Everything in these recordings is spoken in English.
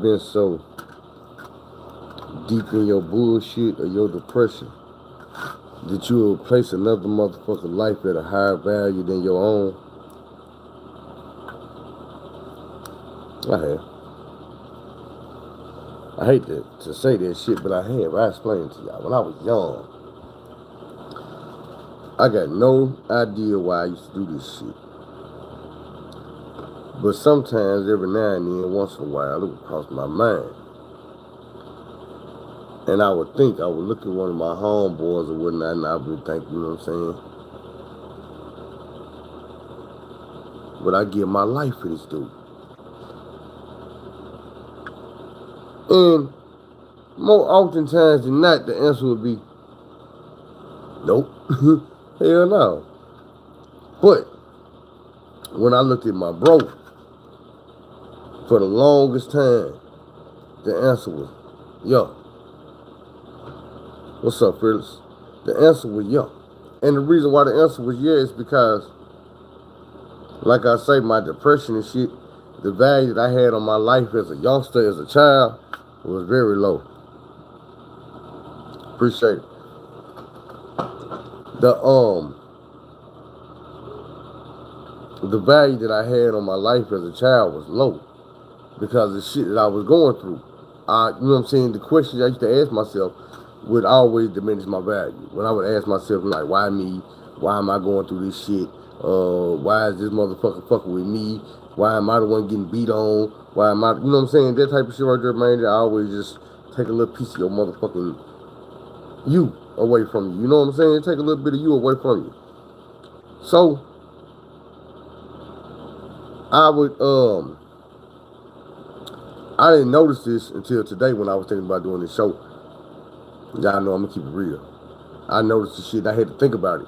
been so deep in your bullshit or your depression that you will place another motherfucker's life at a higher value than your own? I have. I hate to say that shit, but I have. I explained to y'all. When I was young, I got no idea why I used to do this shit. But sometimes, every now and then, once in a while, it would cross my mind. And I would think, I would look at one of my homeboys or whatnot, and I would think, you know what I'm saying? But I give my life for this dude. And more oftentimes than not, the answer would be, nope. Hell no. But when I looked at my bro, for the longest time, the answer was, yo. What's up, Fearless? The answer was yo. And the reason why the answer was yeah is because, like I say, my depression and shit, the value that I had on my life as a youngster, as a child, was very low. Appreciate it. The value that I had on my life as a child was low because of the shit that I was going through. You know what I'm saying? The questions I used to ask myself would always diminish my value. When I would ask myself, like, why me? Why am I going through this shit? Why is this motherfucker fucking with me? Why am I the one getting beat on? Why am I, you know what I'm saying? That type of shit right there, man, I always just take a little piece of your motherfucking you away from you. You know what I'm saying? Take a little bit of you away from you. So, I didn't notice this until today when I was thinking about doing this show. Y'all know I'm gonna keep it real. I noticed the shit, I had to think about it.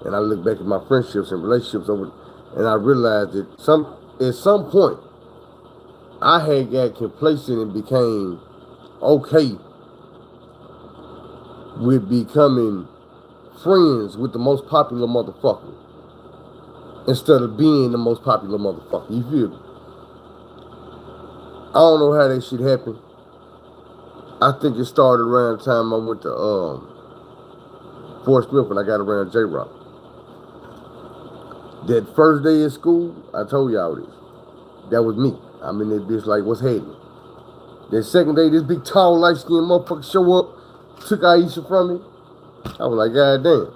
And I look back at my friendships and relationships over, and I realized that at some point, I had got complacent and became okay with becoming friends with the most popular motherfucker instead of being the most popular motherfucker. You feel me? I don't know how that shit happened. I think it started around the time I went to Fort Smith when I got around J-Rock. That first day of school, I told y'all this. That was me. I'm in that bitch like, what's happening? That second day, this big, tall, light-skinned motherfucker show up, took Aisha from me. I was like, God damn.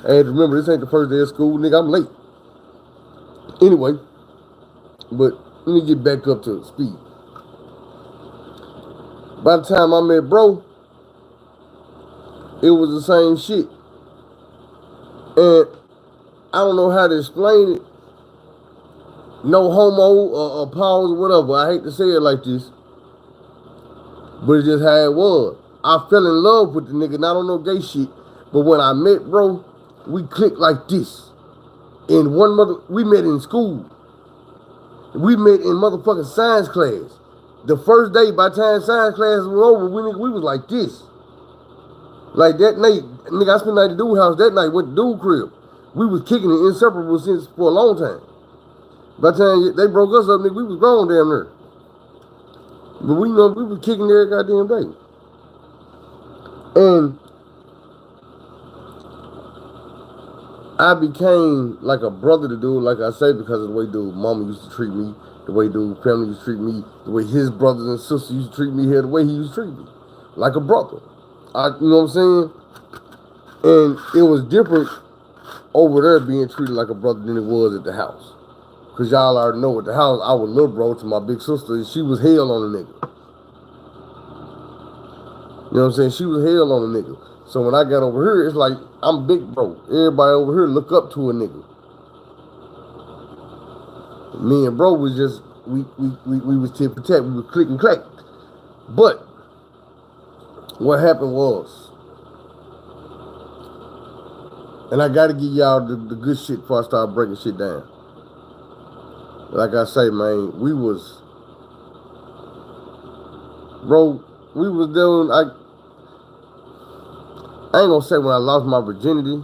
I had to remember, this ain't the first day of school, nigga, I'm late. Anyway, but let me get back up to speed. By the time I met bro, it was the same shit. And I don't know how to explain it. No homo or pause or whatever. I hate to say it like this. But it's just how it was. I fell in love with the nigga, not on no gay shit. But when I met bro, we clicked like this. We met in school. We met in motherfucking science class. The first day, by the time science class was over, we was like this. Like that night, nigga, I spent the night at the dude house that night, went to dude crib. We was kicking it inseparable since for a long time. By the time they broke us up, nigga, we was grown damn near. But we know we was kicking every goddamn day. And I became like a brother to dude, like I say, because of the way dude mama used to treat me, the way dude family used to treat me, the way his brothers and sisters used to treat me here, the way he used to treat me. Like a brother. You know what I'm saying? And it was different over there being treated like a brother than it was at the house. Because y'all already know at the house, I was little bro to my big sister, and she was hell on a nigga. You know what I'm saying? She was hell on a nigga. So when I got over here, it's like, I'm big bro. Everybody over here look up to a nigga. Me and bro was just, we was tit for tat, we was click and clack. But what happened was, and I gotta give y'all the good shit before I start breaking shit down. Like I say, man, we was doing, I ain't gonna say when I lost my virginity,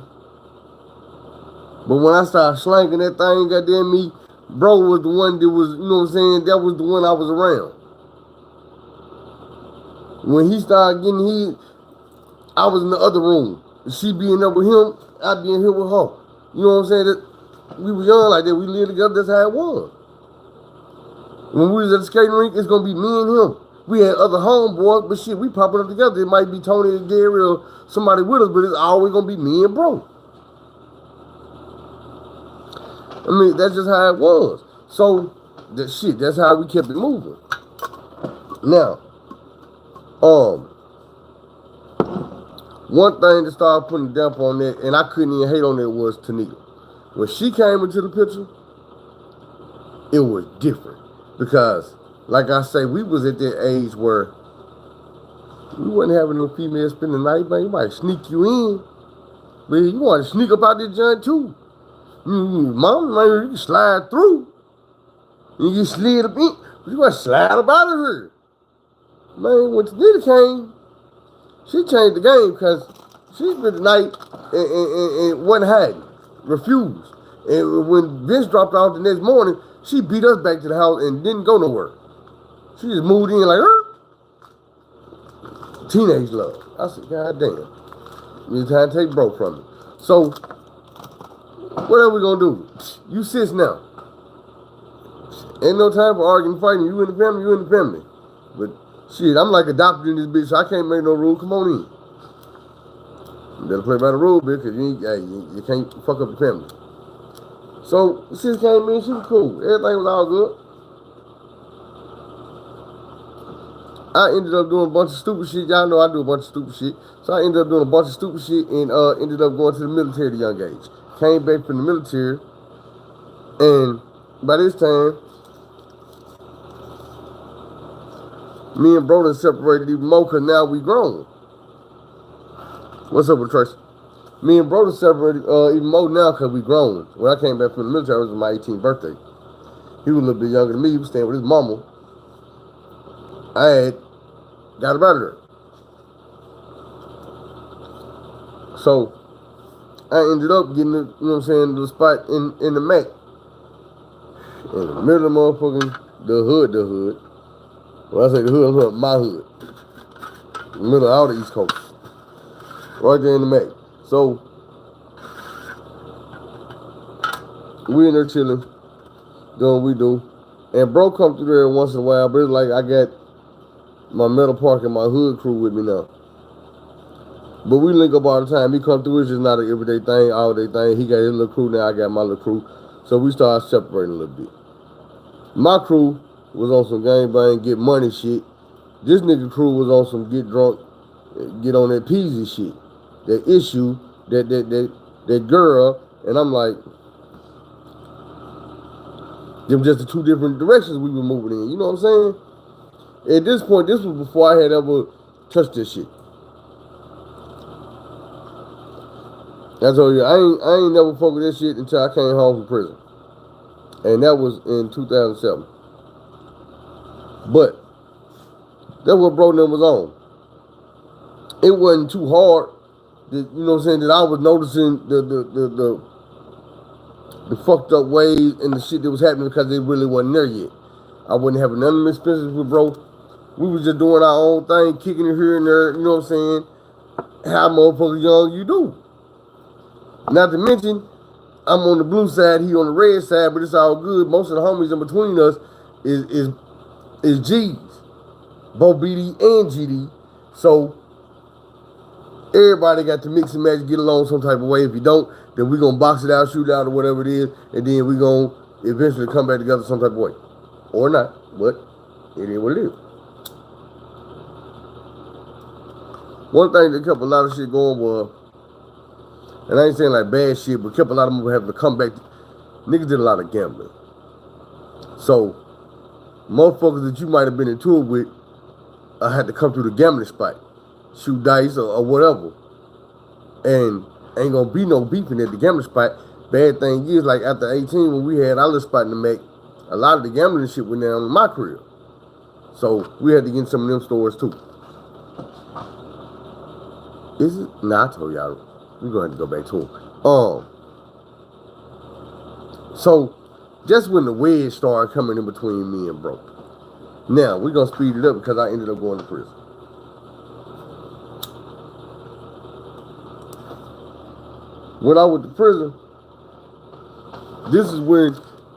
but when I started slanking that thing, goddamn me, bro was the one that was, you know what I'm saying, that was the one I was around. When he started getting hit, I was in the other room. She be in there with him, I be in here with her. You know what I'm saying? That we was young like that. We lived together. That's how it was. When we was at the skating rink, it's gonna be me and him. We had other homeboys, but shit, we popping up together. It might be Tony and Gary or somebody with us, but it's always gonna be me and bro. I mean, that's just how it was. So, that's how we kept it moving. Now, one thing to start putting a damper on that, and I couldn't even hate on it, was Tanika. When she came into the picture, it was different. Because, like I say, we was at that age where we wasn't having no female spend the night, man. You might sneak you in. But you want to sneak up out this joint too. Mom, man, you can slide through. You can slid up in. You want to slide up out of here. Man, when Tanika came, she changed the game because she spent the night and wasn't hiding, refused. And when Vince dropped off the next morning, she beat us back to the house and didn't go nowhere. She just moved in like her. Teenage love. I said, God damn. It's time to take bro from me. So, what are we gonna do? You sis now. Ain't no time for arguing, fighting. You in the family, you in the family. But shit, I'm like adopted in this bitch, so I can't make no rule. Come on in. You better play by the rule, bitch, because you can't fuck up the family. So, sis came in, she was cool. Everything was all good. I ended up doing a bunch of stupid shit. Y'all know I do a bunch of stupid shit. So I ended up doing a bunch of stupid shit and ended up going to the military at a young age. Came back from the military, and by this time, me and bro done separated even more because now we grown. What's up with Tracy? Me and bro done separated even more now because we grown. When I came back from the military, it was my 18th birthday. He was a little bit younger than me. He was staying with his mama. I had got him out of there. So I ended up getting the, you know what I'm saying, the spot in the Mac. In the middle of motherfucking the hood. When I say the hood, I'm talking about my hood. In the middle of all the East Coast. Right there in the Mac. So we in there chilling, doing what we do. And bro come through there once in a while, but it's like I got my Metal Park and my hood crew with me now. But we link up all the time. He come through, it's just not an everyday thing, all day thing. He got his little crew, now I got my little crew. So we started separating a little bit. My crew was on some gangbang, get money shit. This nigga crew was on some get drunk, get on that peasy shit. That issue, that girl, and I'm like, them just the two different directions we were moving in. You know what I'm saying? At this point, this was before I had ever touched this shit. I told you, I ain't never fucked with this shit until I came home from prison. And that was in 2007. But that's what bro them was on. It wasn't too hard, that, you know what I'm saying, that I was noticing the fucked up ways and the shit that was happening because it really wasn't there yet. I wasn't having none of them expenses with bro. We was just doing our own thing, kicking it here and there, you know what I'm saying? How motherfuckers young you do. Not to mention, I'm on the blue side, he on the red side, but it's all good. Most of the homies in between us is G's. Both BD and GD. So everybody got to mix and match, get along some type of way. If you don't, then we gonna box it out, shoot it out, or whatever it is, and then we gonna eventually come back together some type of way. Or not, but it is what it is. One thing that kept a lot of shit going was, and I ain't saying like bad shit, but kept a lot of them having to come back. Niggas did a lot of gambling. So, motherfuckers that you might have been in tour with had to come through the gambling spot, shoot dice or whatever. And ain't gonna be no beefing at the gambling spot. Bad thing is, like after 18, when we had our little spot in the Mac, a lot of the gambling shit went down in my crib. So, we had to get in some of them stores too. Is it? Nah, I told y'all. We're going to have to go back to them. So, just when the wedge started coming in between me and bro. Now, we're going to speed it up because I ended up going to prison. When I went to prison, this is when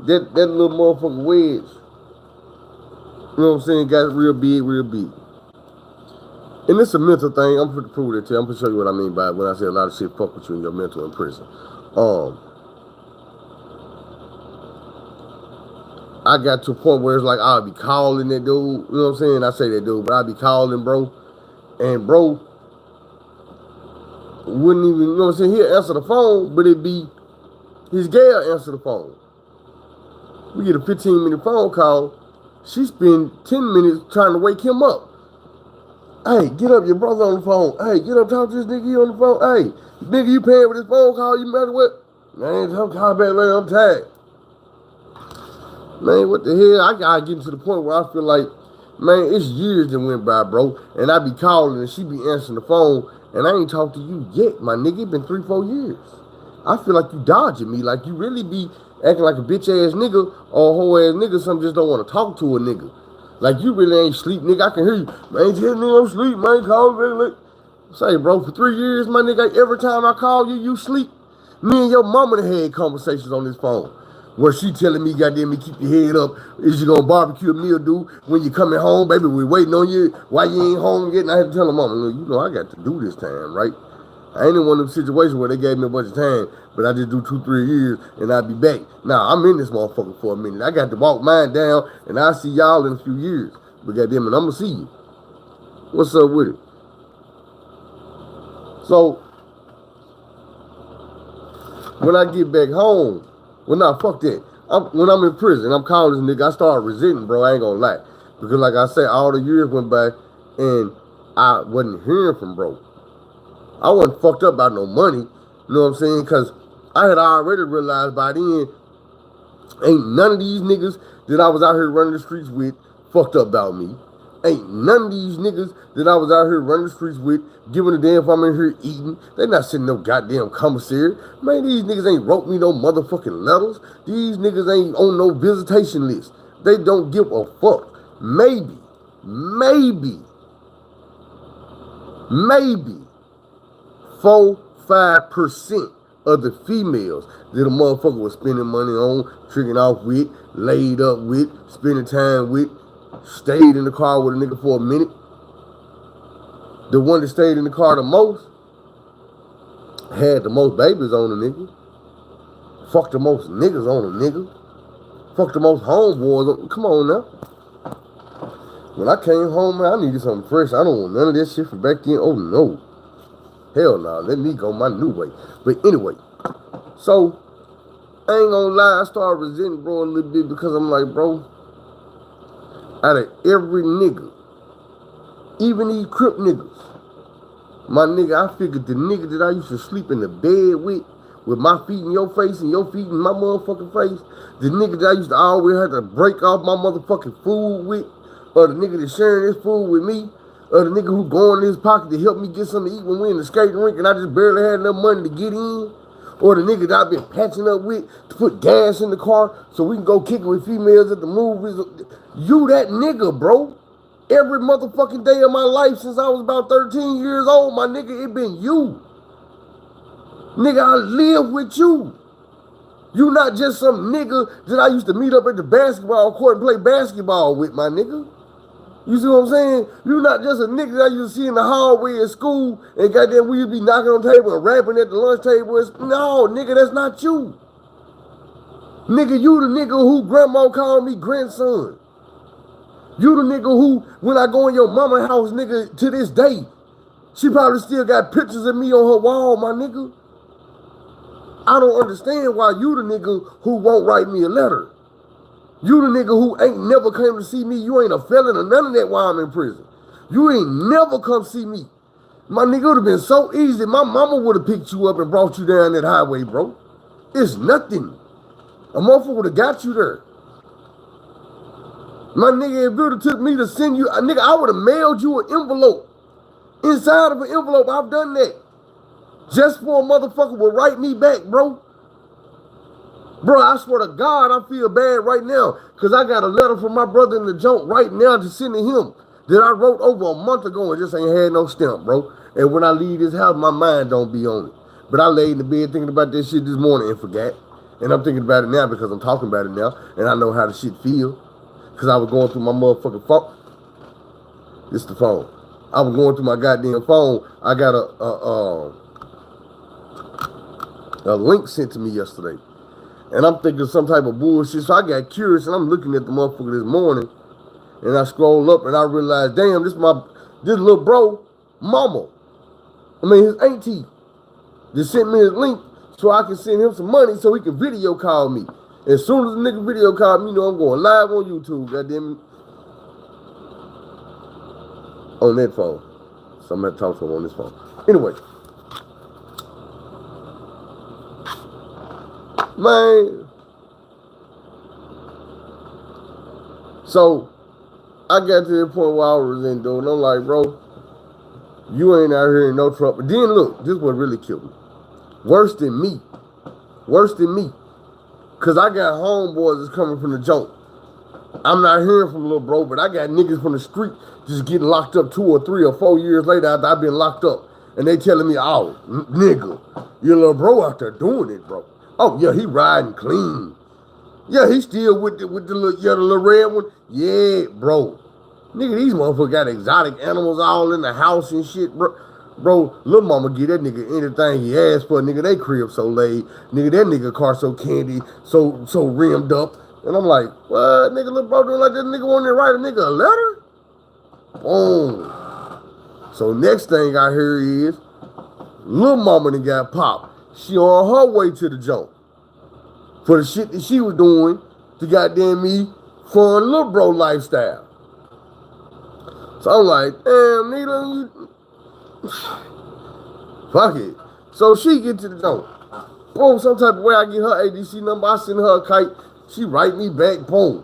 that little motherfucking wedge, you know what I'm saying, got real big, real big. And it's a mental thing. I'm going to prove it to you. I'm going to show you what I mean by it when I say a lot of shit fuck with you in your mental in prison. I got to a point where it's like I'll be calling that dude, you know what I'm saying? I say that dude, but I'll be calling bro, and bro wouldn't even, you know what I'm saying? He'll answer the phone, but it'd be his gal answer the phone. We get a 15-minute phone call. She spend 10 minutes trying to wake him up. Hey, get up, your brother on the phone. Hey, get up, talk to this nigga, you on the phone. Hey, nigga, you paying with this phone call, you matter what? Man, I'm calling back later, I'm tired. Man, what the hell? I gotta get to the point where I feel like, man, it's years that went by, bro. And I be calling and she be answering the phone, and I ain't talked to you yet, my nigga. It been 3-4 years. I feel like you dodging me, like you really be acting like a bitch ass nigga or a whole ass nigga. Some just don't want to talk to a nigga. Like you really ain't sleep, nigga. I can hear you, man. Tell me I'm sleep, man. Call me. Say, bro, for 3 years, my nigga, every time I call you, you sleep. Me and your mama had conversations on this phone where she telling me, goddamn me, keep your head up. Is you gonna barbecue a meal, dude? When you coming home, baby, we waiting on you. Why you ain't home yet? And I had to tell her mama, look, you know I got to do this time, right? I ain't in one of them situations where they gave me a bunch of time, but I just do 2-3 years and I'll be back. Now, I'm in this motherfucker for a minute. I got to walk mine down and I'll see y'all in a few years. But goddamn it, I'm gonna see you. What's up with it? So, when I get back home, well, nah, fuck that. When I'm in prison, I'm calling this nigga, I start resenting, bro, I ain't gonna lie. Because like I said, all the years went by and I wasn't hearing from bro. I wasn't fucked up about no money, you know what I'm saying? Because I had already realized by then, ain't none of these niggas that I was out here running the streets with fucked up about me. Ain't none of these niggas that I was out here running the streets with giving a damn if I'm in here eating. They not sending no goddamn commissary. Man, these niggas ain't wrote me no motherfucking letters. These niggas ain't on no visitation list. They don't give a fuck. Maybe 4-5% of the females that a motherfucker was spending money on, tricking off with, laid up with, spending time with, stayed in the car with a nigga for a minute. The one that stayed in the car the most had the most babies on a nigga. Fucked the most niggas on a nigga. Fucked the most homeboys on. Come on now. When I came home, man, I needed something fresh. I don't want none of this shit from back then. Oh no. Hell no. Let me go my new way. But anyway, so I ain't gonna lie, I started resenting bro a little bit because I'm like, bro, out of every nigga, even these crip niggas, my nigga, I figured the nigga that I used to sleep in the bed with my feet in your face and your feet in my motherfucking face, the nigga that I used to always have to break off my motherfucking food with, or the nigga that's sharing his food with me, or the nigga who go in his pocket to help me get something to eat when we in the skating rink and I just barely had enough money to get in, or the nigga that I've been patching up with to put gas in the car so we can go kick it with females at the movies. You that nigga, bro. Every motherfucking day of my life since I was about 13 years old, my nigga, it been you. Nigga, I live with you. You not just some nigga that I used to meet up at the basketball court and play basketball with, my nigga. You see what I'm saying? You not just a nigga that I used to see in the hallway at school and goddamn we used to be knocking on the table and rapping at the lunch table. No, nigga, that's not you. Nigga, you the nigga who grandma called me grandson. You the nigga who, when I go in your mama house, nigga, to this day, she probably still got pictures of me on her wall, my nigga. I don't understand why you the nigga who won't write me a letter. You the nigga who ain't never came to see me. You ain't a felon or none of that while I'm in prison. You ain't never come see me. My nigga, it would have been so easy. My mama would have picked you up and brought you down that highway, bro. It's nothing. A motherfucker would have got you there. My nigga, if it would have took me to send you, nigga, I would have mailed you an envelope. Inside of an envelope, I've done that. Just for a motherfucker will write me back, bro. Bro, I swear to God, I feel bad right now because I got a letter from my brother in the junk right now to send to him that I wrote over a month ago and just ain't had no stamp, bro. And when I leave this house, my mind don't be on it. But I laid in the bed thinking about this shit this morning and forgot. And I'm thinking about it now because I'm talking about it now. And I know how the shit feel. Because I was going through my motherfucking phone. It's the phone. I was going through my goddamn phone. I got a link sent to me yesterday. And I'm thinking some type of bullshit. So I got curious and I'm looking at the motherfucker this morning. And I scroll up and I realized, damn, this little bro, mama. I mean, his auntie just sent me his link so I can send him some money so he can video call me. As soon as the nigga video called me, you know I'm going live on YouTube, goddamn it. On that phone. So I'm going to talk to him on this phone. Anyway. Man. So, I got to the point where I was in, dude, and I'm like, bro, you ain't out here in no trouble. But then look, this is what really killed me. Worse than me. Because I got homeboys that's coming from the jump. I'm not hearing from little bro, but I got niggas from the street just getting locked up 2 or 3 or 4 years later after I've been locked up. And they telling me, oh, nigga, your little bro out there doing it, bro. Oh, yeah, he riding clean. Yeah, he still with the little red one. Yeah, bro. Nigga, these motherfuckers got exotic animals all in the house and shit, bro. Bro, lil' mama get that nigga anything he asked for. Nigga, they crib so laid. Nigga, that nigga car so candy, so rimmed up. And I'm like, what? Nigga, lil' bro doing like that? Nigga wanted to write a nigga a letter? Boom. So next thing I hear is, lil' mama done got popped. She on her way to the jump. For the shit that she was doing to goddamn me for a lil' bro lifestyle. So I'm like, damn, nigga, you... Fuck it. So she get to the jump. Boom, some type of way I get her ADC number. I send her a kite. She write me back. Boom.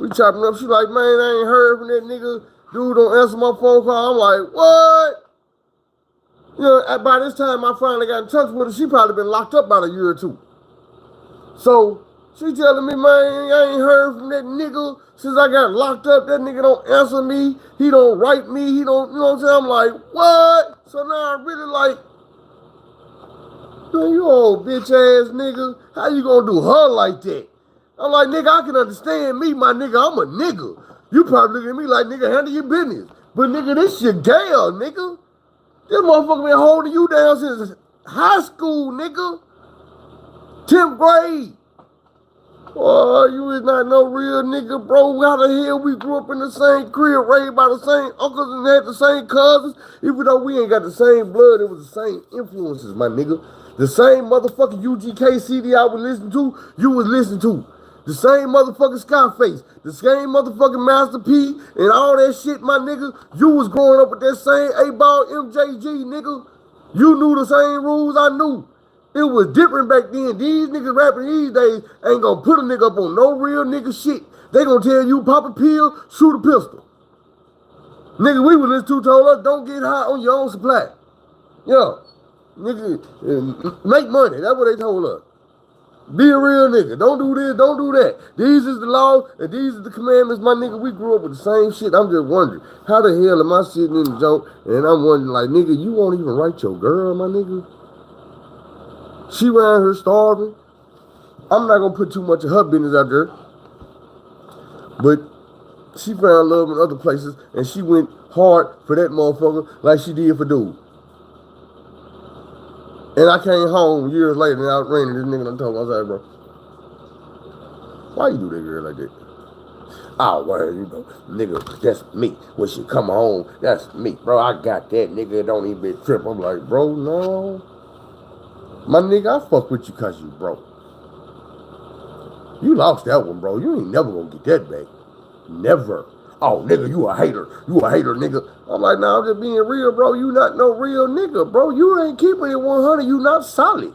We chopping up. She like, man, I ain't heard from that nigga. Dude don't answer my phone call. I'm like, what? You know, by this time I finally got in touch with her. She probably been locked up about a year or 2. So she telling me, man, I ain't heard from that nigga since I got locked up. That nigga don't answer me. He don't write me. He don't, you know what I'm saying? I'm like, what? So now I'm really like, man, you old bitch ass nigga. How you gonna do her like that? I'm like, nigga, I can understand me, my nigga. I'm a nigga. You probably look at me like, nigga, handle your business. But nigga, this your gal, nigga. This motherfucker been holding you down since high school, nigga. 10th grade. Oh, you is not no real nigga, bro. How the hell we grew up in the same crib, raised by the same uncles and had the same cousins? Even though we ain't got the same blood, it was the same influences, my nigga. The same motherfucking UGK CD I was listening to, you was listening to. The same motherfucking Scarface, the same motherfucking Master P, and all that shit, my nigga. You was growing up with that same 8-ball MJG, nigga. You knew the same rules I knew. It was different back then. These niggas rapping these days ain't gonna put a nigga up on no real nigga shit. They gonna tell you pop a pill, shoot a pistol. Nigga, we was listening to told us don't get high on your own supply. Yeah. Nigga, make money. That's what they told us. Be a real nigga. Don't do this, don't do that. These is the laws and these are the commandments. My nigga, we grew up with the same shit. I'm just wondering, how the hell am I sitting in the joke and I'm wondering like, nigga, you won't even write your girl, my nigga? She around here starving. I'm not gonna put too much of her business out there. But she found love in other places and she went hard for that motherfucker like she did for dude. And I came home years later and I ran into this nigga and I told him, I was like, bro, why you do that girl like that? Oh, well, you know, nigga, that's me. When she come home, that's me. Bro, I got that. Nigga, don't even be trip. I'm like, bro, no. My nigga, I fuck with you cause you broke. You lost that one, bro. You ain't never gonna get that back. Never. Oh, nigga, you a hater. You a hater, nigga. I'm like, nah, I'm just being real, bro. You not no real nigga, bro. You ain't keeping it 100. You not solid.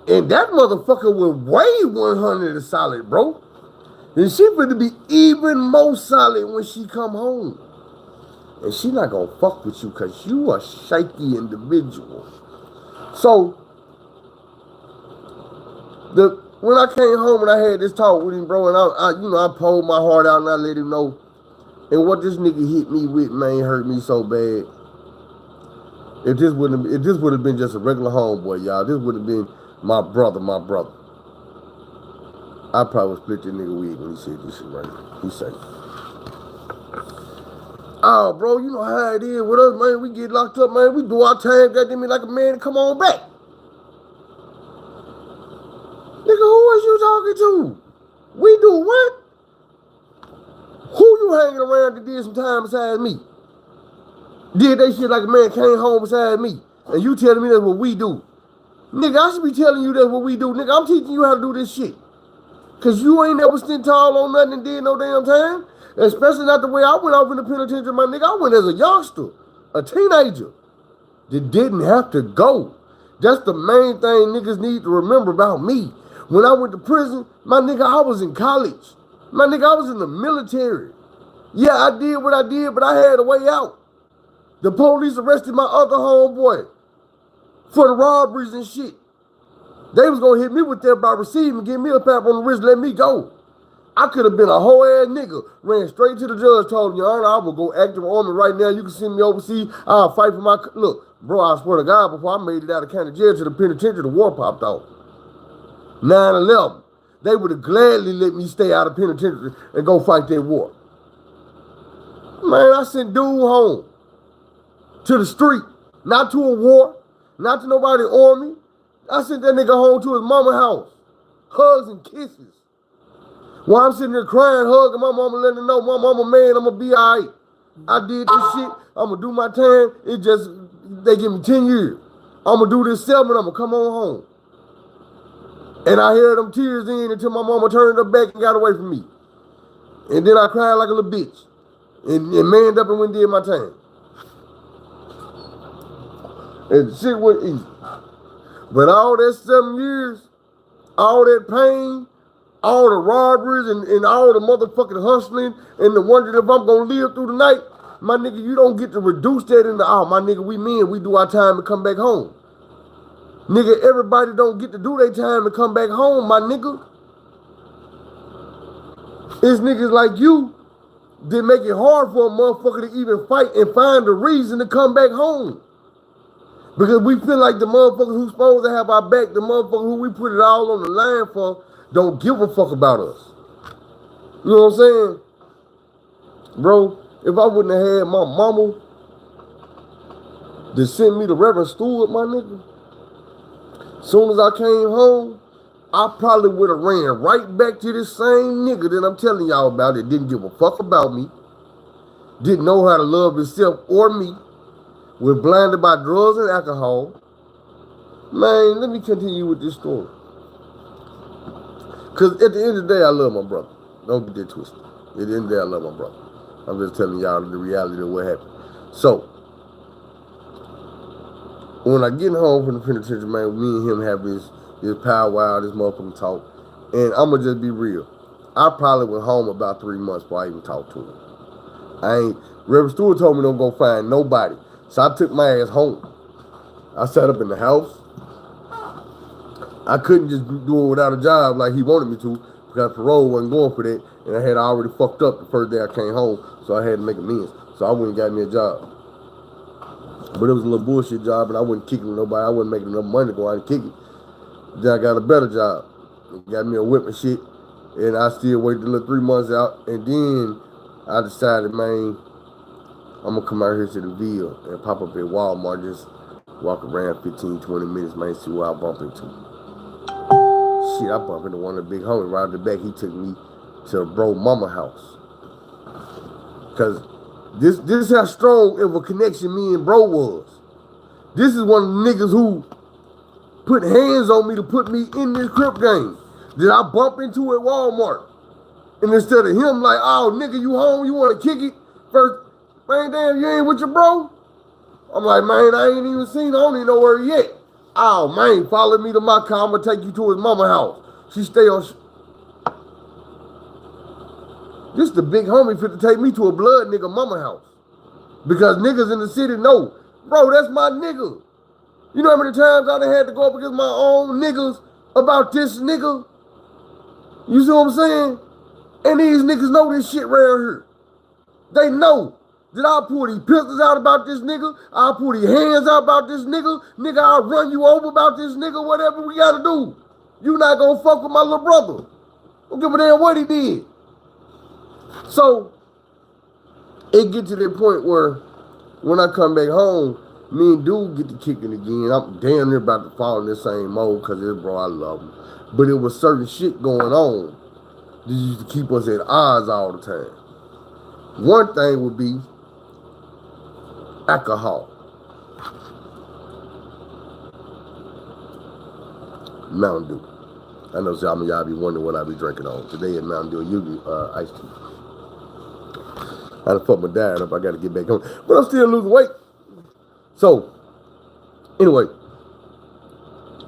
And that motherfucker was way 100 is solid, bro. And she finna be even more solid when she come home. And she not gonna fuck with you cause you a shaky individual. So, when I came home and I had this talk with him, bro, and I pulled my heart out and I let him know. And what this nigga hit me with, man, hurt me so bad. If this would have been just a regular homeboy, y'all, this would have been my brother. I probably would split this nigga wig when he said this shit right here. He said, "Oh, bro, you know how it is with us, man. We get locked up, man. We do our time, goddamn me, like a man, and come on back." Nigga, who was you talking to? We do what? Who you hanging around that did some time besides me? Did they shit like a man came home beside me? And you telling me that's what we do? Nigga, I should be telling you that's what we do. Nigga, I'm teaching you how to do this shit. Cause you ain't never stood tall on nothing and did no damn time. Especially not the way I went off in the penitentiary, my nigga. I went as a youngster, a teenager that didn't have to go. That's the main thing niggas need to remember about me. When I went to prison, my nigga, I was in college. My nigga, I was in the military. Yeah, I did what I did, but I had a way out. The police arrested my other homeboy for the robberies and shit. They was gonna hit me with that by receiving, give me a pap on the wrist, let me go. I could have been a whole ass nigga. Ran straight to the judge, told him, Your Honor, I will go active army right now. You can send me overseas. I'll fight for my... Look, bro, I swear to God, before I made it out of county jail to the penitentiary, the war popped off. 9/11. They would have gladly let me stay out of penitentiary and go fight that war. Man, I sent dude home. To the street. Not to a war. Not to nobody army. I sent that nigga home to his mama house. Hugs and kisses. While I'm sitting there crying, hugging my mama, letting her know, my mama, man, I'm going to be all right. I did this shit. I'm going to do my time. It just, they give me 10 years. I'm going to do this 7, I'm going to come on home. And I heard them tears in until my mama turned her back and got away from me. And then I cried like a little bitch. And manned up and went and did my time. And shit went easy. But all that 7 years, all that pain, all the robberies and all the motherfucking hustling and the wondering if I'm gonna live through the night, my nigga, you don't get to reduce that into, my nigga, we men, we do our time and come back home. Nigga, everybody don't get to do their time and come back home, my nigga. It's niggas like you that make it hard for a motherfucker to even fight and find a reason to come back home. Because we feel like the motherfuckers who's supposed to have our back, the motherfucker who we put it all on the line for, don't give a fuck about us. You know what I'm saying? Bro, if I wouldn't have had my mama to send me to Reverend Stewart, my nigga, as soon as I came home, I probably would have ran right back to this same nigga that I'm telling y'all about that didn't give a fuck about me, didn't know how to love himself or me, was blinded by drugs and alcohol. Man, let me continue with this story. Because at the end of the day, I love my brother. Don't get that twisted. At the end of the day, I love my brother. I'm just telling y'all the reality of what happened. So, when I get home from the penitentiary, man, me and him have this powwow, this motherfucking talk. And I'm going to just be real. I probably went home about 3 months before I even talked to him. Reverend Stewart told me don't go find nobody. So I took my ass home. I sat up in the house. I couldn't just do it without a job like he wanted me to because parole wasn't going for that. And I had already fucked up the first day I came home. So I had to make amends. So I went and got me a job. But it was a little bullshit job and I wasn't kicking with nobody. I wasn't making enough money to go out and kick it. Then I got a better job. Got me a whip and shit. And I still waited the little 3 months out. And then I decided, man, I'm going to come out here to the Ville and pop up at Walmart, just walk around 15, 20 minutes, man, see what I bump into. Shit, I bumped into one of the big homies right out the back. He took me to bro mama house. Because this is how strong of a connection me and bro was. This is one of the niggas who put hands on me to put me in this crip game that I bump into at Walmart. And instead of him like, oh, nigga, you home? You want to kick it? First, man, damn, you ain't with your bro? I'm like, man, I ain't even seen him. I don't even know where he at. Oh, man, follow me to my car. I'm going to take you to his mama house. She stay on... This the big homie fit to take me to a blood nigga mama house. Because niggas in the city know, bro, that's my nigga. You know how many times I done had to go up against my own niggas about this nigga? You see what I'm saying? And these niggas know this shit around here. They know. Did I pull these pistols out about this nigga? I'll pull these hands out about this nigga. Nigga, I'll run you over about this nigga, whatever we gotta do. You not gonna fuck with my little brother. Don't give a damn what he did. So, it get to that point where when I come back home, me and dude get to kicking again. I'm damn near about to fall in the same mode because it's bro, I love him. But it was certain shit going on that used to keep us at odds all the time. One thing would be alcohol. Mountain Dew. I know some of y'all be wondering what I be drinking on. Today at Mountain Dew, usually iced tea. I done fucked my diet up. I got to get back home. But I'm still losing weight. So, anyway,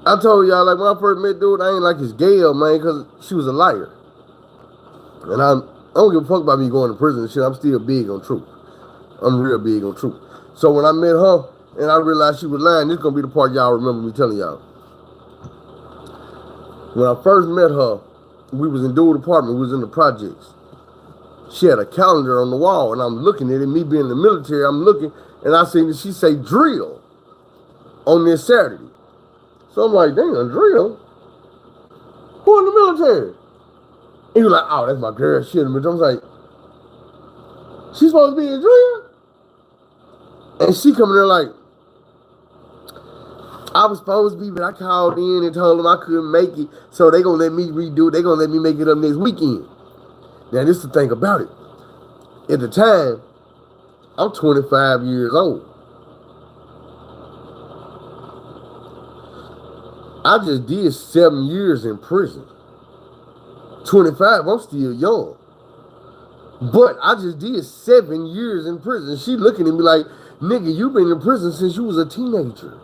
I told y'all, like, when I first met dude, I ain't like his Gail, man, because she was a liar. And I don't give a fuck about me going to prison and shit. I'm still big on truth. I'm real big on truth. So when I met her and I realized she was lying, this is going to be the part y'all remember me telling y'all. When I first met her, we was in dude's apartment. We was in the projects. She had a calendar on the wall, and I'm looking at it. Me being in the military, I'm looking, and I seen that she say drill on this Saturday. So I'm like, damn, drill? Who in the military? And he was like, oh, that's my girl. Shit. But I was like, she's supposed to be in drill? And she coming there like, I was supposed to be, but I called in and told them I couldn't make it, so they gonna let me redo it. They gonna let me make it up next weekend. Now, this is the thing about it. At the time, I'm 25 years old. I just did 7 years in prison. 25, I'm still young. But I just did 7 years in prison. She looking at me like, nigga, you been in prison since you was a teenager.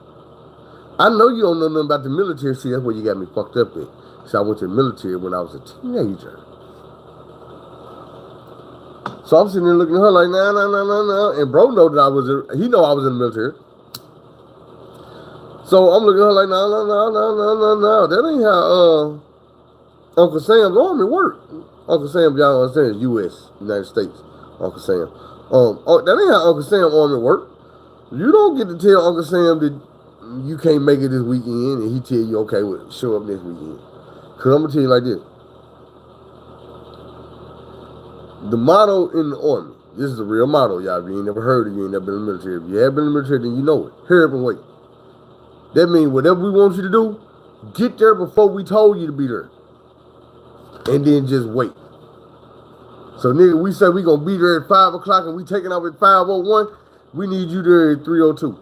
I know you don't know nothing about the military. See, that's where you got me fucked up at. So I went to the military when I was a teenager. So I'm sitting there looking at her like, nah. And bro know that he know I was in the military. So I'm looking at her like, no. That ain't how Uncle Sam's army work. Uncle Sam, y'all understand, is U.S., United States. Uncle Sam. That ain't how Uncle Sam's army work. You don't get to tell Uncle Sam that you can't make it this weekend, and he tell you, okay, well, show up next weekend. Because I'm going to tell you like this. The motto in the army, this is the real motto, y'all. If you ain't never heard it, you ain't never been in the military. If you have been in the military, then you know it. Hurry up and wait. That means whatever we want you to do, get there before we told you to be there. And then just wait. So, nigga, we say we going to be there at 5 o'clock and we taking off at 5:01. We need you there at 3:02.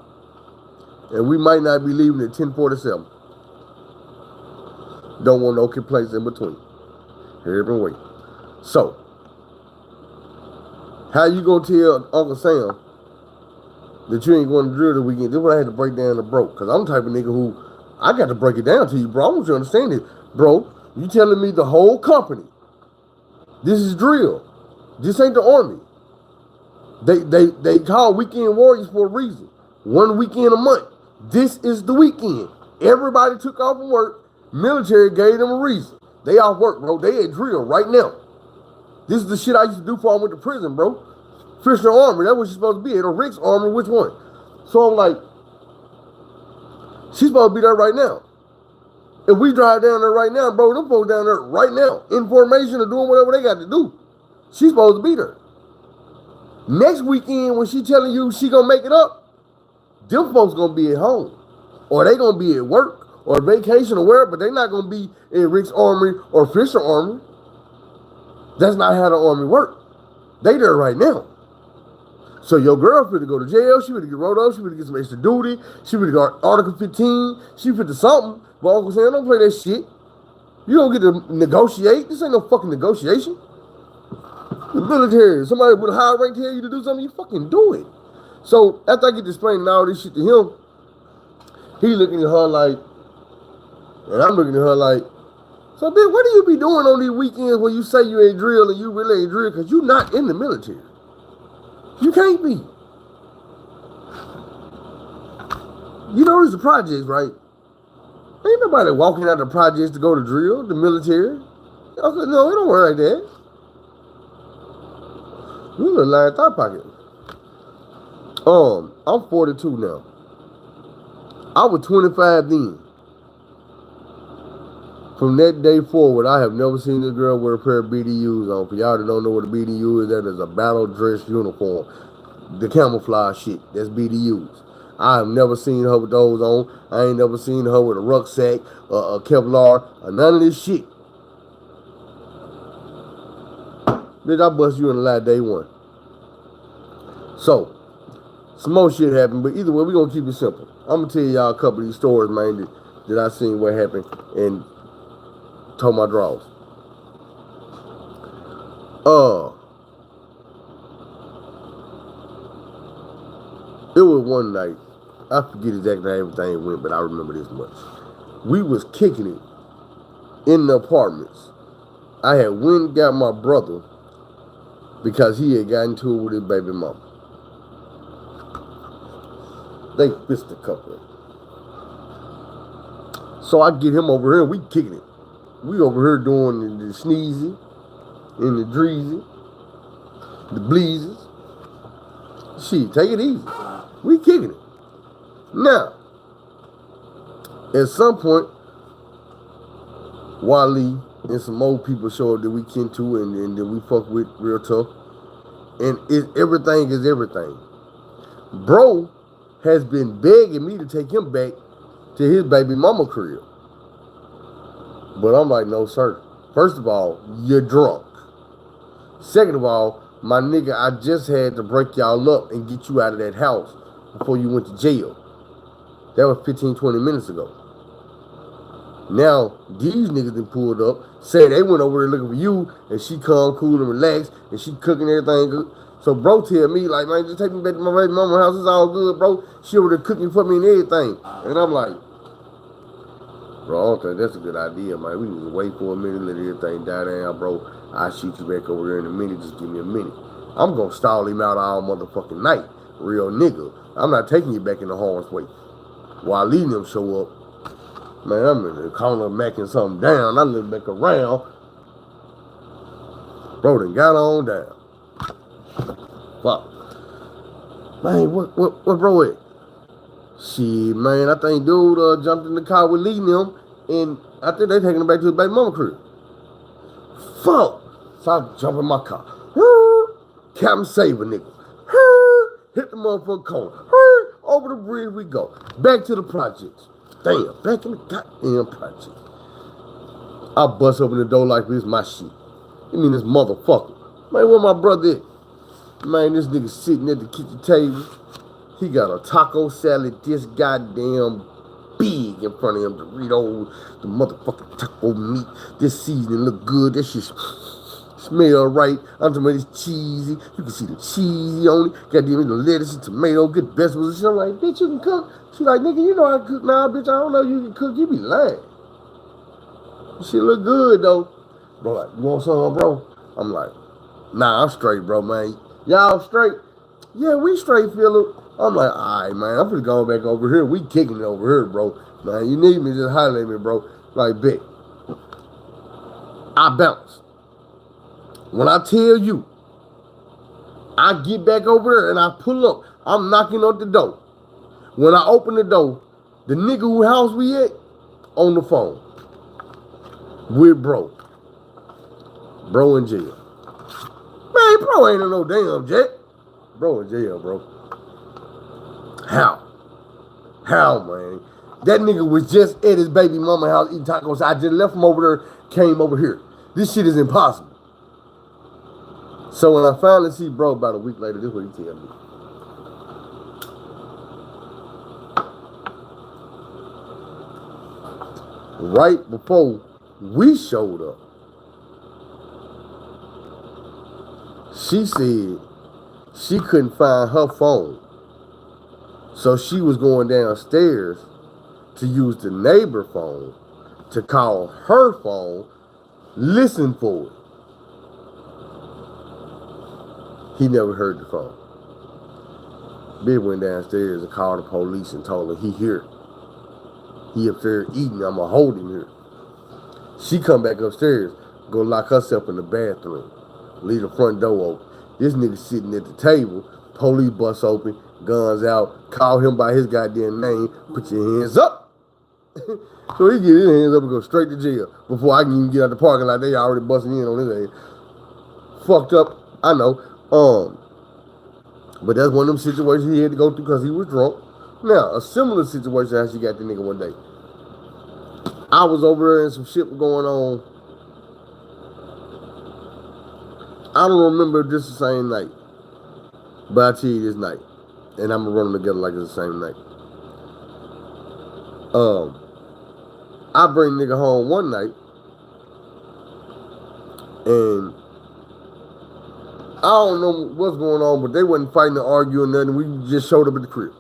And we might not be leaving at 10:47. Don't want no complaints in between. Hurry up and wait. So, how you gonna tell Uncle Sam that you ain't going to drill the weekend? This is what I had to break down to bro. Because I'm the type of nigga who, I got to break it down to you, bro. I want you to understand this. Bro, you telling me the whole company, this is drill. This ain't the army. They call weekend warriors for a reason. 1 weekend a month. This is the weekend. Everybody took off from work. Military gave them a reason. They off work, bro. They at drill right now. This is the shit I used to do before I went to prison, bro. Fisher Armory, that's what she's supposed to be at. Or Rick's Armory, which one? So I'm like, she's supposed to be there right now. If we drive down there right now, bro, them folks down there right now, in formation or doing whatever they got to do. She's supposed to be there. Next weekend, when she telling you she gonna make it up, them folks gonna be at home. Or they gonna be at work or vacation or wherever, but they not gonna be in Rick's Armory or Fisher Armory. That's not how the army work. They there right now. So your girl finna go to jail, she finna get rolled up, she finna get some extra duty, she finna go Article 15, she finna something. But Uncle Sam, don't play that shit. You don't get to negotiate. This ain't no fucking negotiation. The military, somebody with a high rank tell you to do something, you fucking do it. So after I get to explaining all this shit to him, he looking at her like, and I'm looking at her like, so bitch, what do you be doing on these weekends when you say you ain't drill and you really ain't drill because you not in the military? You can't be. You know there's the projects, right? Ain't nobody walking out the projects to go to drill, the military. I said, no, it don't work like that. You look like thought pocket. I'm 42 now. I was 25 then. From that day forward, I have never seen this girl with a pair of BDUs on. For y'all that don't know what a BDU is, that is a battle dress uniform. The camouflage shit, that's BDUs. I have never seen her with those on. I ain't never seen her with a rucksack, a Kevlar, or none of this shit. Bitch, I bust you in the lie day one. So, some more shit happened, but either way, we gonna keep it simple. I'm gonna tell y'all a couple of these stories, man, that I seen what happened and told my draws. It was one night. I forget exactly how everything went, but I remember this much. We was kicking it in the apartments. I had went and got my brother because he had gotten into it with his baby mama. They fist a couple. So I get him over here, we kicking it. We over here doing the sneezy, and the dreezy, the bleezes. Shit, take it easy. We kicking it. Now, at some point, Wally and some old people show up that we kin to and that we fuck with real tough. And everything is everything. Bro has been begging me to take him back to his baby mama crib. But I'm like, no, sir. First of all, you're drunk. Second of all, my nigga, I just had to break y'all up and get you out of that house before you went to jail. That was 15, 20 minutes ago. Now, these niggas done pulled up, saying they went over there looking for you, and she calm, cool, and relaxed, and she cooking everything good. So bro tell me, like, man, just take me back to my baby mama's house, it's all good, bro. She over there cooking for me and everything. And I'm like, bro, I don't think that's a good idea, man. We need to wait for a minute, let everything die down, bro. I'll shoot you back over there in a minute, just give me a minute. I'm gonna stall him out all motherfucking night, real nigga. I'm not taking you back in the harm's way. While leaving them show up, man, I'm in the corner macking something down. I look back around. Bro done got on down. Fuck. Man, what bro at? Shit, man, I think dude jumped in the car with leading him, and I think they taking him back to his baby mama crib. Fuck. So I jump in my car. Captain Saver, nigga. Hit the motherfucking corner. Over the bridge we go. Back to the projects. Damn, back in the goddamn project. I bust open the door like this my shit. You mean this motherfucker? Man, where my brother at? Man, this nigga sitting at the kitchen table. He got a taco salad this goddamn big in front of him. Doritos, the motherfucking taco meat. This seasoning look good. That shit smell right. I'm talking about it's cheesy. You can see the cheesy on it. Goddamn, the lettuce and tomato, good vegetables and shit. I'm like, bitch, you can cook. She like, nigga, you know I cook. Nah, bitch, I don't know you can cook. You be lying. Shit look good, though. Bro, like, you want some, bro? I'm like, nah, I'm straight, bro, man. Y'all straight? Yeah, we straight, Phillip. I'm like, all right, man, I'm finna go back over here. We kicking it over here, bro. Man, you need me, just holler at me, bro. Like, bet. I bounce. When I tell you, I get back over there and I pull up. I'm knocking on the door. When I open the door, the nigga who house we at, on the phone. With bro. Bro in jail. Man, bro ain't in no damn jet. Bro in jail, bro. How, man? That nigga was just at his baby mama house eating tacos. I just left him over there, came over here. This shit is impossible. So when I finally see bro about a week later, this is what he tell me. Right before we showed up, she said she couldn't find her phone. So she was going downstairs to use the neighbor phone to call her phone, listen for it. He never heard the phone. Big went downstairs and called the police and told her he here. He up there eating, I'ma hold him here. She come back upstairs, go lock herself in the bathroom, leave the front door open. This nigga sitting at the table, Police bust open, guns out, call him by his goddamn name, put your hands up. So he get his hands up and go straight to jail before I can even get out the parking lot. They already busting in on his ass. Fucked up, I know. But that's one of them situations he had to go through because he was drunk. Now, a similar situation actually got the nigga one day. I was over there and some shit was going on. I don't remember if this is the same night, but I tell you this night, and I'm gonna run them together like it's the same night. I bring nigga home one night, and I don't know what's going on, but they wasn't fighting or arguing nothing. We just showed up at the crib.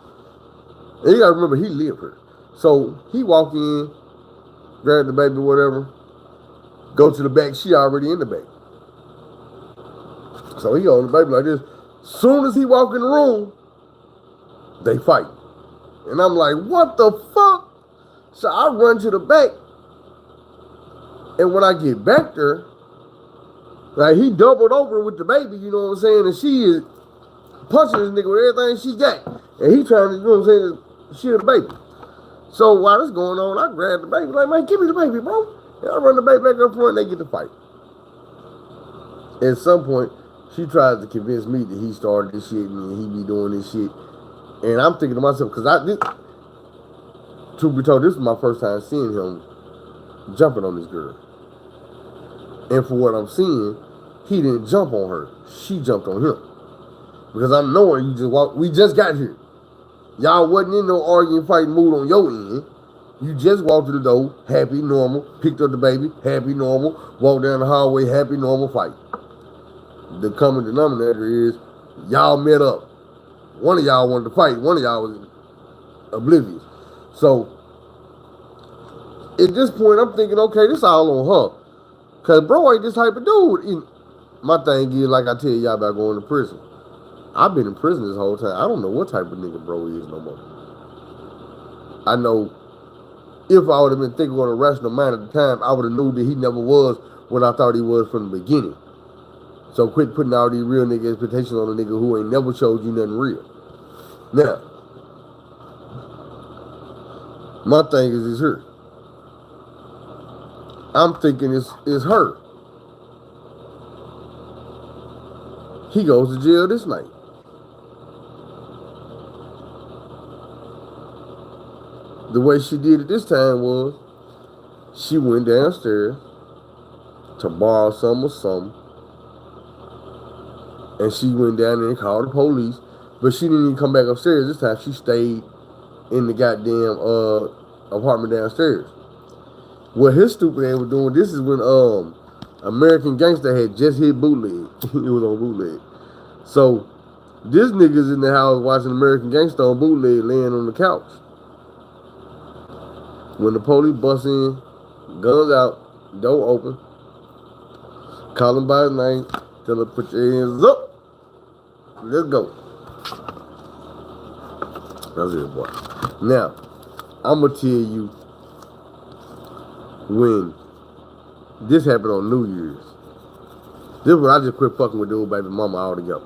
And you gotta remember, he lived here. So he walk in, grab the baby, whatever, go to the back, she already in the back. So he on the baby like this. Soon as he walk in the room, they fight. And I'm like, what the fuck? So I run to the back. And when I get back there, like he doubled over with the baby, you know what I'm saying? And she is punching this nigga with everything she got. And he trying to, you know what I'm saying, shit the baby. So while this going on, I grab the baby, like, man, give me the baby, bro. And I run the baby back up front and they get to fight. At some point, she tries to convince me that he started this shit and he be doing this shit. And I'm thinking to myself, because truth be told, this is my first time seeing him jumping on this girl. And for what I'm seeing, he didn't jump on her. She jumped on him. Because I'm knowing we just got here. Y'all wasn't in no arguing, fighting mood on your end. You just walked to the door, happy, normal, picked up the baby, happy, normal, walked down the hallway, happy, normal, fight. The common denominator is y'all met up. One of y'all wanted to fight. One of y'all was oblivious. So, at this point, I'm thinking, okay, this all on her. Because bro ain't this type of dude. My thing is, like I tell y'all about going to prison. I've been in prison this whole time. I don't know what type of nigga bro is no more. I know if I would have been thinking on a rational mind at the time, I would have knew that he never was what I thought he was from the beginning. So quit putting all these real nigga expectations on a nigga who ain't never showed you nothing real. Now, my thing is her. I'm thinking it's her. He goes to jail this night. The way she did it this time was she went downstairs to borrow some or something. And she went down there and called the police. But she didn't even come back upstairs this time. She stayed in the goddamn apartment downstairs. What his stupid ass was doing, this is when American Gangster had just hit bootleg. It was on bootleg. So this nigga's in the house watching American Gangster on bootleg laying on the couch. When the police bust in, guns out, door open, call him by his name, tell him put your hands up. Let's go. That's it, boy. Now, I'm going to tell you when this happened on New Year's. This is when I just quit fucking with the old baby mama altogether.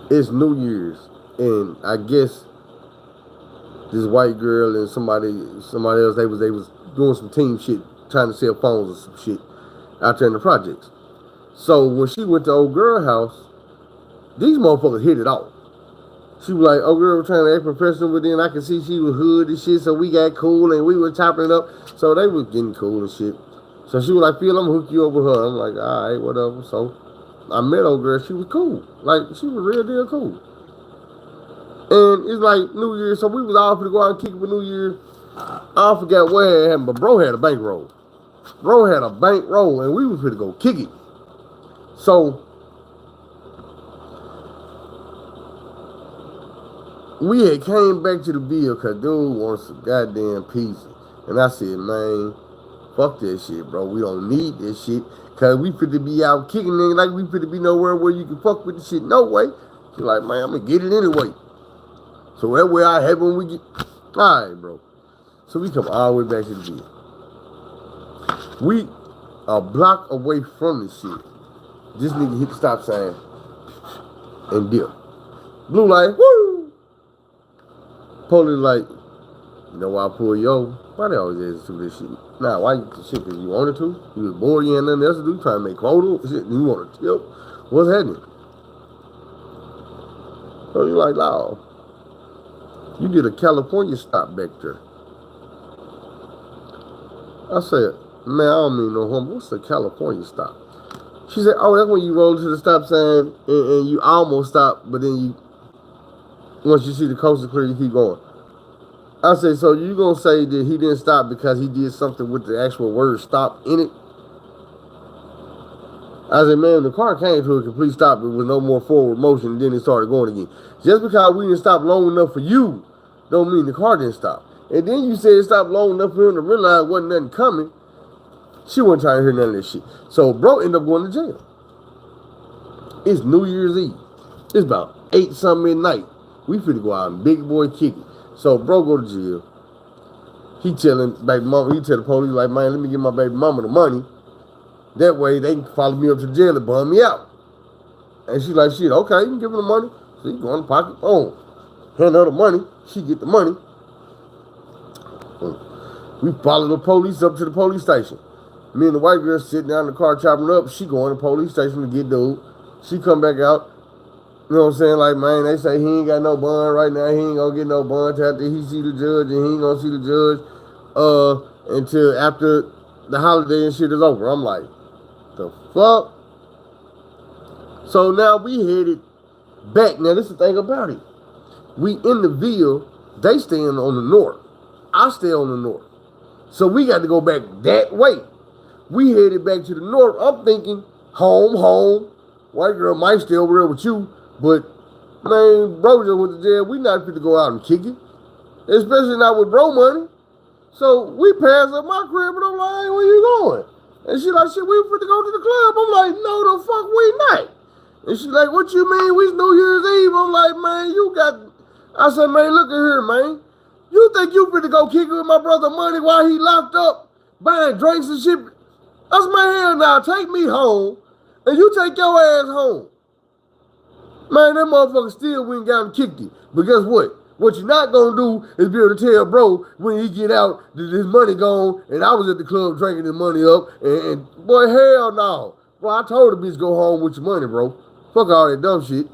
It's New Year's, and I guess this white girl and somebody else, they was doing some team shit, trying to sell phones or some shit out there in the projects. So when she went to old girl house, these motherfuckers hit it off. She was like, old girl was trying to act professional, but then I could see she was hood and shit, so we got cool and we were chopping it up. So they was getting cool and shit. So she was like, Phil, I'm gonna hook you up with her. I'm like, all right, whatever. So I met old girl, she was cool. Like, she was real deal cool. And it's like New Year's, so we was all finna go out and kick it for New Year's. I forgot what had happened, but bro had a bankroll. Bro had a bankroll, and we was finna go kick it. So we had came back to the bill because dude wants some goddamn pizza. And I said, man, fuck that shit, bro. We don't need this shit. Because we finna be out kicking it like we finna be nowhere where you can fuck with the shit. No way. She's like, man, I'm going to get it anyway. So that way I have when we get... All right, bro. So we come all the way back to the bill. We a block away from this shit. This nigga hit the stop sign and dip. Blue light, woo! Police like, you know why I pull you over? Why they always ask to do this shit? Nah, why you shit? Cause you wanted to? You was bored, you had nothing else to do, trying to make quota, shit, you want to tip? What's happening? So you like, no. You did a California stop back there. I said, man, I don't mean no harm. What's a California stop? She said, oh, that's when you roll to the stop sign and you almost stop, but then you, once you see the coast is clear, you keep going. I said, so you gonna say that he didn't stop because he did something with the actual word stop in it? I said, man, the car came to a complete stop with no more forward motion, and then it started going again. Just because we didn't stop long enough for you, don't mean the car didn't stop. And then you said it stopped long enough for him to realize wasn't nothing coming. She wasn't trying to hear none of this shit. So bro ended up going to jail. It's New Year's Eve. It's about 8-something at night. We finna go out and big boy kick it. So bro go to jail. He telling baby mama, he tell the police like, man, let me give my baby mama the money. That way they can follow me up to jail and bum me out. And she like, shit, okay, you can give her the money. So he go in the pocket, boom. Hand her the money, she get the money. We follow the police up to the police station. Me and the white girl sitting down in the car chopping up. She go in the police station to get dude. She come back out. You know what I'm saying? Like, man, they say he ain't got no bond right now. He ain't gonna get no bond till after he see the judge, and he ain't gonna see the judge until after the holiday and shit is over. I'm like, the fuck? So now we headed back. Now this is the thing about it. We in the Ville, they staying on the north. I stay on the north. So we got to go back that way. We headed back to the north. I'm thinking, home. White girl might stay over there with you, but man, bro just went to jail. We not fit to go out and kick it. Especially not with bro money. So we passed up my crib and I'm like, hey, where you going? And she like, shit, we fit to go to the club. I'm like, no, the fuck we not. And she like, what you mean? We New Year's Eve. I'm like, man, you got, I said, man, look at here, man. You think you finna go kick it with my brother money while he locked up buying drinks and shit? That's my hell now. Take me home and you take your ass home. Man, that motherfucker still went and got him kicked it. But guess what? What you're not gonna do is be able to tell bro when he get out that his money gone and I was at the club drinking his money up and boy, hell no. Bro, I told the bitch go home with your money, bro. Fuck all that dumb shit.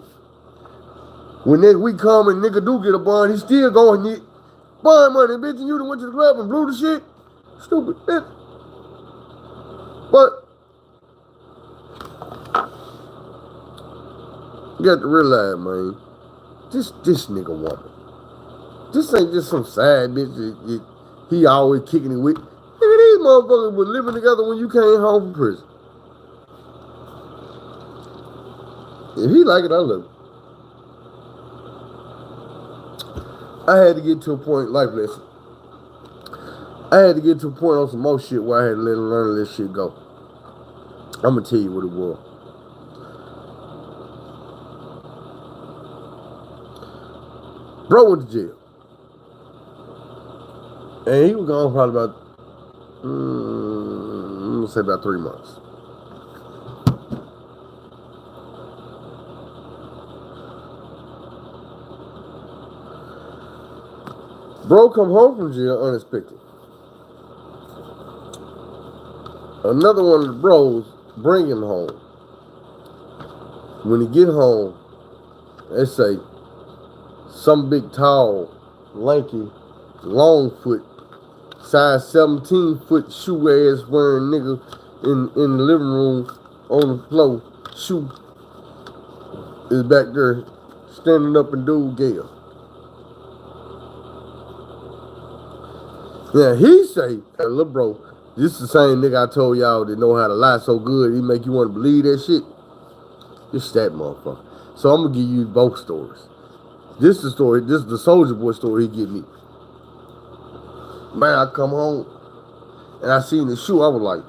When next week come and nigga do get a bond, he still going to get bond money, bitch, and you done went to the club and blew the shit. Stupid bitch. But you got to realize, man, this nigga woman. This ain't just some sad bitch that he always kicking it with. Nigga, these motherfuckers were living together when you came home from prison. If he like it, I love it. I had to get to a point, life lesson. I had to get to a point on some more shit where I had to let him learn this shit go. I'm gonna tell you what it was. Bro went to jail. And he was gone probably about, I'm gonna say about 3 months. Bro come home from jail unexpected. Another one of the bros bring him home. When he get home, they say some big, tall, lanky, long foot, size 17-foot shoe ass wearing nigga in the living room on the floor, shoe is back there standing up and do Gale. Now he say, hey, little bro, this is the same nigga I told y'all that know how to lie so good, he make you want to believe that shit. This that motherfucker. So I'm gonna give you both stories. This is the story, this is the soldier boy story he give me. Man, I come home and I seen the shoe, I was like,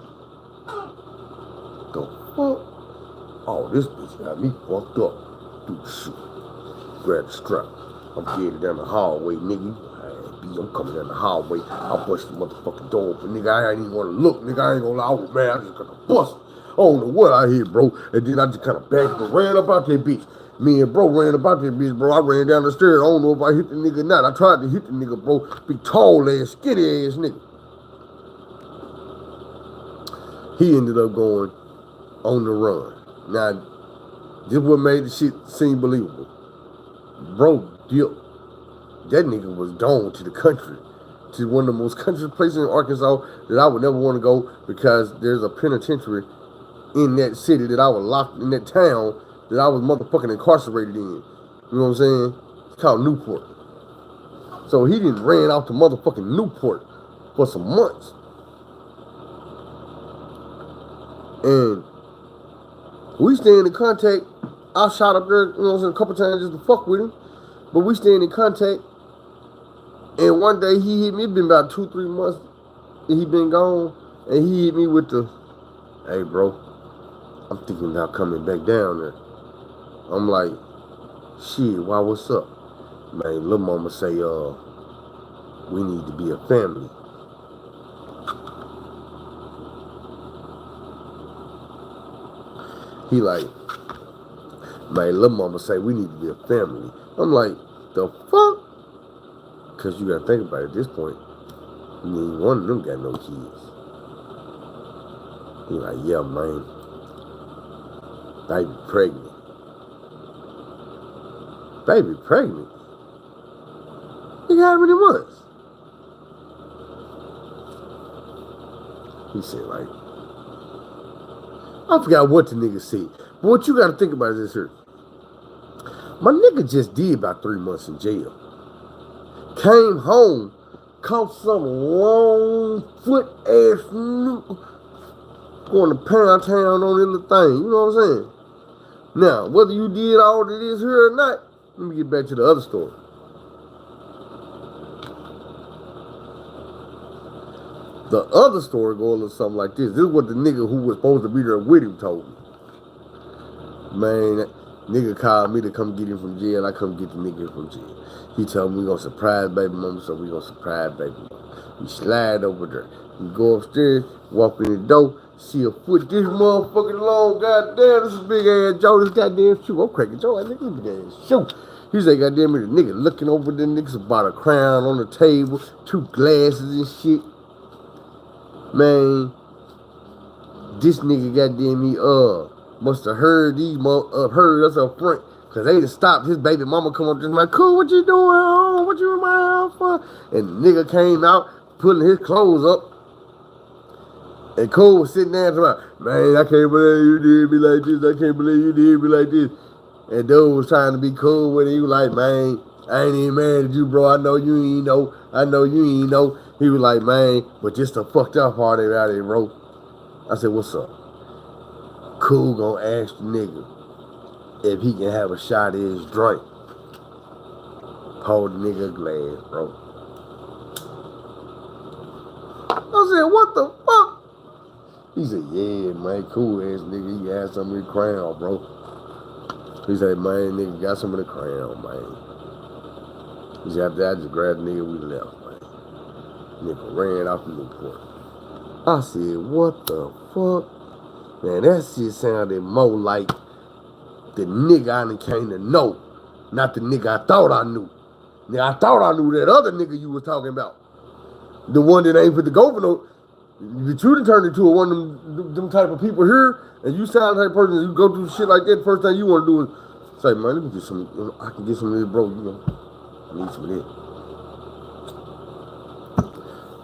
the fuck? Oh, this bitch got me fucked up. Do the shoe. Grab the strap. I'm getting down the hallway, nigga. I'm coming down the hallway. I bust the motherfucking door open, nigga. I ain't even gonna look, nigga. I ain't gonna lie. Oh man, I just got to bust. I don't know what I hit, bro. And then I just kind of backed and ran up out that bitch. Me and bro ran about that bitch, bro. I ran down the stairs. I don't know if I hit the nigga or not. I tried to hit the nigga, bro. Big tall ass, skinny ass nigga. He ended up going on the run. Now, this what made the shit seem believable. Bro, that nigga was gone to the country, to one of the most country places in Arkansas that I would never want to go, because there's a penitentiary in that city that I was locked in, that town that I was motherfucking incarcerated in. You know what I'm saying? It's called Newport. So he didn't ran out to motherfucking Newport for some months. And we staying in contact. I shot up there, you know what I'm saying, a couple times just to fuck with him. But we staying in contact. And one day he hit me, it been about 2-3 months that he been gone. And he hit me with the, hey bro, I'm thinking about coming back down there. I'm like, shit, why, what's up? Man, lil' mama say, we need to be a family. He like, man, lil' mama say we need to be a family. I'm like, the fuck? Cause you gotta think about it at this point. I mean, one of them got no kids. He like, yeah, man. Baby pregnant. Baby pregnant? He got how many months? He said, like, I forgot what the nigga said. But what you gotta think about is this here. My nigga just did about 3 months in jail. Came home, caught some long foot ass nigga going to Pound Town on this little thing. You know what I'm saying? Now, whether you did all of this here or not, let me get back to the other story. The other story goes a little something like this. This is what the nigga who was supposed to be there with him told me. Man, that nigga called me to come get him from jail. I come get the nigga from jail. He told me we gonna surprise baby mama, so we gonna surprise baby mama. We slide over there. We go upstairs, walk in the door, see a foot this motherfucking long, goddamn, this is big ass Joe, this goddamn shoe. I'm cracking Joe, that nigga big ass shoe. He said, goddamn it, the nigga looking over the niggas about a crown on the table, 2 glasses and shit. Man, this nigga goddamn me, must have heard these heard us up front, cause they just stopped. His baby mama come up to him like, cool, what you doing? What you in my house for? And the nigga came out, putting his clothes up. And Cole was sitting there talking about, man, I can't believe you did me like this. I can't believe you did me like this. And dude was trying to be cool with it. He was like, man, I ain't even mad at you, bro. I know you ain't know. I know you ain't know. He was like, man, but just the fucked up part of it out there, bro. I said, what's up? Cool gonna ask the nigga if he can have a shot of his drink. Hold the nigga a glass, bro. I said, what the fuck? He said, yeah, man, cool ass nigga. He had some of the crown, bro. He said, man, nigga got some of the crown, man. He said, after that, I just grabbed the nigga, we left, man. Nigga ran off the Newport. I said, what the fuck? Man, that shit sounded more like the nigga I done came to know, not the nigga I thought I knew. Now, I thought I knew that other nigga you was talking about. The one that ain't for the governor, that you done turned into one of them type of people here, and you sound like a person, you go through shit like that, the first thing you want to do is say, man, let me get some, I can get some of this, bro, you know, I need some of that.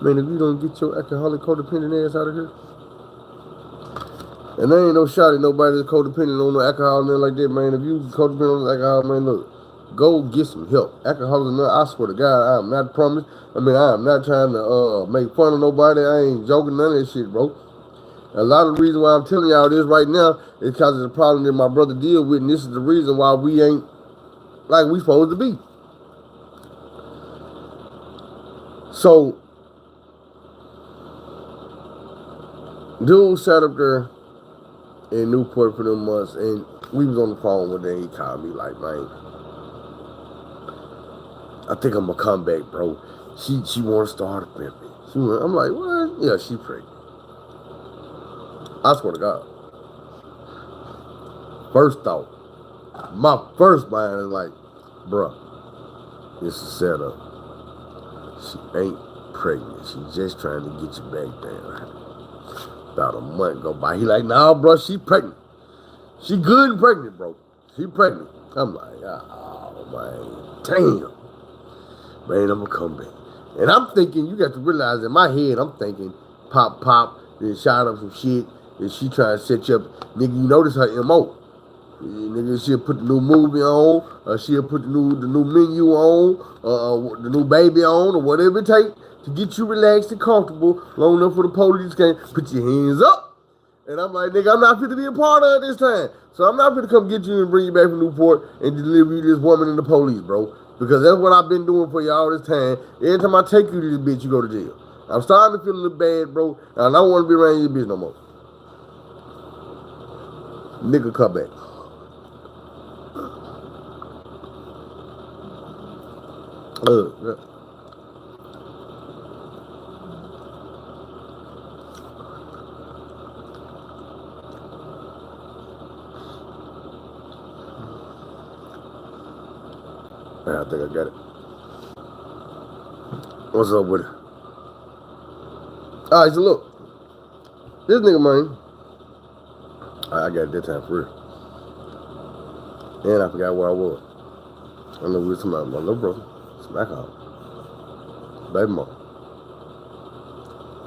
Man, if you don't get your alcoholic codependent ass out of here, and there ain't no shot at nobody that's codependent on no alcohol and nothing like that, man. If you codependent on alcohol, man, look, go get some help. Alcohol is not, I swear to God, I am not promised. I mean, I am not trying to make fun of nobody. I ain't joking, none of that shit, bro. A lot of the reason why I'm telling y'all this right now is because of the problem that my brother deal with, and this is the reason why we ain't like we supposed to be. So, dude sat up there in Newport for them months, and we was on the phone with him. He called me like, man, I think I'm gonna come back, bro. She wanna start a family. I'm like, what? Yeah, she pregnant. I swear to God. First thought, my first mind is like, bruh, it's a setup. She ain't pregnant. She just trying to get you back down. About a month go by. He like, nah, bro, she pregnant. She good and pregnant, bro. She pregnant. I'm like, oh, man, damn. Man, I'm gonna come back. And I'm thinking, you got to realize in my head, I'm thinking, pop, then shot up some shit, and she trying to set you up. Nigga, you notice her MO. Nigga, she'll put the new movie on, or she'll put the new menu on, the new baby on, or whatever it takes to get you relaxed and comfortable, long enough for the police can't put your hands up. And I'm like, nigga, I'm not fit to be a part of it this time. So I'm not fit to come get you and bring you back from Newport and deliver you this woman and the police, bro. Because that's what I've been doing for you all this time. Every time I take you to this bitch, you go to jail. I'm starting to feel a little bad, bro. And I don't want to be around your bitch no more. Nigga, come back. Yeah. I think I got it. What's up with it? Alright, so look. This nigga, man. I got it that time for real. And I forgot where I was. I know we were talking about my little brother. Smack out. Baby mom.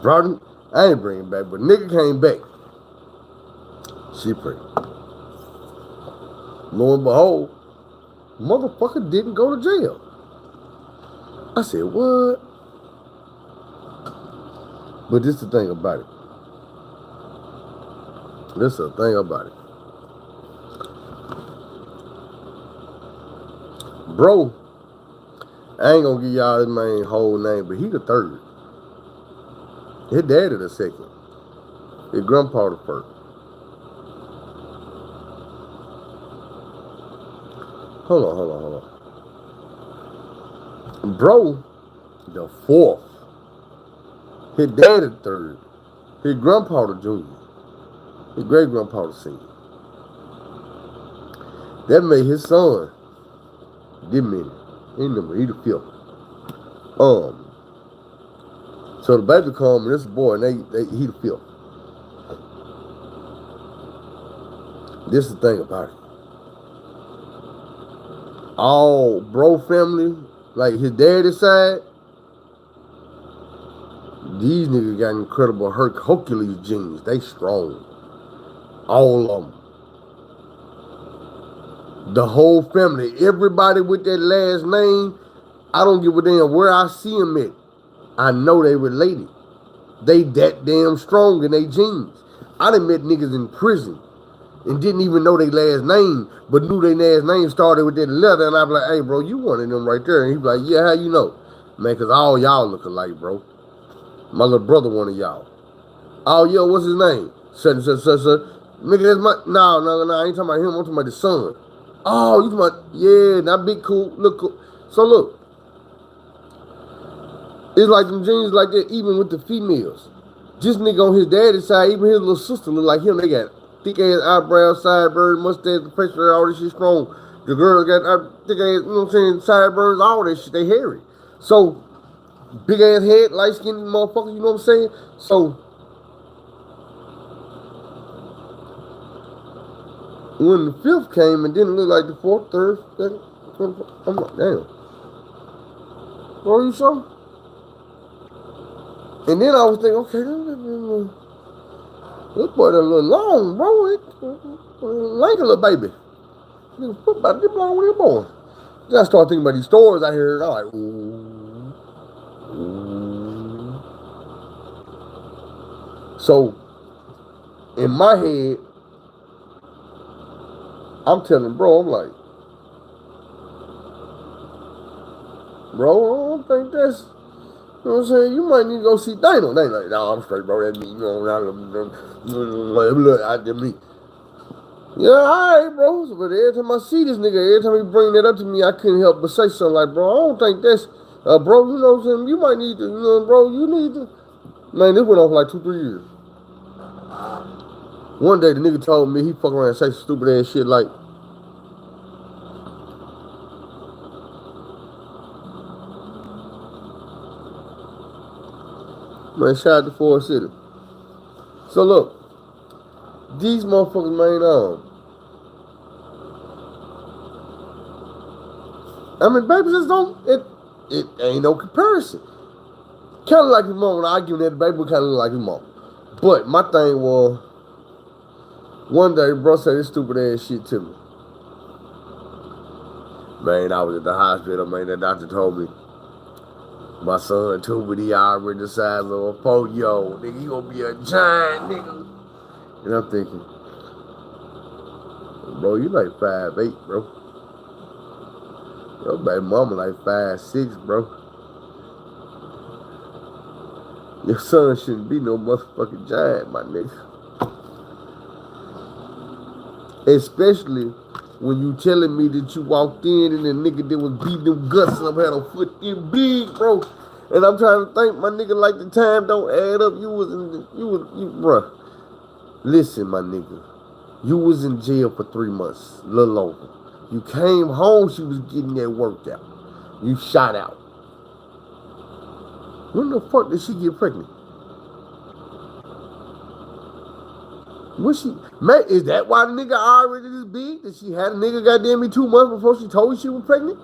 Brought I ain't bringing back, but nigga came back. She pregnant. Lo and behold, motherfucker didn't go to jail. I said, what? But this the thing about it. This the thing about it. Bro, I ain't gonna give y'all his main whole name, but he the third. His daddy the second. His grandpa the first. Hold on. Bro, the fourth. His daddy the third. His grandpa the junior. His great grandpa the senior. That made his son this many. He the fifth. So the baby come and this boy and he the fifth. This is the thing about it. All bro family, like his daddy's side, these niggas got incredible Hercules genes. They strong. All of them. The whole family, everybody with that last name, I don't give a damn where I see them at. I know they related. They that damn strong in their genes. I done met niggas in prison and didn't even know their last name, but knew their last name started with that letter, and I be like, hey, bro, you one of them right there. And he be like, yeah, how you know? Man, because all y'all look alike, bro. My little brother one of y'all. Oh, yo, what's his name? Such. Nigga, that's my... No, I ain't talking about him. I'm talking about the son. Oh, you talking about... Yeah, that big cool. Look cool. So, look. It's like them genes like that even with the females. This nigga on his daddy's side, even his little sister look like him. They got thick-ass eyebrows, sideburns, mustache, facial hair, all this shit strong. The girls got thick-ass, you know what I'm saying, sideburns, all that shit. They hairy. So... big ass head, light skinned motherfucker, you know what I'm saying? So when the fifth came and didn't look like the fourth, third, second, I'm like, damn. Bro, you sure? And then I was thinking, okay, this boy a little long, bro. Like a little baby. Nigga, what about this long when he born? Then I started thinking about these stories I heard, and I'm like, ooh. So, in my head, I'm telling bro, I'm like, bro, I don't think that's, you know what I'm saying? You might need to go see Dana. They like, no, I'm straight, bro. That's me. You know, look, I did me. Yeah, all right, bro. But every time I see this nigga, every time he bring that up to me, I couldn't help but say something like, bro, I don't think that's, bro, you know what I'm saying? You might need to, you know, bro, you need to. Man, this went on for like 2-3 years. One day the nigga told me he fuck around and say some stupid ass shit like, man, shout out to Forest City. So look, these motherfuckers, man, I mean, baby just don't, it ain't no comparison. Kind of like his mom. When I argue that, baby kind of look like his mom. But my thing was, one day, bro said this stupid ass shit to me. Man, I was at the hospital, man, the doctor told me, my son too, but he already the size of a polio. Nigga, he gonna be a giant, nigga. And I'm thinking, bro, you like 5'8", bro. Your baby mama like 5'6", bro. Your son shouldn't be no motherfucking giant, my nigga. Especially when you telling me that you walked in and the nigga that was beating them guts up had a foot in big, bro. And I'm trying to think, my nigga, like the time don't add up. You, bro. Listen, my nigga. You was in jail for 3 months, a little over. You came home, she was getting that worked out. You shot out. When the fuck did she get pregnant? Was she, man, is that why the nigga already this big? That she had a nigga goddamn me 2 months before she told you she was pregnant?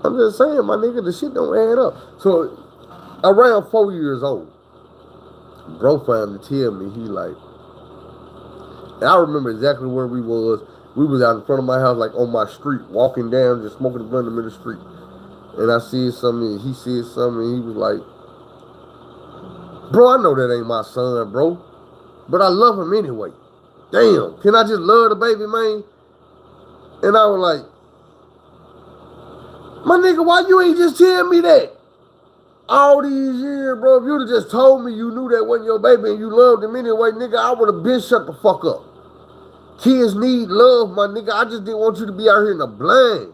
I'm just saying, my nigga, the shit don't add up. So, around 4 years old, bro finally tell me, he like, and I remember exactly where we was. We was out in front of my house, like on my street, walking down, just smoking a blunt in the middle of the street. And I said something, and he said something, and he was like, bro, I know that ain't my son, bro. But I love him anyway. Damn, can I just love the baby, man? And I was like, my nigga, why you ain't just tell me that? All these years, bro, if you'd have just told me you knew that wasn't your baby and you loved him anyway, nigga, I would have been shut the fuck up. Kids need love, my nigga. I just didn't want you to be out here in the blind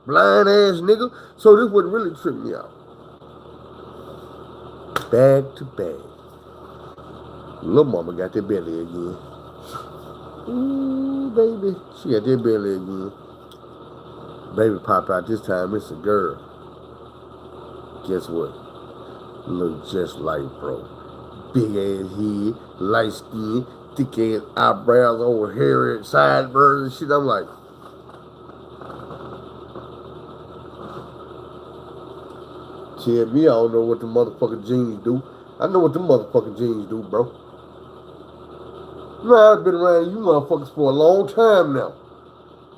ass nigga. So this would really trip me out. Bag to bag. Little mama got that belly again. Ooh, baby. She got that belly again. Baby pop out this time. It's a girl. Guess what? Look just like bro. Big ass head, light skin, thick ass eyebrows, over hair, sideburns and shit. I'm like, tell me I don't know what the motherfucking jeans do. I know what the motherfucking jeans do, bro. Man, I've been around you motherfuckers for a long time now.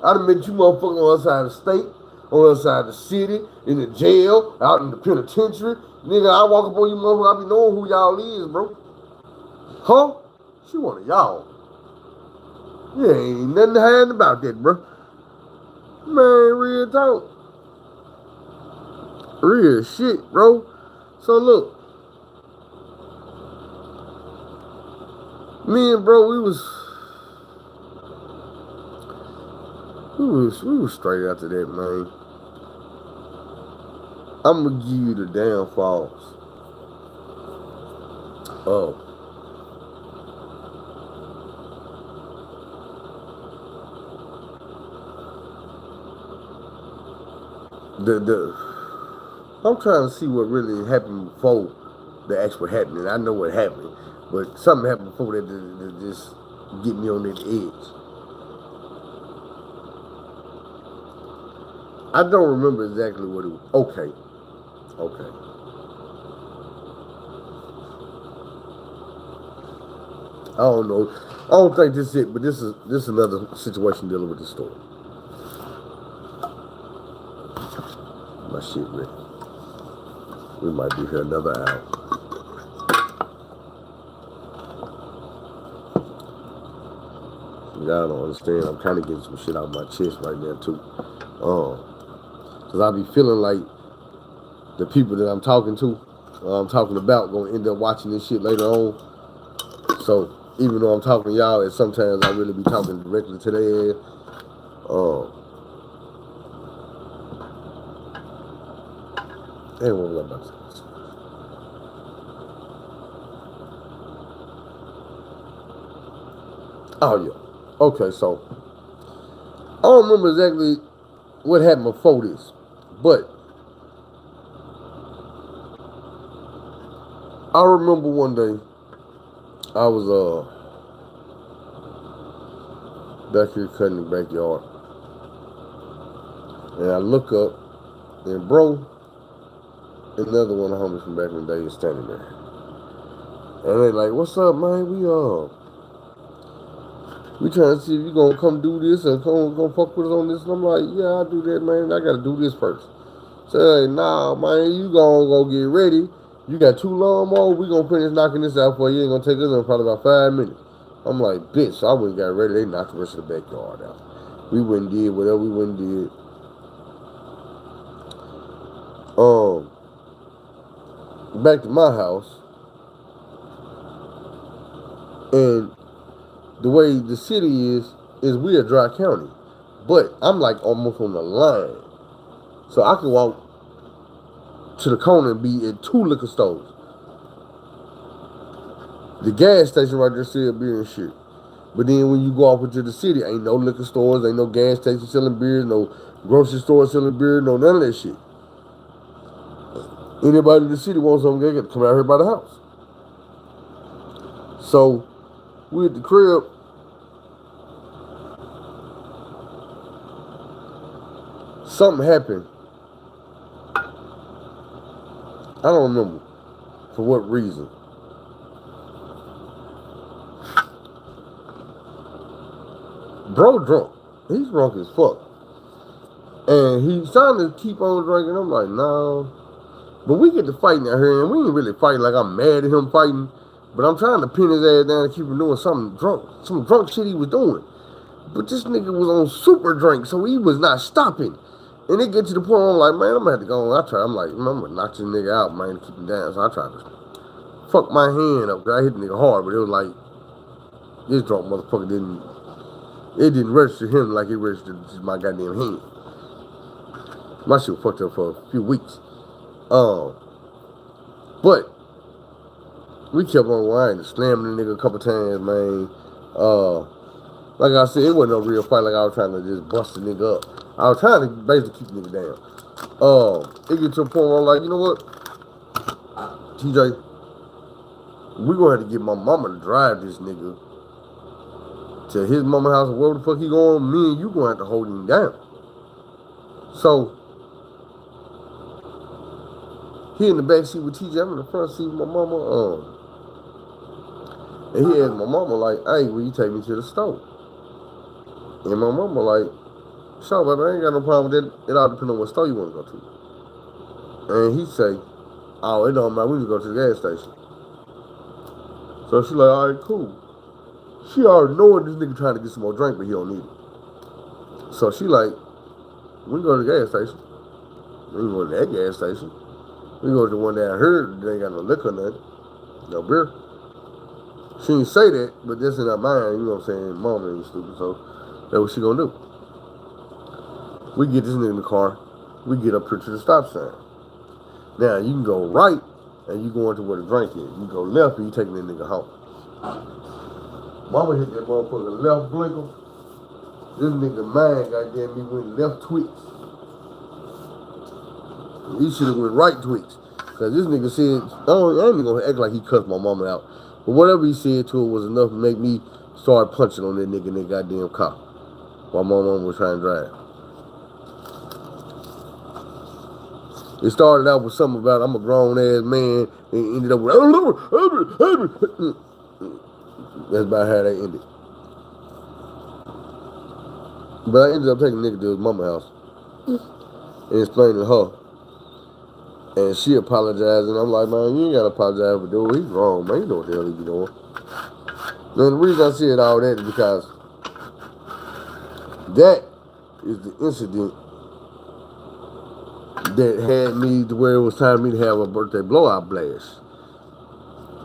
I done met you motherfuckers on the other side of the state, on the other side of the city, in the jail, out in the penitentiary. Nigga, I walk up on you motherfuckers, I be knowing who y'all is, bro. Huh? She one of y'all. Yeah, ain't nothing to hide about that, bro. Man, real talk. Real shit, bro. So look. Me and bro, we was straight after that, man. I'm gonna give you the downfalls of the I'm trying to see what really happened before the actual happening. I know what happened, but something happened before that just get me on that edge. I don't remember exactly what it was. Okay. I don't know. I don't think this is it, but this is another situation dealing with the story. My shit ready. We might be here another hour. Y'all don't understand. I'm kind of getting some shit out of my chest right now too. Cause I be feeling like the people that I'm talking to, I'm talking about, gonna end up watching this shit later on. So even though I'm talking to y'all, and sometimes I really be talking directly to their ass. Ain't what was I about to say? Oh yeah. Okay, so I don't remember exactly what happened before this, but I remember one day I was back here cutting the backyard, and I look up, and bro, another one of the homies from back in the day is standing there, and they like, "What's up, man? We trying to see if you gonna come do this or come fuck with us on this." And I'm like, "Yeah, I'll do that, man. I gotta do this first." So like, "Nah, man, you gonna go get ready. You got 2 lawnmowers. We gonna finish knocking this out for you. Ain't gonna take us in probably about 5 minutes." I'm like, "Bitch." So I went and got ready. They knocked the rest of the backyard out. We went and did whatever we went and did. Back to my house, and the way the city is we a dry county, but I'm like almost on the line, so I can walk to the corner and be at 2 liquor stores. The gas station right there sell beer and shit. But then when you go off into the city, ain't no liquor stores, ain't no gas stations selling beer, no grocery stores selling beer, no none of that shit. Anybody in the city wants something, they got to come out here by the house. So we at the crib. Something happened. I don't remember for what reason. Bro drunk. He's drunk as fuck. And he's trying to keep on drinking. I'm like, no. But we get to fighting out here, and we ain't really fighting like I'm mad at him fighting. But I'm trying to pin his ass down and keep him doing some drunk shit he was doing. But this nigga was on super drink, so he was not stopping. And it get to the point where I'm like, man, I'm gonna have to go on. I'm like, man, I'm gonna knock this nigga out, man, to keep him down. So I tried to fuck my hand up. I hit the nigga hard, but it was like, this drunk motherfucker didn't register him like it registered my goddamn hand. My shit was fucked up for a few weeks. But we kept on whining, slamming the nigga a couple times, man. Like I said, it wasn't no real fight. Like I was trying to just bust the nigga up. I was trying to basically keep the nigga down. It get to a point where I'm like, you know what, TJ, we gonna have to get my mama to drive this nigga to his mama house or wherever the fuck he going. Me and you gonna have to hold him down. So he in the back seat with TJ. I'm in the front seat with my mama. And he asked my mama like, "Hey, will you take me to the store?" And my mama like, "Sure, baby, I ain't got no problem with that. It all depends on what store you want to go to." And he say, "Oh, it don't matter. We just go to the gas station." So she like, "All right, cool." She already knowing this nigga trying to get some more drink, but he don't need it. So she like, "We go to the gas station. We go to that gas station. We go to the one down here. They ain't got no liquor or nothing, no beer." She didn't say that, but that's in her mind, you know what I'm saying? Mama ain't stupid, so that's what she gonna do. We get this nigga in the car. We get up here to the stop sign. Now, you can go right, and you go into where the drink is. You go left, and you taking that nigga home. Mama hit that motherfucker left blinker. This nigga mind, goddamn me, went left twitch. He should have went right twitch. Because this nigga said, I ain't even gonna act like he cussed my mama out. But whatever he said to her was enough to make me start punching on that nigga in that goddamn car while my mama was trying to drive. It started out with something about I'm a grown ass man and ended up with that's about how they ended. But I ended up taking the nigga to his mama's house and explaining to her. And she apologized, and I'm like, man, you ain't gotta apologize for doing. He's wrong, man. You know what the hell he be doing. And the reason I said all that is because that is the incident that had me to where it was time for me to have a birthday blowout blast.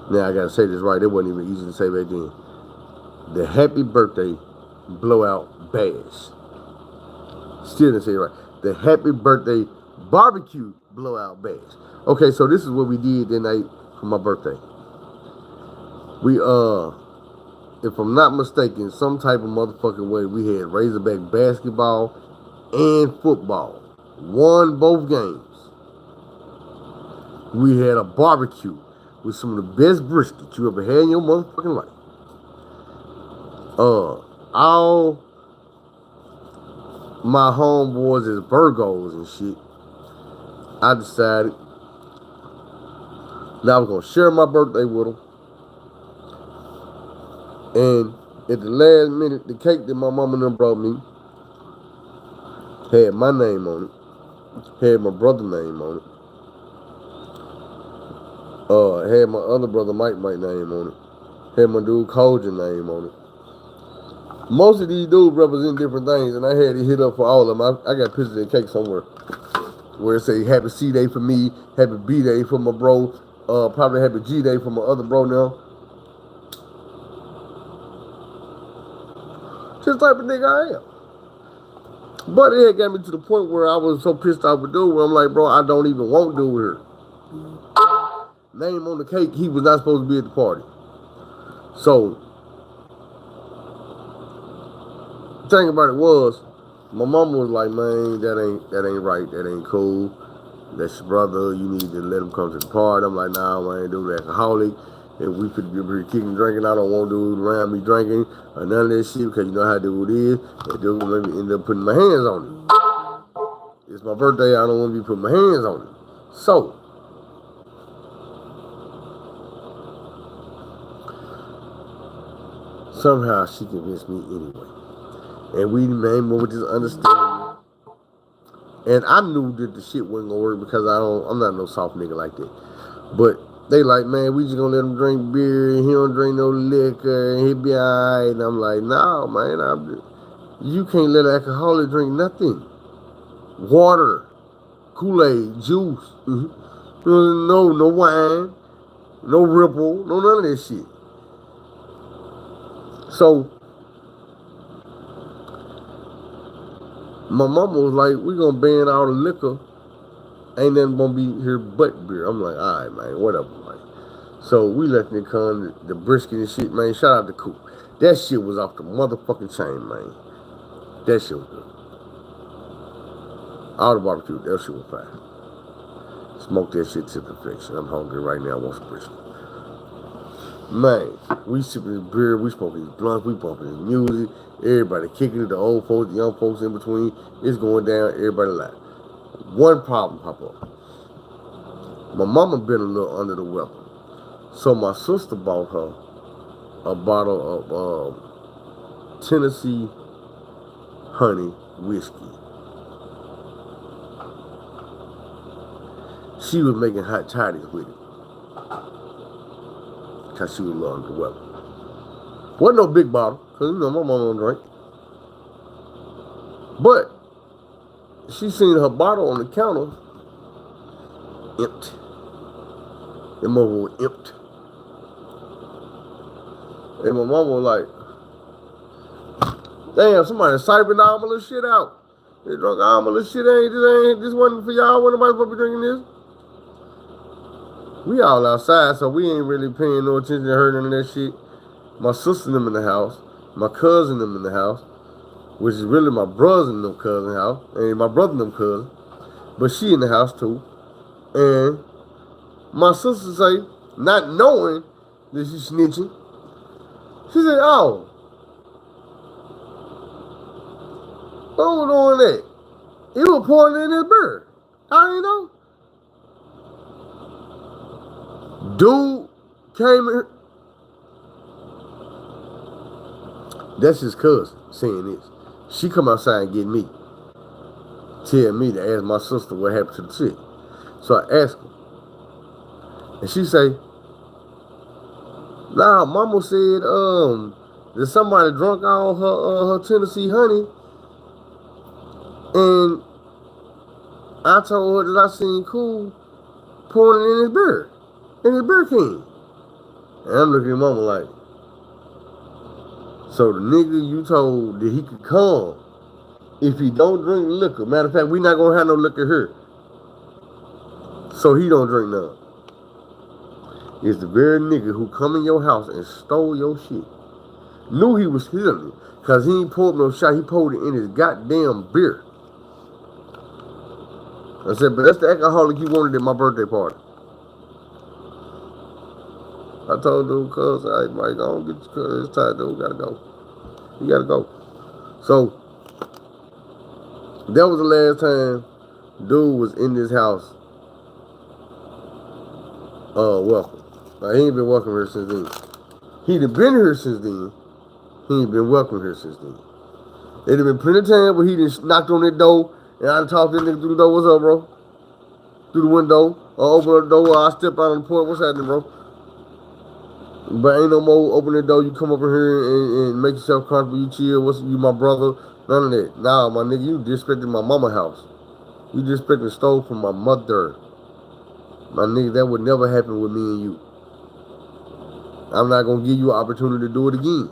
Now I gotta say this right. It wasn't even easy to say back then. The happy birthday blowout bash. Still didn't say it right. The happy birthday barbecue blowout bash. Okay, so this is what we did that night for my birthday. We if I'm not mistaken, some type of motherfucking way, we had Razorback basketball and football. Won both games. We had a barbecue with some of the best brisket you ever had in your motherfucking life. All my homeboys is Virgos and shit. I decided that I was gonna share my birthday with them. And at the last minute, the cake that my mama and them brought me had my name on it, had my brother's name on it, had my other brother Mike's name on it, had my dude Cole's name on it. Most of these dudes represent different things, and I had it hit up for all of them. I got pictures of the cake somewhere where it say Happy C Day for me, Happy B Day for my bro, probably Happy G Day for my other bro now. Just type of nigga I am. But it had got me to the point where I was so pissed off with dude where I'm like, bro, I don't even want dude here. Name on the cake, he was not supposed to be at the party. So, the thing about it was, my mama was like, man, that ain't right, that ain't cool. That's your brother, you need to let him come to the party. I'm like, nah, I ain't dude alcoholic. If we could be kicking drinking, I don't want dude around me drinking or none of that shit because you know how dude is. And dude maybe end up putting my hands on it. It's my birthday, I don't want to be putting my hands on it. So, somehow she convinced me anyway. And we made more with this understanding. And I knew that the shit wasn't gonna work because I'm not no soft nigga like that. But they like, man, we just gonna let him drink beer and he don't drink no liquor and he be alright. And I'm like, no, man, you can't let an alcoholic drink nothing. Water, Kool-Aid, juice, no wine, no Ripple, no none of that shit. So, my mama was like, we gonna ban all the liquor. Ain't nothing gonna be here but beer. I'm like, all right, man, whatever, man. So we let it come, the brisket and shit, man. Shout out to Coop. That shit was off the motherfucking chain, man. That shit was good. All the barbecue, that shit was fine. Smoke that shit to perfection. I'm hungry right now. I want some brisket. Man, we sipping beer, we smoking blunts, we bumping music. Everybody kicking it, the old folks, the young folks in between. It's going down, everybody laugh. One problem pop up. My mama been a little under the weather. So my sister bought her a bottle of Tennessee honey whiskey. She was making hot toddies with it. Cause she was a little under the weather. Wasn't no big bottle, cause you know my mama don't drink. But she seen her bottle on the counter empty. The mother was empty. And my mama was like, damn, somebody siping all my little shit out. They drunk all my little shit. This wasn't for y'all. Wasn't nobody supposed to be drinking this. We all outside, so we ain't really paying no attention to her none of that shit. My sister and them in the house. My cousin them in the house. Which is really my brother and them cousin house. And my brother and them cousin. But she in the house too. And my sister say, not knowing that she's snitching, she said, oh, who was doing that? He was pouring in his beer. I didn't know. Dude came in. That's his cousin saying this. She come outside and get me. Tell me to ask my sister what happened to the chick. So I asked her. And she say, nah, mama said, that somebody drunk all her Tennessee honey. And I told her that I seen Cool pouring it in his beer. In his beer can. And I'm looking at mama like, so the nigga you told that he could come if he don't drink liquor. Matter of fact, we not gonna have no liquor here. So he don't drink none. It's the very nigga who come in your house and stole your shit Knew he was stealing it. Because he ain't pulled no shot. He pulled it in his goddamn beer. I said, but that's the alcoholic you wanted at my birthday party. I told dude, cuz, I might go get your cuz. It's time, dude. Gotta go. You gotta go. So, that was the last time dude was in this house. Welcome. Like, he ain't been welcome here since then. He'd have been here since then. He ain't been welcome here since then. It'd have been plenty of time where he just knocked on that door and I'd talk to that nigga through the door. What's up, bro? Through the window. Or open the door. Or I step out on the porch. What's happening, bro? But ain't no more open the door. You come over here and make yourself comfortable. You chill. What's you, my brother? None of that. Nah, my nigga, you disrespected my mama house. You disrespected stole from my mother. My nigga, that would never happen with me and you. I'm not gonna give you an opportunity to do it again.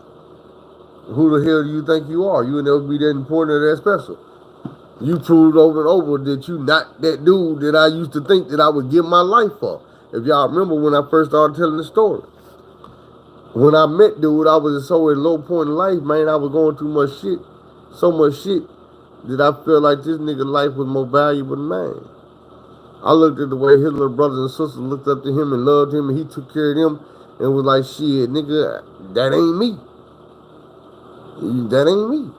Who the hell do you think you are? You would never be that important or that special. You proved over and over that you not that dude that I used to think that I would give my life for. If y'all remember when I first started telling the story. When I met dude, I was so at a low point in life, man. I was going through much shit. So much shit that I felt like this nigga life was more valuable than mine. I looked at the way his little brothers and sisters looked up to him and loved him, and he took care of them and was like, shit, nigga, that ain't me. That ain't me.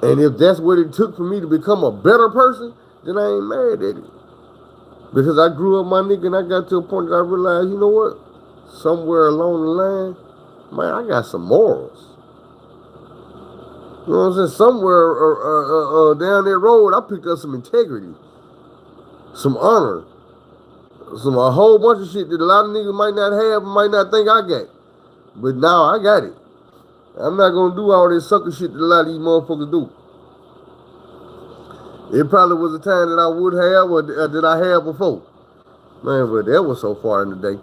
And if that's what it took for me to become a better person, then I ain't mad at it. Because I grew up, my nigga, and I got to a point that I realized, you know what? Somewhere along the line, man, I got some morals. You know what I'm saying? Somewhere down that road, I picked up some integrity, some honor, a whole bunch of shit that a lot of niggas might not have and might not think I got. But now I got it. I'm not going to do all this sucker shit that a lot of these motherfuckers do. It probably was a time that I would have or that I had before. Man, but that was so far in the day.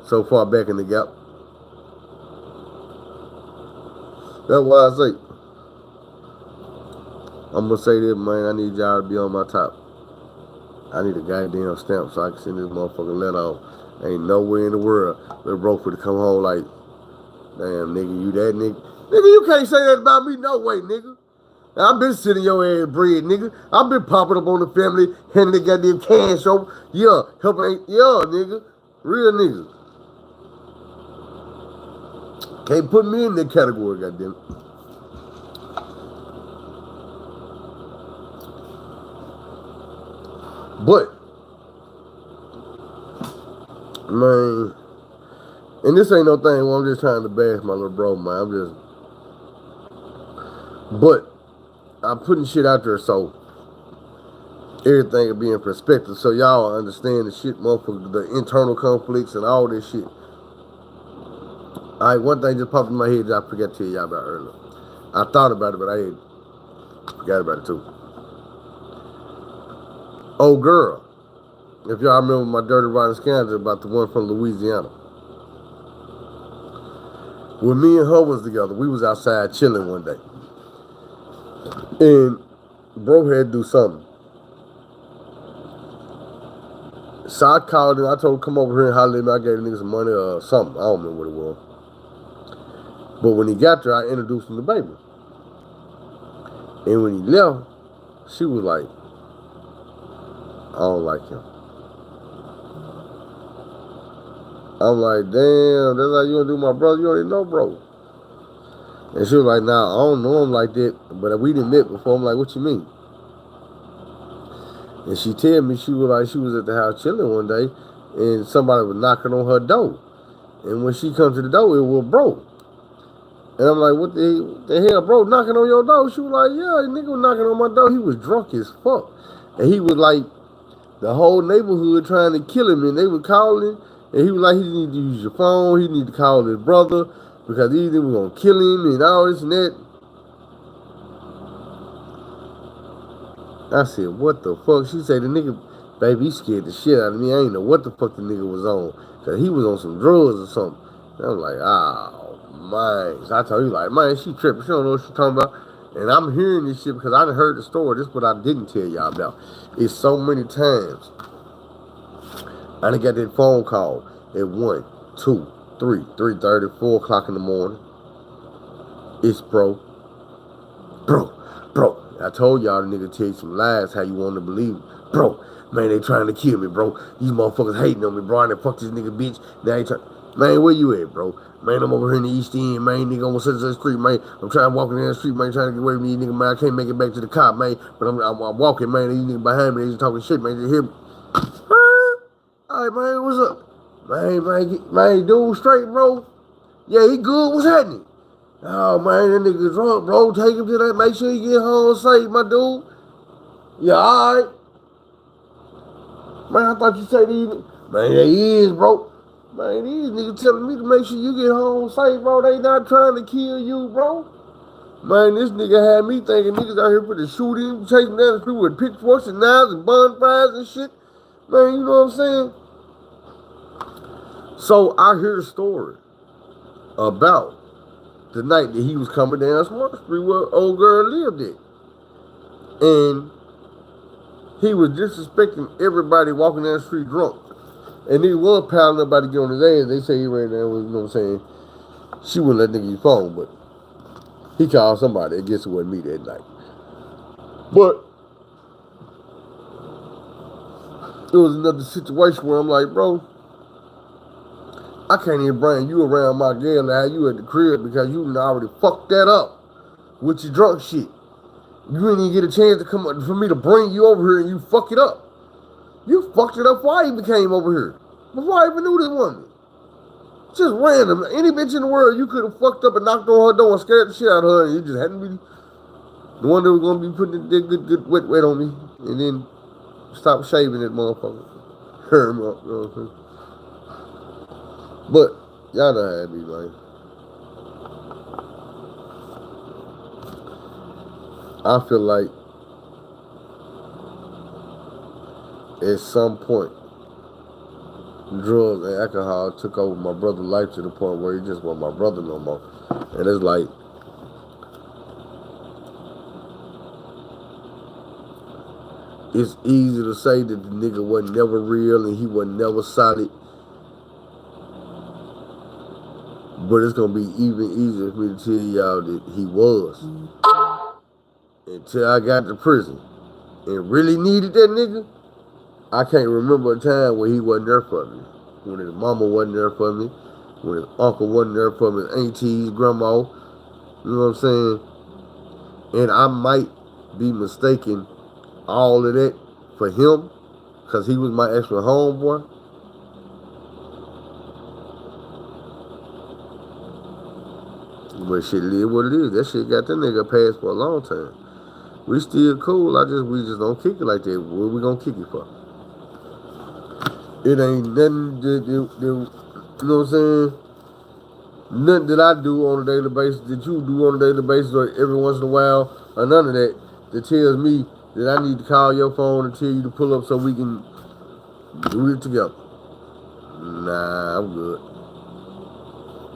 So far back in the gap. That's why I say, I'm going to say this, man, I need y'all to be on my top. I need a goddamn stamp so I can send this motherfucking letter off. Ain't nowhere in the world little bro for to come home like, damn, nigga, you that nigga. Nigga, you can't say that about me, no way, nigga. I've been sitting your ass bread, nigga. I've been popping up on the family, handing the goddamn cash over. Yeah, helping, yeah, nigga. Real nigga. Can't put me in that category, goddamn. But, man, and this ain't no thing where I'm just trying to bash my little bro, man. But I'm putting shit out there so everything will be in perspective so y'all understand the shit, motherfucker, the internal conflicts and all this shit. Alright, one thing just popped in my head that I forgot to tell y'all about earlier. I thought about it, but I forgot about it too. Oh, girl. If y'all remember my dirty rotten scandal about the one from Louisiana. When me and her was together, we was outside chilling one day. And bro had to do something. So I called him. I told him, come over here and holler at me. I gave the nigga some money or something. I don't remember what it was. But when he got there, I introduced him to baby. And when he left, she was like, I don't like him. I'm like, damn, that's how you gonna do my brother? You already know, bro. And she was like, nah, I don't know him like that, but we didn't met before. I'm like, what you mean? And she told me she was at the house chilling one day, and somebody was knocking on her door. And when she come to the door, it was bro. And I'm like, what the hell, bro, knocking on your door? She was like, yeah, the nigga was knocking on my door. He was drunk as fuck. And he was like, the whole neighborhood trying to kill him, and they were calling, and he was like, he need to use your phone, he need to call his brother, because either we're going to kill him and all this and that. I said, what the fuck? She said, the nigga, baby, he scared the shit out of me. I ain't know what the fuck the nigga was on, because he was on some drugs or something. And I'm like, oh, man. So I told you, like, man, she tripping. She don't know what she's talking about. And I'm hearing this shit because I done heard the story. This is what I didn't tell y'all about. It's so many times I done got that phone call at 1, 2, 3, 3:30, 4 o'clock in the morning. It's bro. I told y'all the nigga tell you some lies how you want to believe it. Bro, man, they trying to kill me, bro. These motherfuckers hating on me, bro. I done fuck this nigga bitch. Now they trying. Man, where you at, bro? Man, I'm over here in the East End, man. Nigga on such and such street, man. I'm trying to walk down the street, man, trying to get away from these niggas, man. I can't make it back to the cop, man. But I'm walking, man. These niggas behind me, they just talking shit, man. They hear me. All right, man, what's up? Man, dude, straight, bro. Yeah, he good. What's happening? Oh, man, that nigga drunk, bro. Take him to that. Make sure he get home safe, my dude. Yeah, all right. Man, I thought you said these. Man, they is, bro. Man, these niggas telling me to make sure you get home safe, bro. They not trying to kill you, bro. Man, this nigga had me thinking niggas out here for the shooting, chasing down the street with pitchforks and knives and bonfires and shit. Man, you know what I'm saying? So I hear the story about the night that he was coming down Smart Street where old girl lived at. And he was disrespecting everybody walking down the street drunk. And he was piling up about to get on his ass. They say he ran down with, you know what I'm saying? She wouldn't let nigga use phone, but he called somebody. I guess it wasn't me that night. But it was another situation where I'm like, bro, I can't even bring you around my girl now. You at the crib because you already fucked that up with your drunk shit. You didn't even get a chance to come up for me to bring you over here and you fuck it up. You fucked it up before I even came over here. Before I even knew this woman. Just random. Any bitch in the world you could have fucked up and knocked on her door and scared the shit out of her. And you just hadn't been the one that was going to be putting that good wet on me. And then stop shaving that motherfucker. Herm up, you know what I'm saying? But y'all know how it be, man. I feel like at some point, drugs and alcohol took over my brother's life to the point where he just wasn't my brother no more. And it's like, it's easy to say that the nigga wasn't never real and he wasn't never solid. But it's going to be even easier for me to tell y'all that he was. Until I got to prison and really needed that nigga, I can't remember a time when he wasn't there for me. When his mama wasn't there for me. When his uncle wasn't there for me. Aunties, grandma. You know what I'm saying? And I might be mistaking all of that for him because he was my extra homeboy. But shit is what it is. That shit got that nigga passed for a long time. We still cool. We just don't kick it like that. What we gonna kick it for? It ain't nothing that you know what I'm saying? Nothing that I do on a daily basis, that you do on a daily basis, or every once in a while, or none of that tells me that I need to call your phone and tell you to pull up so we can do it together. Nah, I'm good.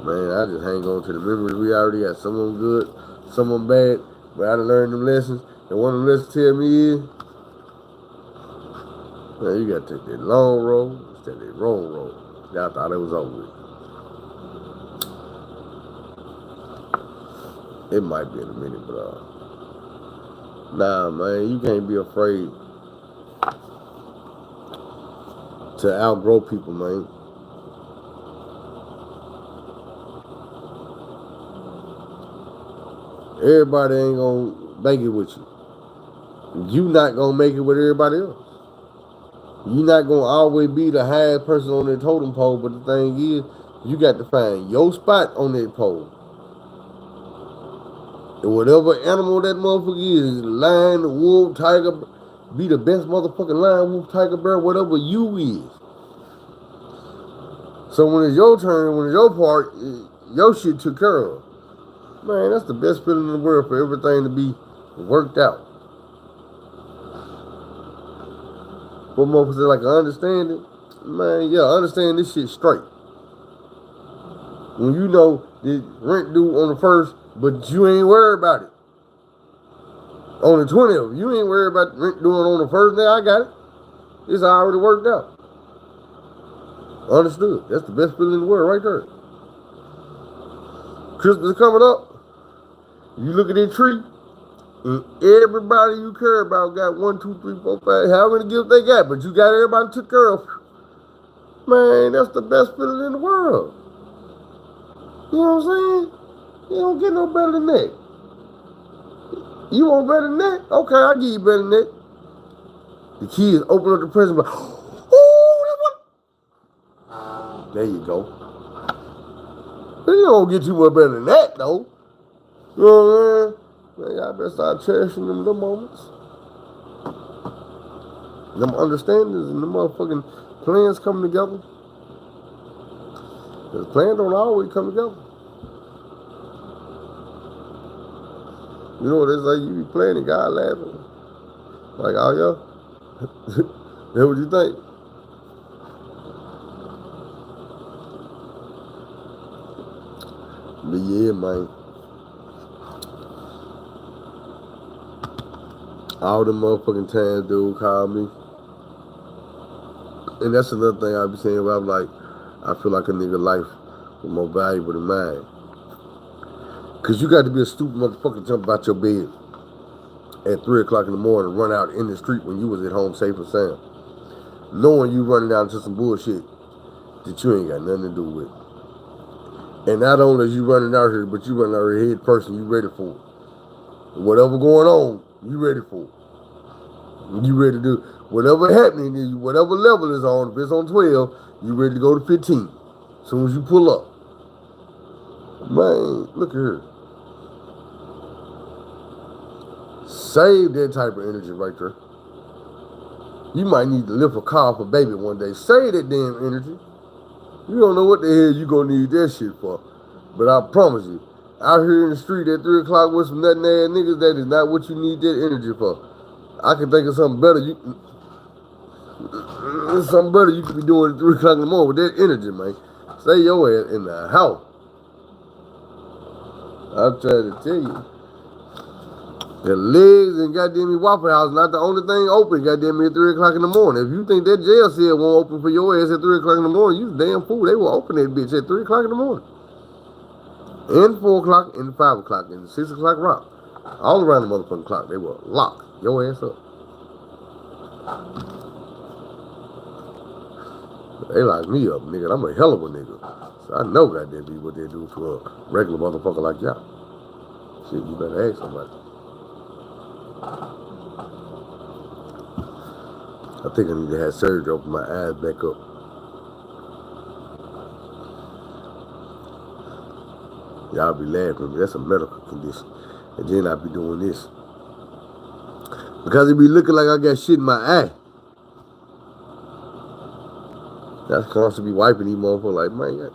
Man, I just hang on to the memories we already got. Some of them good, some of them bad, but I done learned them lessons. And one of the lessons tell me is, man, you gotta take that long road instead of that wrong road. Y'all thought it was over with. It might be in a minute, but nah, man, you can't be afraid to outgrow people, man. Everybody ain't gonna make it with you. You not gonna make it with everybody else. You not gonna always be the highest person on that totem pole, but the thing is, you got to find your spot on that pole. And whatever animal that motherfucker is, lion, wolf, tiger, be the best motherfucking lion, wolf, tiger, bear, whatever you is. So when it's your turn, when it's your part, your shit took care of. Man, that's the best feeling in the world for everything to be worked out. What motherfuckers say, like, I understand it? Man, yeah, I understand this shit straight. When you know the rent due on the 1st, but you ain't worried about it. On the 20th, you ain't worried about rent due on the 1st day, I got it. It's already worked out. Understood. That's the best feeling in the world right there. Christmas is coming up. You look at that tree, and everybody you care about got 1, 2, 3, 4, 5, however many gifts they got, but you got everybody took care of. Man, that's the best feeling in the world. You know what I'm saying? You don't get no better than that. You want better than that? Okay, I'll give you better than that. The kids open up the present, like, oh, there you go. But you don't get too much better than that, though. You know what I'm saying? Man, y'all better start cherishing them little moments. Them understandings and the motherfucking plans coming together. Because plans don't always come together. You know what it's like? You be playing and God laughing. Like, oh, yeah? That's what you think? But yeah, man. All the motherfucking times dude called me. And that's another thing I be saying about, like, I feel like a nigga life was more valuable than mine. Because you got to be a stupid motherfucker to jump out your bed at 3 o'clock in the morning and run out in the street when you was at home safe and sound. Knowing you running down into some bullshit that you ain't got nothing to do with. And not only is you running out here, but you running out here head first and you ready for it. Whatever going on, you ready for it. You ready to do whatever happening, whatever level is on. If it's on 12, you ready to go to 15. As soon as you pull up. Man, look at here. Save that type of energy right there. You might need to lift a car for baby one day. Save that damn energy. You don't know what the hell you gonna need that shit for. But I promise you, out here in the street at 3 o'clock with some nothing ass niggas, that is not what you need that energy for. I can think of something better. Something better you could be doing at 3 o'clock in the morning with that energy, man. Stay your ass in the house. I'm trying to tell you. The legs and goddamn Waffle House not the only thing open goddamn at 3 o'clock in the morning. If you think that jail cell won't open for your ass at 3 o'clock in the morning, you damn fool. They will open that bitch at 3 o'clock in the morning. And 4 o'clock and 5 o'clock and 6 o'clock rock. All around the motherfucking clock, they will lock your ass up. They lock me up, nigga. I'm a hell of a nigga. So I know goddamn be what they do to a regular motherfucker like y'all. Shit, you better ask somebody. I think I need to have surgery, open my eyes back up. Y'all be laughing at me. That's a medical condition. And then I be doing this. Because it be looking like I got shit in my eye. That's constantly wiping these motherfuckers like, man,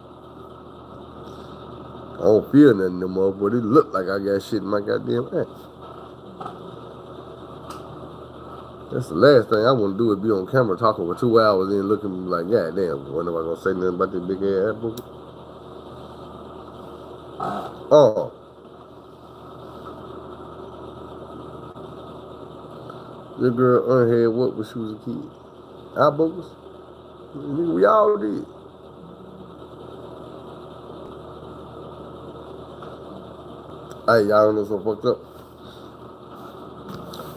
I don't feel nothing no more, but it look like I got shit in my goddamn eye. That's the last thing I want to do is be on camera talking for 2 hours and looking like, God damn, when am I going to say nothing about this big ass apple? Oh. This girl unhead what when she was a kid? Eye boogers? We all did. Hey, y'all know so fucked up.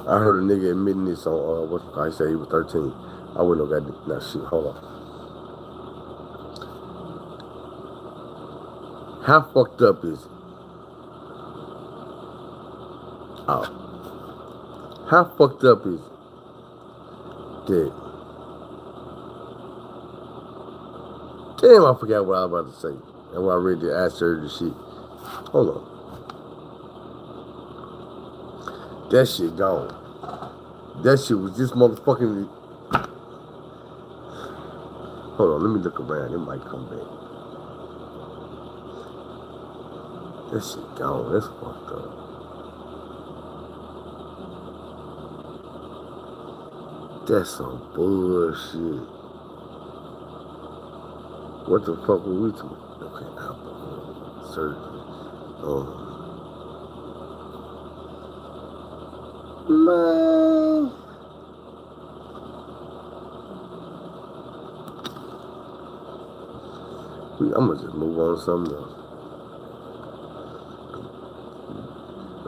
I heard a nigga admitting this on, he said he was 13. I wouldn't know that. Nah, shit, hold on. How fucked up is it? Oh. How fucked up is it that... Damn, I forgot what I was about to say. And when I read the eye surgery shit. Hold on. That shit gone. That shit was just motherfucking... Hold on, let me look around. It might come back. That shit gone. That's fucked up. That's some bullshit. What the fuck were we talking? Okay, surgery. Man. I'm gonna just move on to something else.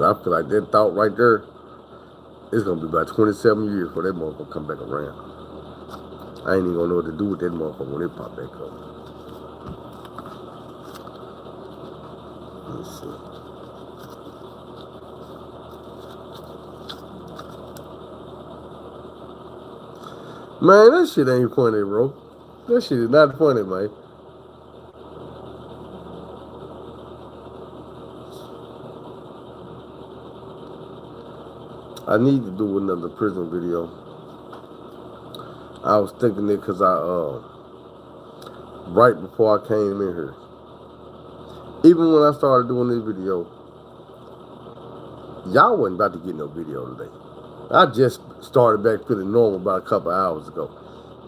I feel like that thought right there, it's gonna be about 27 years before that motherfucker come back around. I ain't even gonna know what to do with that motherfucker when it pop back up. Let's see. Man, that shit ain't funny, bro. That shit is not funny, man. I need to do another prison video. I was thinking it because right before I came in here, even when I started doing this video, y'all wasn't about to get no video today. I just started back feeling normal about a couple hours ago.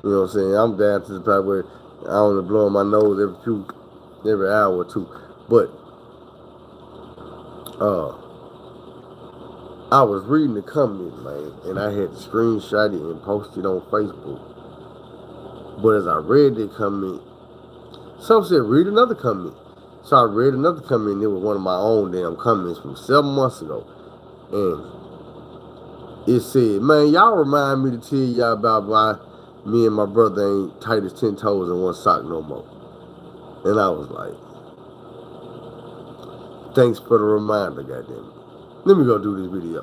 You know what I'm saying? I'm down to the point where I only blowing my nose every hour or two. But I was reading the comment, man, and I had to screenshot it and post it on Facebook. But as I read the comment, some said read another comment. So I read another comment, and it was one of my own damn comments from 7 months ago. And it said, man, y'all remind me to tell y'all about why me and my brother ain't tight as 10 toes in one sock no more. And I was like, thanks for the reminder, goddamn it. Let me go do this video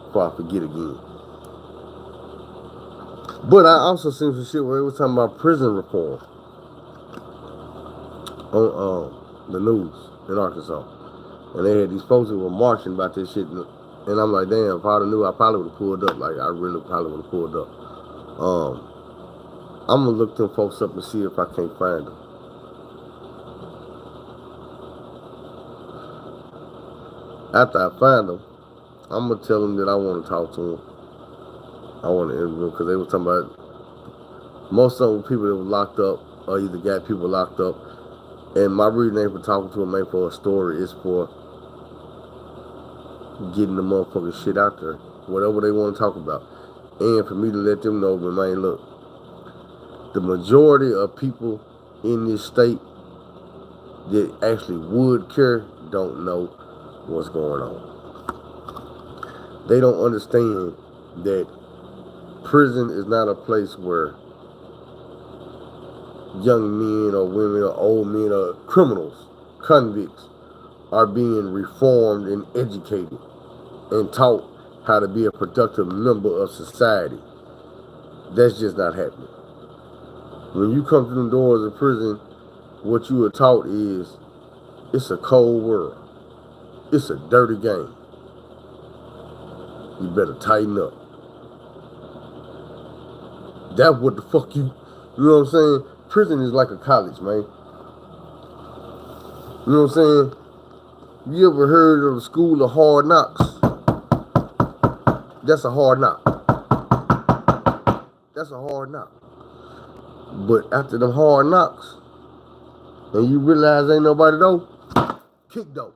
before I forget again. But I also seen some shit where it was talking about prison reform on the news in Arkansas. And they had these folks who were marching about this shit. And I'm like, damn, if I'd have knew, I probably would have pulled up. Like, I really probably would have pulled up. I'm going to look them folks up and see if I can't find them. After I find them, I'm going to tell them that I want to talk to them. I want to interview them because they were talking about most of them people that were locked up or either got people locked up. And my reason ain't for talking to them, ain't for a story. It's for getting the motherfucking shit out there. Whatever they want to talk about. And for me to let them know, but man, look. The majority of people in this state that actually would care don't know what's going on. They don't understand that prison is not a place where young men or women or old men or criminals, convicts, are being reformed and educated and taught how to be a productive member of society. That's just not happening. When you come through the doors of prison, what you are taught is it's a cold world. It's a dirty game. You better tighten up. That's what the fuck you know what I'm saying? Prison is like a college, man. You know what I'm saying? You ever heard of the school of hard knocks? That's a hard knock. That's a hard knock. But after them hard knocks, and you realize ain't nobody though, kick though.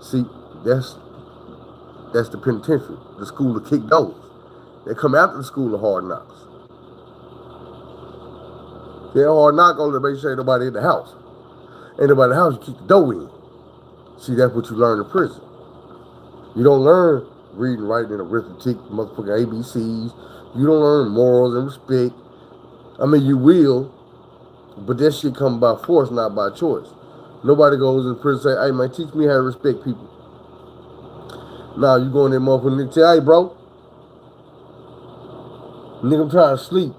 See, that's the penitentiary, the school of kick doors. They come after the school of hard knocks. They hard knock only to make sure ain't nobody in the house. Ain't nobody in the house, you kick the door in. See, that's what you learn in prison. You don't learn reading, writing, and arithmetic, motherfucking ABCs. You don't learn morals and respect. I mean, you will, but that shit come by force, not by choice. Nobody goes in prison and say, hey, man, teach me how to respect people. Nah, you go in there, motherfucker, and say, hey, bro, nigga, I'm trying to sleep.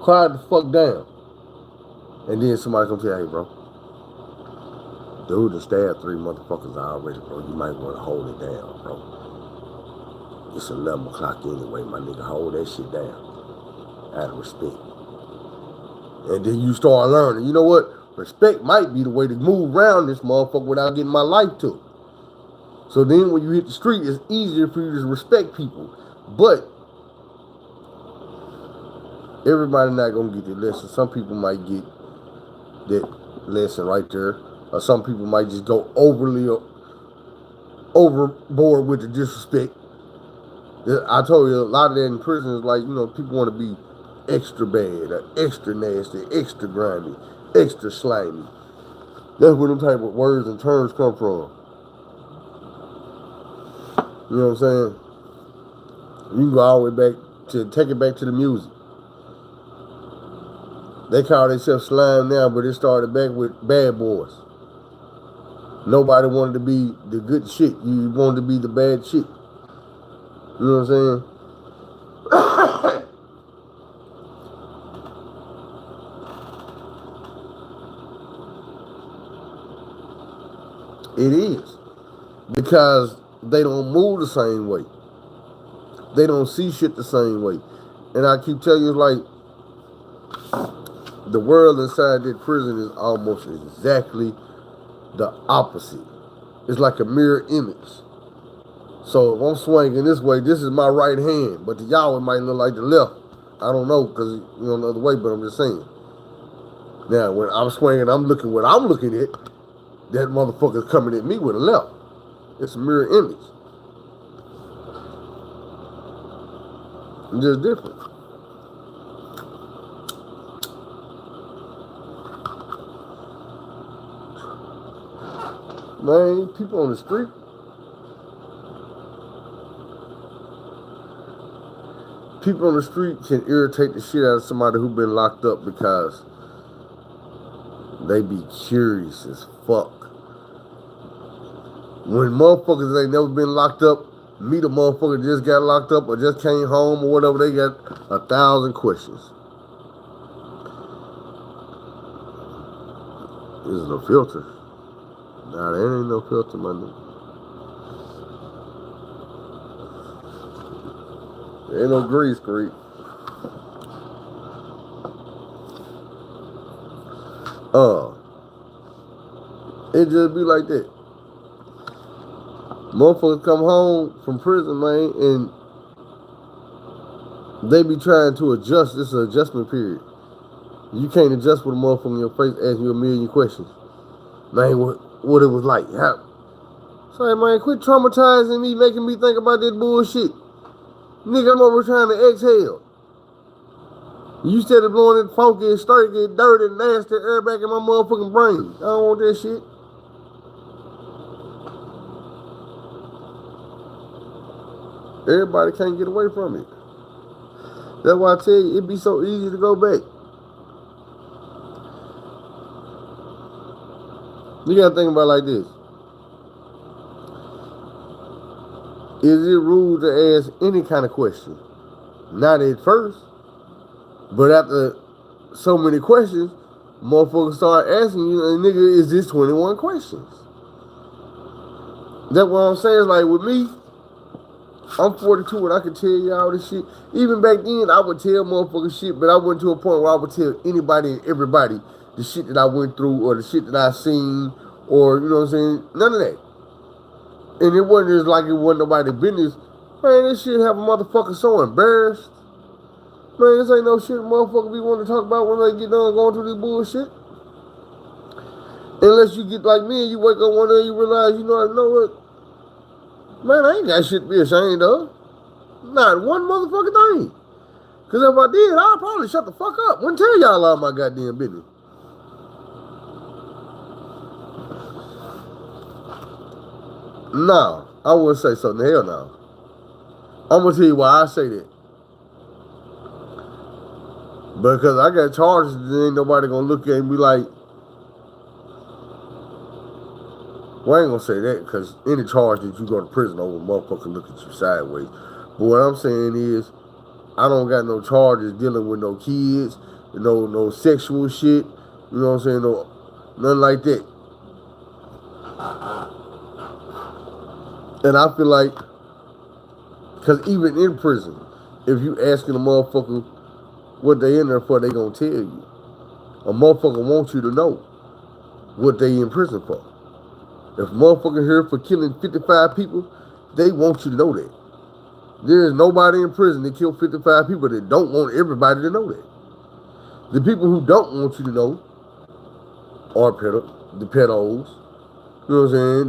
Quiet the fuck down. And then somebody come say, hey, bro, dude, the stabbed 3 motherfuckers already, bro. You might want to hold it down, bro. It's 11 o'clock anyway, my nigga. Hold that shit down. Out of respect. And then you start learning, you know what? Respect might be the way to move around this motherfucker without getting my life took. So then when you hit the street, it's easier for you to respect people. But everybody not going to get the lesson. Some people might get that lesson right there. Or some people might just go overboard with the disrespect. I told you, a lot of that in prison is like, you know, people want to be extra bad, or extra nasty, extra grimy, extra slimy. That's where them type of words and terms come from. You know what I'm saying? You can go all the way back to take it back to the music. They call themselves slime now, but it started back with Bad Boys. Nobody wanted to be the good shit. You wanted to be the bad shit. You know what I'm saying? It is. Because they don't move the same way. They don't see shit the same way. And I keep telling you, like, the world inside that prison is almost exactly the opposite. It's like a mirror image. So if I'm swinging this way, this is my right hand. But to y'all, it might look like the left. I don't know, because you know the other way, but I'm just saying. Now, when I'm swinging, I'm looking what I'm looking at. That motherfucker's coming at me with a left. It's a mirror image. It's just different. Man, people on the street. People on the street can irritate the shit out of somebody who's been locked up because they be curious as fuck. When motherfuckers ain't never been locked up, meet a motherfucker just got locked up or just came home or whatever, they got 1,000 questions. There's no filter. Nah, there ain't no filter, my nigga. There ain't no grease, creep. It just be like that. Motherfuckers come home from prison, man, and they be trying to adjust. This is an adjustment period. You can't adjust with a motherfucker in your face asking you a million questions. Man, what it was like. How? Say, man, quit traumatizing me, making me think about that bullshit. Nigga, I'm over trying to exhale. You started blowing it funky, sturdy, dirty, nasty air back in my motherfucking brain. I don't want that shit. Everybody can't get away from it. That's why I tell you, it'd be so easy to go back. You gotta think about it like this. Is it rude to ask any kind of question? Not at first, but after so many questions, motherfuckers start asking you, and nigga, is this 21 questions? That's what I'm saying. Is like with me, I'm 42 and I can tell you all this shit. Even back then, I would tell motherfuckers shit, but I went to a point where I would tell anybody and everybody the shit that I went through or the shit that I seen or, you know what I'm saying? None of that. And it wasn't just like it wasn't nobody's business. Man, this shit have a motherfucker so embarrassed. Man, this ain't no shit motherfucker be wanting to talk about when they get done going through this bullshit. Unless you get like me and you wake up one day and you realize, you know what? Man, I ain't got shit to be ashamed of. Not one motherfucking thing. Because if I did, I'd probably shut the fuck up. Wouldn't tell y'all all my goddamn business. No, I wouldn't say something. Hell no. I'm going to tell you why I say that. Because I got charges and ain't nobody going to look at me and be like, well, I ain't going to say that because any charge that you go to prison over, motherfucker look at you sideways. But what I'm saying is, I don't got no charges dealing with no kids, no sexual shit, you know what I'm saying, no, nothing like that. And I feel like, because even in prison, if you asking a motherfucker what they in there for, they gonna tell you. A motherfucker wants you to know what they in prison for. If a motherfucker here for killing 55 people, they want you to know that. There is nobody in prison that killed 55 people that don't want everybody to know that. The people who don't want you to know are the pedos, you know what I'm saying,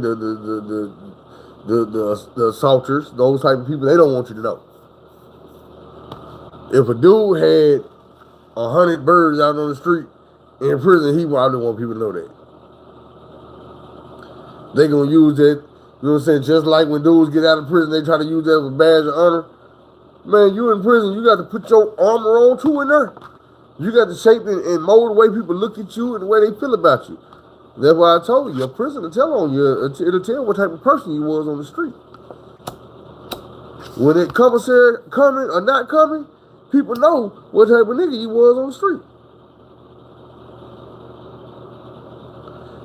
the assaulters, those type of people, they don't want you to know. If a dude had 100 birds out on the street in prison, he probably want people to know that. They gonna use that You know what I'm saying? Just like when dudes get out of prison, they try to use that as a badge of honor. Man, you in prison, you got to put your armor on too in there. You got to shape and mold the way people look at you and the way they feel about you. That's why I told you, a prison will tell on you. It'll tell what type of person you was on the street. When that commissary coming or not coming, people know what type of nigga you was on the street.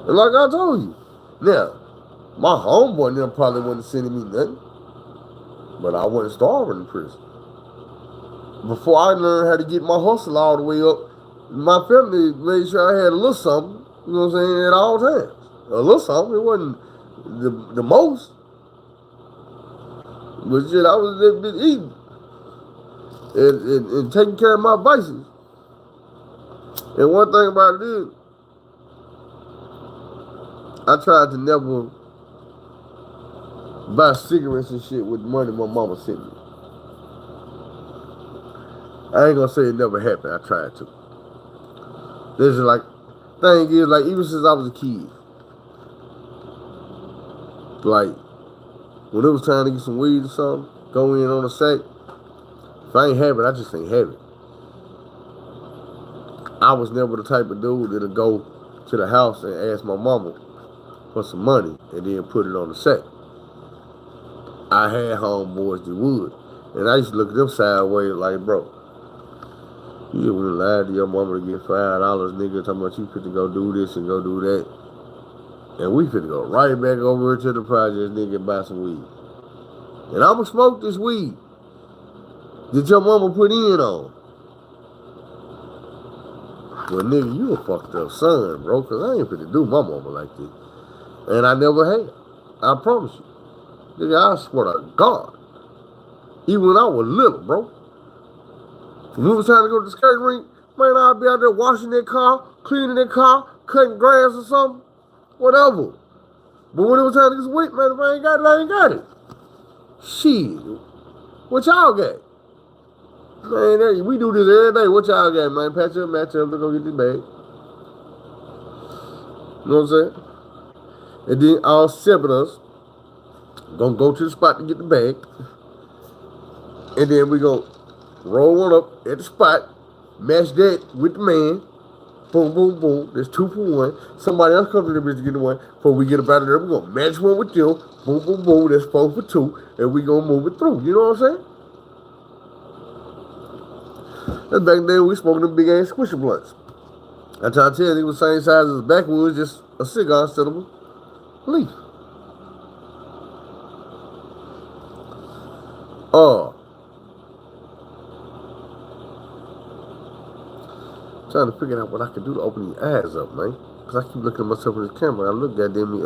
And like I told you, now, my homeboy them probably wasn't sending me nothing, but I wasn't starving in prison. Before I learned how to get my hustle all the way up, my family made sure I had a little something, you know what I'm saying, at all times. A little something, it wasn't the most. But shit, I was a little bit eating and taking care of my vices. And one thing about it is, I tried to never buy cigarettes and shit with the money my mama sent me. I ain't gonna say it never happened. I tried to. This is like, thing is, like, even since I was a kid, like, when it was time to get some weed or something, go in on a sack, if I ain't have it, I just ain't have it. I was never the type of dude that'll go to the house and ask my mama for some money and then put it on the sack. I had homeboys that would. And I used to look at them sideways like, bro, you wouldn't lie to your mama to get $5, nigga, talking about you fit to go do this and go do that. And we fit to go right back over to the project, nigga, and buy some weed. And I'ma smoke this weed that your mama put in on. Well, nigga, you a fucked up son, bro, because I ain't fit to do my mama like this. And I never had. I promise you. Nigga, I swear to God. Even when I was little, bro. When we was trying to go to the skate rink, man, I'd be out there washing that car, cleaning that car, cutting grass or something. Whatever. But when it was time to get some weed, man, if I ain't got it, I ain't got it. Shit. What y'all got? Man, we do this every day. What y'all got, man? Patch up, match up, let's go get this bag. You know what I'm saying? And then all 7 of us gonna go to the spot to get the bag. And then we gonna roll one up at the spot, match that with the man. Boom, boom, boom. There's 2 for 1. Somebody else comes to the bitch to get the one. Before we get up out of there, we're gonna match one with them. Boom, boom, boom. There's 4 for 2. And we gonna move it through. You know what I'm saying? And back then we smoking them big ass squishy blunts. I try to tell you, they was the same size as backwoods, just a cigar instead of a leaf. Trying to figure out what I can do to open your eyes up, man. Because I keep looking at myself in the camera. I look goddamn me,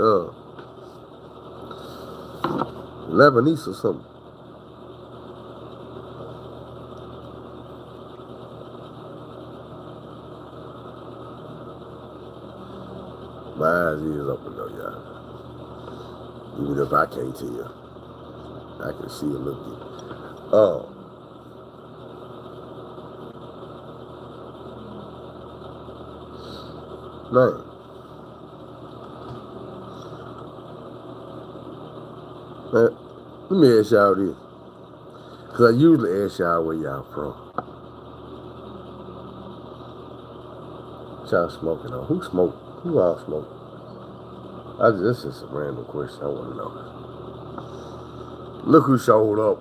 Lebanese or something. My eyes is open though, y'all. Even if I can't tell, I can see a little bit. Man. Man, let me ask y'all this. Because I usually ask y'all where y'all from. What y'all smoking on? Who smoke? Who all smoke? This is a random question. I want to know. Look who showed up.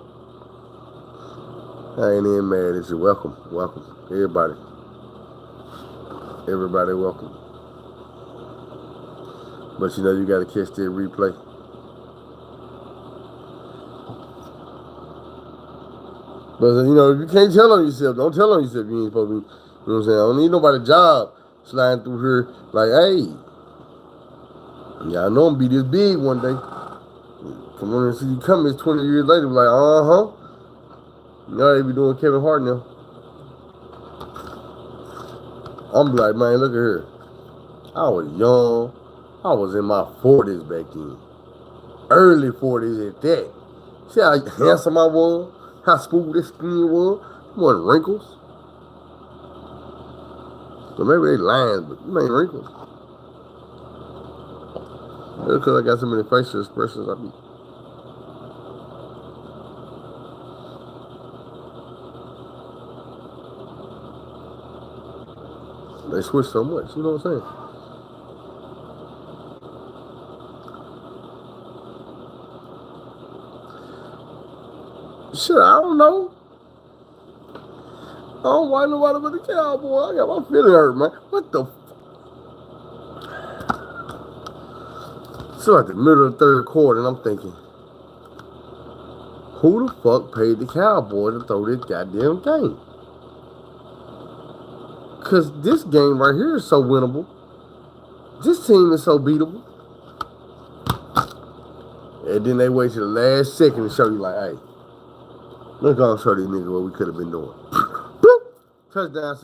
I ain't even mad at you. Welcome. Welcome. Everybody. Everybody welcome. But you know you gotta catch that replay. But you know, if you can't tell on yourself, don't tell on yourself you ain't supposed to. You know what I'm saying? I don't need nobody job sliding through here like, hey, yeah, I know I'm gonna be this big one day. Come on and see you coming 20 years later, like, uh-huh. Now they be doing Kevin Hart now. I'm like, man, look at her. I was young. I was in my 40s back then. Early 40s at that. See how handsome I was? How smooth this skin was? Wasn't wrinkles. So maybe they lines, but you ain't wrinkles. Because I got so many facial expressions, they switch so much, you know what I'm saying? Shit, I don't know. I don't want nobody but the Cowboy. I got my feeling hurt, man. What the So at the middle of the third quarter, and I'm thinking, who the fuck paid the Cowboys to throw this goddamn game? Because this game right here is so winnable. This team is so beatable. And then they wait till the last second to show you, like, hey, let's go and show these niggas what we could have been doing. Boop! Touchdown.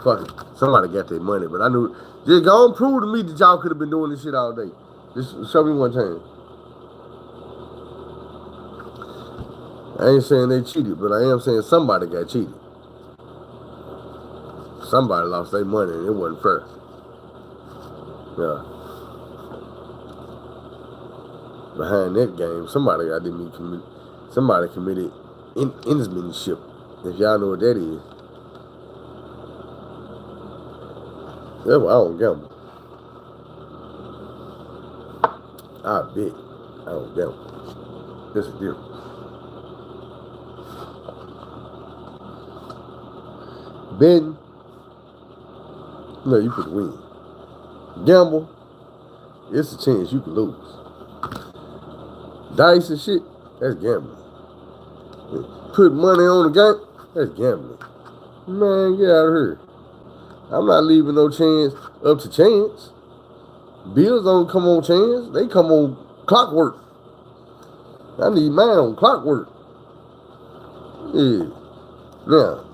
Fuck it. Somebody got their money, but I knew. Just go and prove to me that y'all could have been doing this shit all day. Just show me one time. I ain't saying they cheated, but I am saying somebody got cheated. Somebody lost their money and it wasn't fair. Yeah. Behind that game, somebody committed ensmanship. If y'all know what that is. That's why I don't gamble. I bet I don't gamble. That's a difference. Betting, no, you could win. Gamble, it's a chance you could lose. Dice and shit, that's gambling. Put money on the game, that's gambling. Man, get out of here. I'm not leaving no chance up to chance. Bills don't come on chance, they come on clockwork. I need mine on clockwork. Yeah. Now,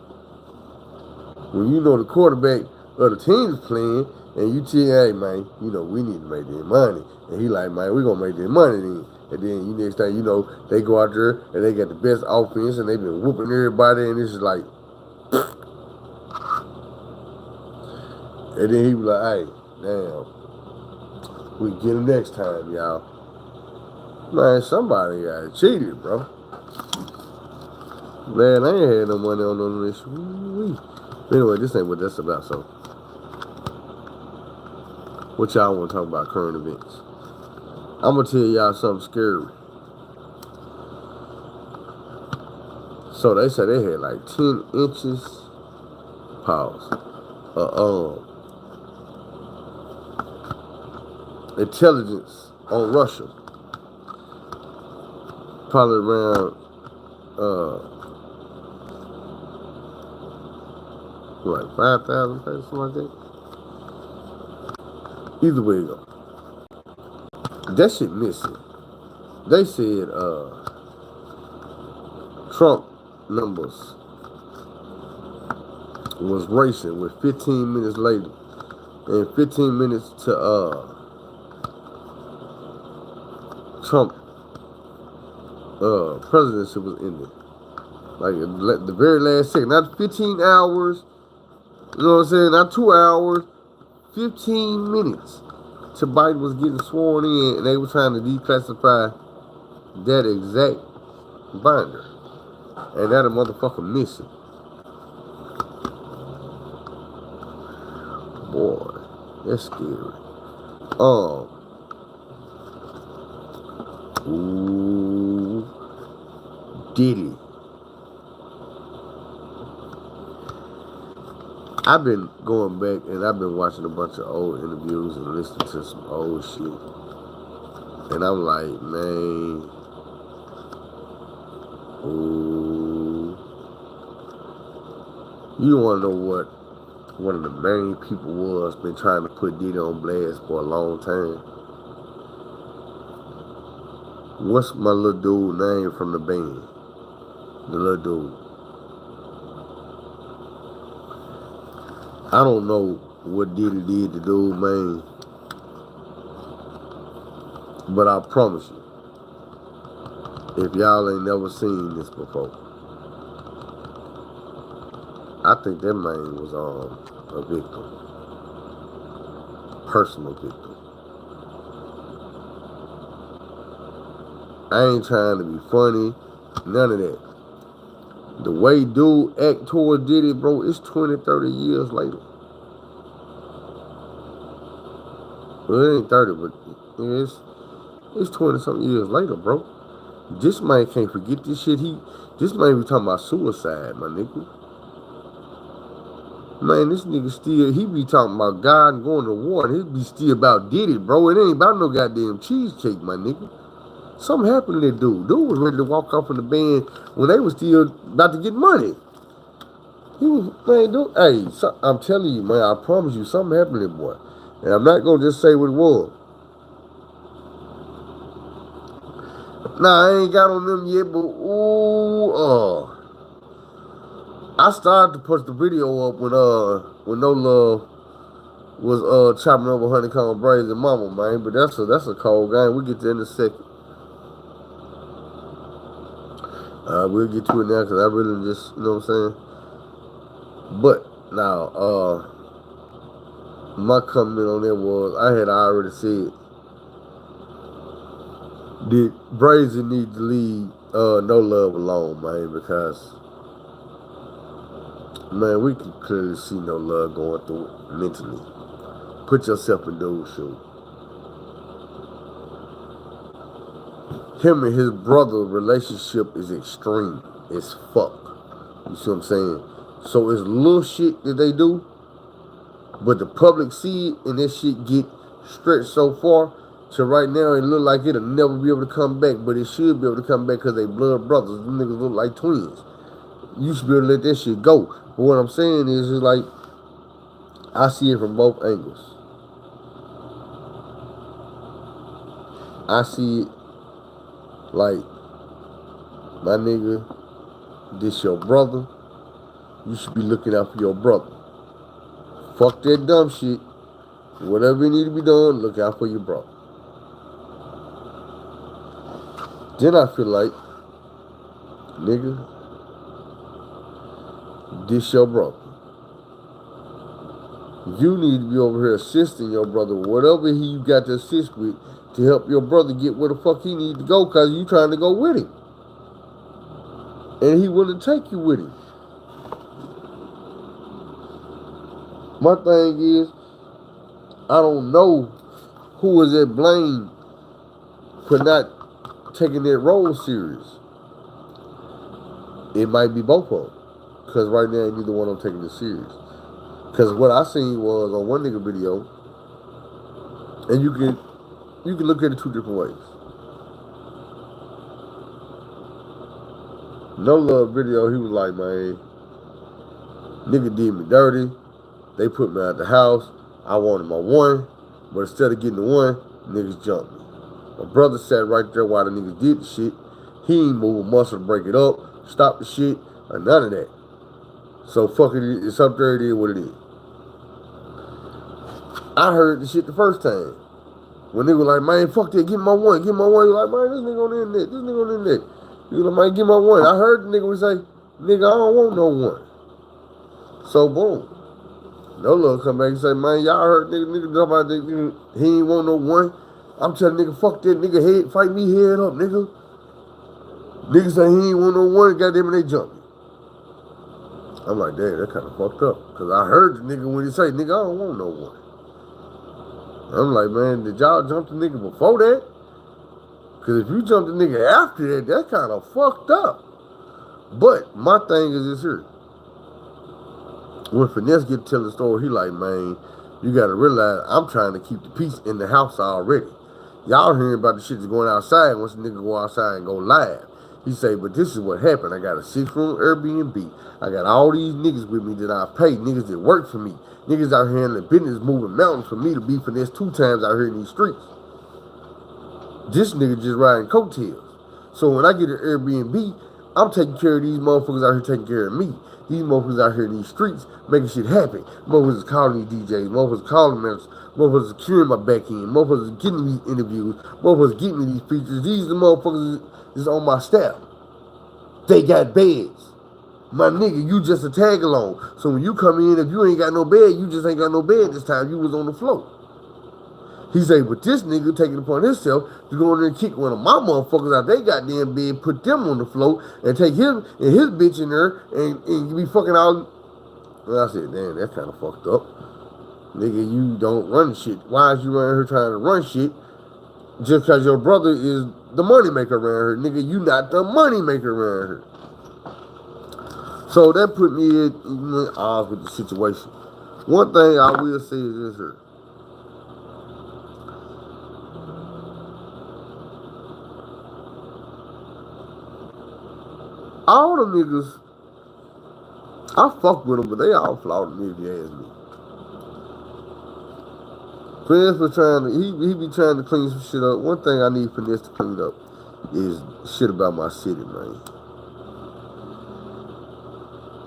when you know the quarterback of the team is playing, and you tell, hey, man, you know, we need to make this money. And he like, man, we're going to make this money then. And then you next thing you know, they go out there, and they got the best offense, and they've been whooping everybody, and it's just like, and then he be like, hey, damn, we get him next time, y'all. Man, somebody got cheated, bro. Man, I ain't had no money on this. Anyway, this ain't what that's about, so. What y'all want to talk about current events? I'm going to tell y'all something scary. So they said they had like 10 inches, pause, intelligence on Russia. Probably around, like 5,000 pages, something like that. Either way you go. That shit missing. They said Trump numbers was racing with 15 minutes later. And 15 minutes to Trump presidency was ending. Like the very last second. Not 15 hours. You know what I'm saying? Not 2 hours. 15 minutes till Biden was getting sworn in, and they were trying to declassify that exact binder. And that a motherfucker missing. Boy, that's scary. Ooh, Diddy. I've been going back and I've been watching a bunch of old interviews and listening to some old shit. And I'm like, man, ooh. You don't want to know what one of the main people was been trying to put Diddy on blast for a long time. What's my little dude name from the band? The little dude. I don't know what Diddy did to dude, man. But I promise you, if y'all ain't never seen this before, I think that man was a victim. Personal victim. I ain't trying to be funny. None of that. The way dude act towards Diddy, bro, it's 20, 30 years later. Well, it ain't 30, but it's 20 something years later, bro. This man can't forget this shit. This man be talking about suicide, my nigga. Man, this nigga still, he be talking about God and going to war, and he be still about Diddy, bro. It ain't about no goddamn cheesecake, my nigga. Something happened to that dude. Dude was ready to walk off in the band when they was still about to get money. He was, man, dude, hey, I'm telling you, man, I promise you, something happened to that boy. And I'm not going to just say what it was. Nah, I ain't got on them yet, but I started to post the video up when No Love was chopping over Honeycomb Braids and Mama, man. But that's a cold game. We'll get to it in a second. We'll get to it now because I really just, you know what I'm saying? But now, my comment on that was I had already said that Braids need to leave No Love alone, man, because man, we can clearly see No Love going through it mentally. Put yourself in those shoes. Him and his brother relationship is extreme as fuck. You see what I'm saying? So it's little shit that they do, but the public see it and that shit get stretched so far to right now it look like it'll never be able to come back, but it should be able to come back because they blood brothers. Them niggas look like twins. You should be able to let that shit go. But what I'm saying is like, I see it from both angles. I see it like, my nigga, this your brother. You should be looking out for your brother. Fuck that dumb shit. Whatever you need to be done, look out for your brother. Then I feel like, nigga, this your brother. You need to be over here assisting your brother, whatever you got to assist with, to help your brother get where the fuck he need to go, because you trying to go with him. And he willing to take you with him. My thing is, I don't know who is at blame for not taking that role serious. It might be both of them. Because right now, neither one of them taking it serious. Because what I seen was on one nigga video, and you can look at it two different ways. No Love video, he was like, man, nigga did me dirty. They put me out the house. I wanted my one, but instead of getting the one, niggas jumped me. My brother sat right there while the niggas did the shit. He ain't move a muscle to break it up, stop the shit, or none of that. So fuck it, it's up there, it is what it is. I heard the shit the first time. When they were like, man, fuck that, give me my one, give me my one. You're like, man, this nigga on the internet, this nigga on the internet. You like, man, give me my one. I heard the nigga would say, nigga, I don't want no one. So boom. No Love come back and say, man, y'all heard nigga talk about that nigga, he ain't want no one. I'm telling nigga, fuck that nigga, head, fight me head up, nigga. Nigga say he ain't want no one, goddamn it, they jump me. I'm like, damn, that kind of fucked up. Because I heard the nigga when he say, nigga, I don't want no one. I'm like, man, did y'all jump the nigga before that? Because if you jump the nigga after that, that's kind of fucked up. But my thing is this here. When Finesse get to tell the story, he like, man, you got to realize I'm trying to keep the peace in the house already. Y'all hearing about the shit that's going outside once the nigga go outside and go live. He say, but this is what happened. I got a 6-room Airbnb. I got all these niggas with me that I pay, niggas that work for me. Niggas out here in the business moving mountains for me to be Finesse 2 times out here in these streets. This nigga just riding coattails. So when I get an Airbnb, I'm taking care of these motherfuckers out here taking care of me. These motherfuckers out here in these streets making shit happen. Motherfuckers is calling these DJs. Motherfuckers calling managers. Motherfuckers is securing my back end. Motherfuckers is getting me these interviews. Motherfuckers getting me these features. These are the motherfuckers is on my staff. They got beds. My nigga, you just a tag along. So when you come in, if you ain't got no bed, you just ain't got no bed this time. You was on the floor. He say, but this nigga taking it upon himself to go in there and kick one of my motherfuckers out they goddamn bed, put them on the floor, and take him and his bitch in there and be fucking out. Well, I said, damn, that's kind of fucked up. Nigga, you don't run shit. Why is you around here trying to run shit just because your brother is the money maker around here? Nigga, you not the money maker around here. So that put me in odds with the situation. One thing I will say is this here. All them niggas, I fuck with them, but they all flawed me if you ask me. Finesse was trying to, he be trying to clean some shit up. One thing I need Finesse to clean up is shit about my city, man.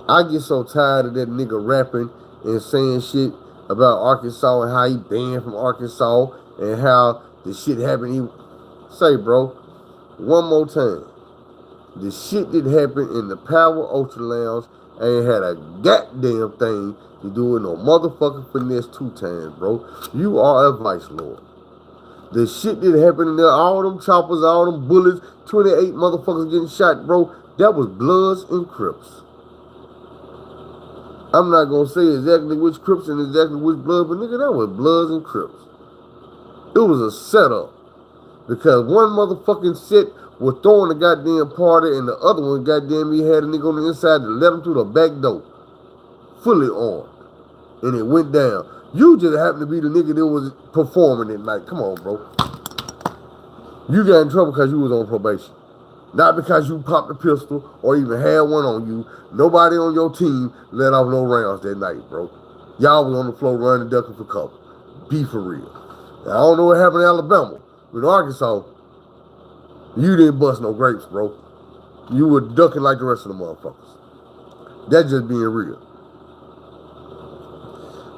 I get so tired of that nigga rapping and saying shit about Arkansas and how he banned from Arkansas and how the shit happened. He say, bro, one more time. The shit that happened in the Power Ultra Lounge ain't had a goddamn thing to do with no motherfucking Finesse 2 times, bro. You are a vice lord. The shit that happened in there, all them choppers, all them bullets, 28 motherfuckers getting shot, bro, that was Bloods and Crips. I'm not gonna say exactly which Crips and exactly which Bloods, but nigga, that was Bloods and Crips. It was a setup. Because one motherfucking set was throwing the goddamn party and the other one, goddamn, he had a nigga on the inside to let him through the back door. Fully armed. And it went down. You just happened to be the nigga that was performing that night. Come on, bro. You got in trouble because you was on probation. Not because you popped a pistol or even had one on you. Nobody on your team let off no rounds that night, bro. Y'all was on the floor running, ducking for cover. Be for real. Now, I don't know what happened in Alabama. But in Arkansas, you didn't bust no grapes, bro. You were ducking like the rest of the motherfuckers. That's just being real.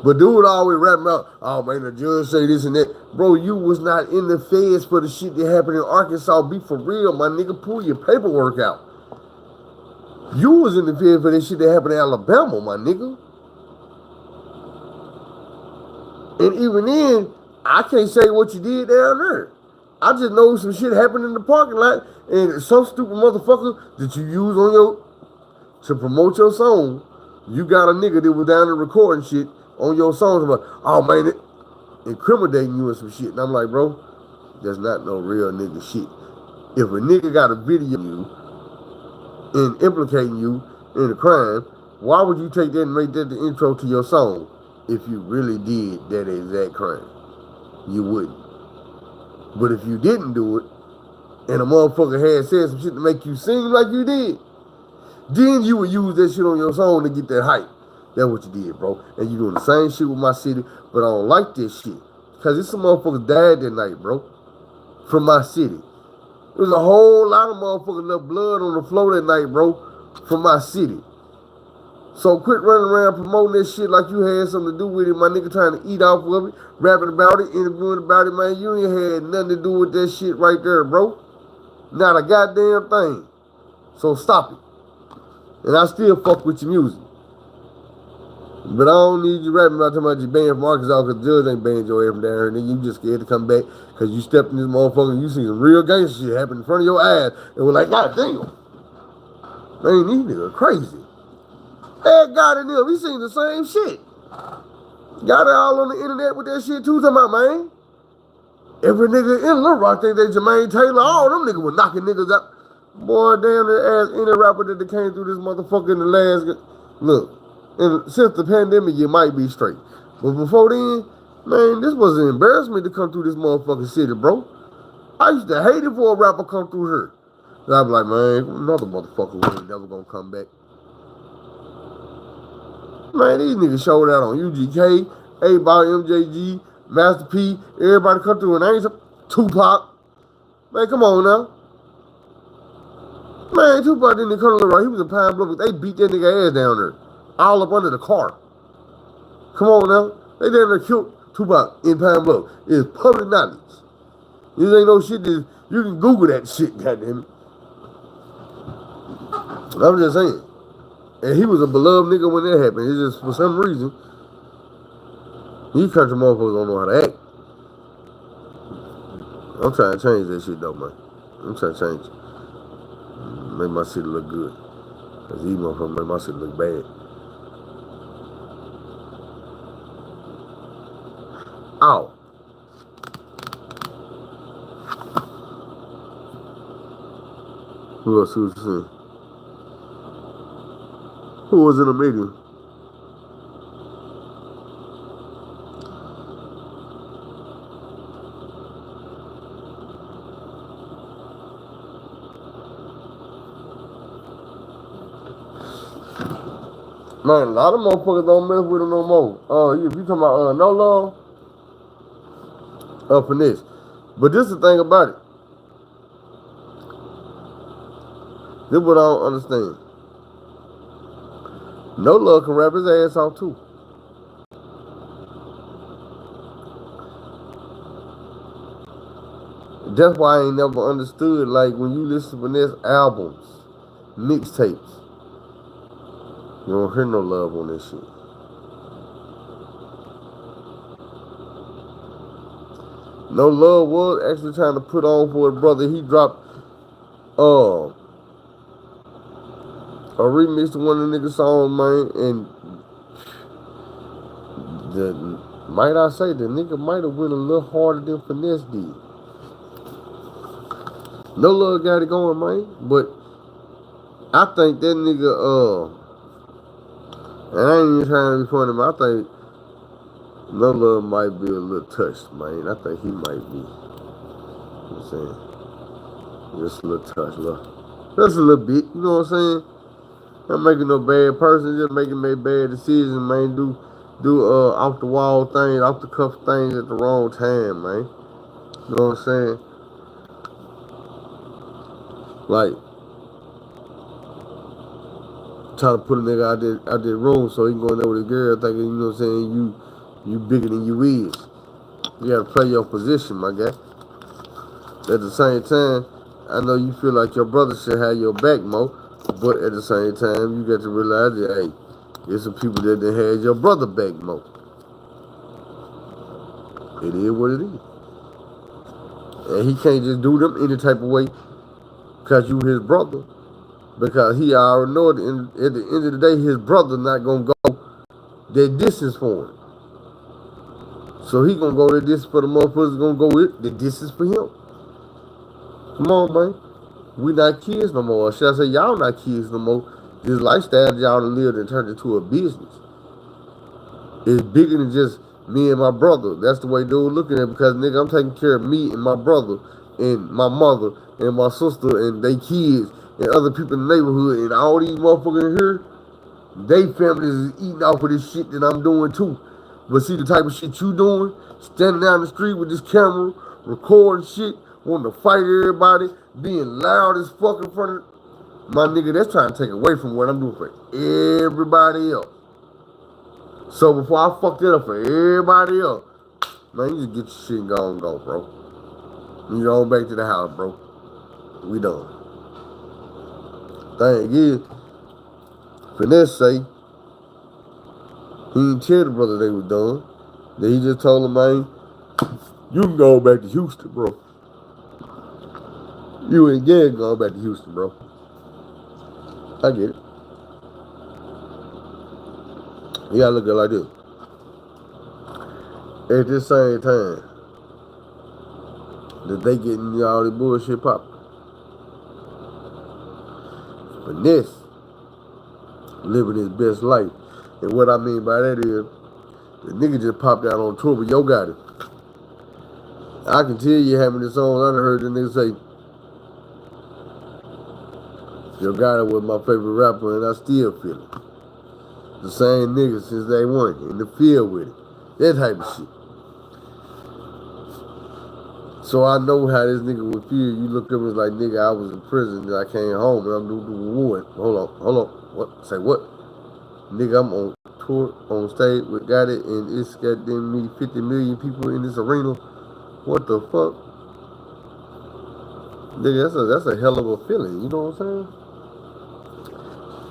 But dude always rapping about, oh man, the judge say this and that. Bro, you was not in the feds for the shit that happened in Arkansas. Be for real, my nigga. Pull your paperwork out. You was in the feds for that shit that happened in Alabama, my nigga. And even then, I can't say what you did down there. I just know some shit happened in the parking lot and some stupid motherfucker that you use on to promote your song. You got a nigga that was down there recording shit on your songs about, oh man, it incriminating you and some shit. And I'm like, bro, that's not no real nigga shit. If a nigga got a video of you and implicating you in a crime, why would you take that and make that the intro to your song if you really did that exact crime? You wouldn't. But if you didn't do it, and a motherfucker had said some shit to make you seem like you did, then you would use that shit on your song to get that hype. That's what you did, bro. And you doing the same shit with my city, but I don't like this shit. Because it's some motherfuckers died that night, bro. From my city. There was a whole lot of motherfuckers left blood on the floor that night, bro. From my city. So quit running around promoting that shit like you had something to do with it, my nigga, trying to eat off of it, rapping about it, interviewing about it, man. You ain't had nothing to do with that shit right there, bro. Not a goddamn thing. So stop it. And I still fuck with your music. But I don't need you rapping about talking about you banned from Arkansas because the judge ain't banned your ass from down here. And then you just scared to come back because you stepped in this motherfucker and you see some real gangster shit happen in front of your eyes. And we're like, God damn. Man, these niggas crazy. Ed got in them. We seen the same shit. Got it all on the internet with that shit too. Talking about, man. Every nigga in Little Rock think they Jermaine Taylor. All them niggas were knocking niggas out. Boy, damn their ass any rapper that came through this motherfucker in the last. Look, since the pandemic, you might be straight. But before then, man, this was an embarrassment to come through this motherfucking city, bro. I used to hate it for a rapper come through here. So I'd be like, man, another motherfucker who ain't never gonna come back. Man, these niggas showed out on UGK, A-Ball, MJG, Master P, everybody come through and I ain't Tupac. Man, come on now. Man, Tupac didn't come to the right. He was in Pine Bluff. They beat that nigga ass down there. All up under the car. Come on now. They down there killed Tupac in Pine Bluff. It's public knowledge. This ain't no shit that you can Google that shit, goddammit. I'm just saying. And he was a beloved nigga when that happened. It's just for some reason, these country motherfuckers don't know how to act. I'm trying to change that shit though, man. I'm trying to change it. Make my shit look good. Cause these motherfuckers make my shit look bad. Ow. Who else was saying? Who was in the meeting? Man, a lot of motherfuckers don't mess with him no more. If you talking about no love, finesse. But this is the thing about it. This is what I don't understand. No love can rap his ass off too. That's why I ain't never understood, like, when you listen to Finesse albums, mixtapes, you don't hear no love on this shit. No Love was actually trying to put on for his brother. He dropped a remix to one of the niggas' songs, man, and might I say, the nigga might have went a little harder than Finesse did. No Love got it going, man, but I think that nigga, and I ain't even trying to be funny, but I think No Love might be a little touched, man. I think he might be. You know what I'm saying? Just a little touch, look. Just a little bit, you know what I'm saying? Not making no bad person, just making bad decisions, man. Do off the wall things, off the cuff things at the wrong time, man. You know what I'm saying? Like, trying to put a nigga out there room so he can go in there with a girl thinking, you know what I'm saying, you bigger than you is. You gotta play your position, my guy. At the same time, I know you feel like your brother should have your back more, but at the same time, you got to realize that, hey, there's some people that done had your brother back more. It is what it is. And he can't just do them any type of way because you his brother. Because he already know at the end of the day, his brother not going to go that distance for him. So he going to go that distance for the motherfuckers going to go with the distance for him. Come on, man. We not kids no more. Or should I say y'all not kids no more? This lifestyle y'all done lived and turned into a business. It's bigger than just me and my brother. That's the way dude looking at it because, nigga, I'm taking care of me and my brother and my mother and my sister and they kids and other people in the neighborhood and all these motherfuckers in here, they families is eating off of this shit that I'm doing too. But see the type of shit you doing, standing down the street with this camera, recording shit, wanting to fight everybody, being loud as fuck in front of my nigga, that's trying to take away from what I'm doing for everybody else. So before I fuck that up for everybody else, man, you just get your shit and go, bro. You go back to the house, bro. We done. Thing is, Finesse say, he didn't tell the brother they was done. Then he just told him, man, you can go back to Houston, bro. You ain't getting going back to Houston, bro. I get it. You gotta look at it like this. At this same time that they getting all this bullshit popping. Finesse living his best life. And what I mean by that is, the nigga just popped out on tour with Yo Gotti. I can tell you how many songs I done heard the nigga say, Yo Gotti was my favorite rapper and I still feel it. The same nigga since day one, in the field with it. That type of shit. So I know how this nigga would feel. You look up and it's like, nigga, I was in prison and I came home and I'm doing what? Hold on. What? Say what? Nigga, I'm on tour, on stage with Gotti and it's goddamn me 50 million people in this arena. What the fuck? Nigga, that's a hell of a feeling, you know what I'm saying?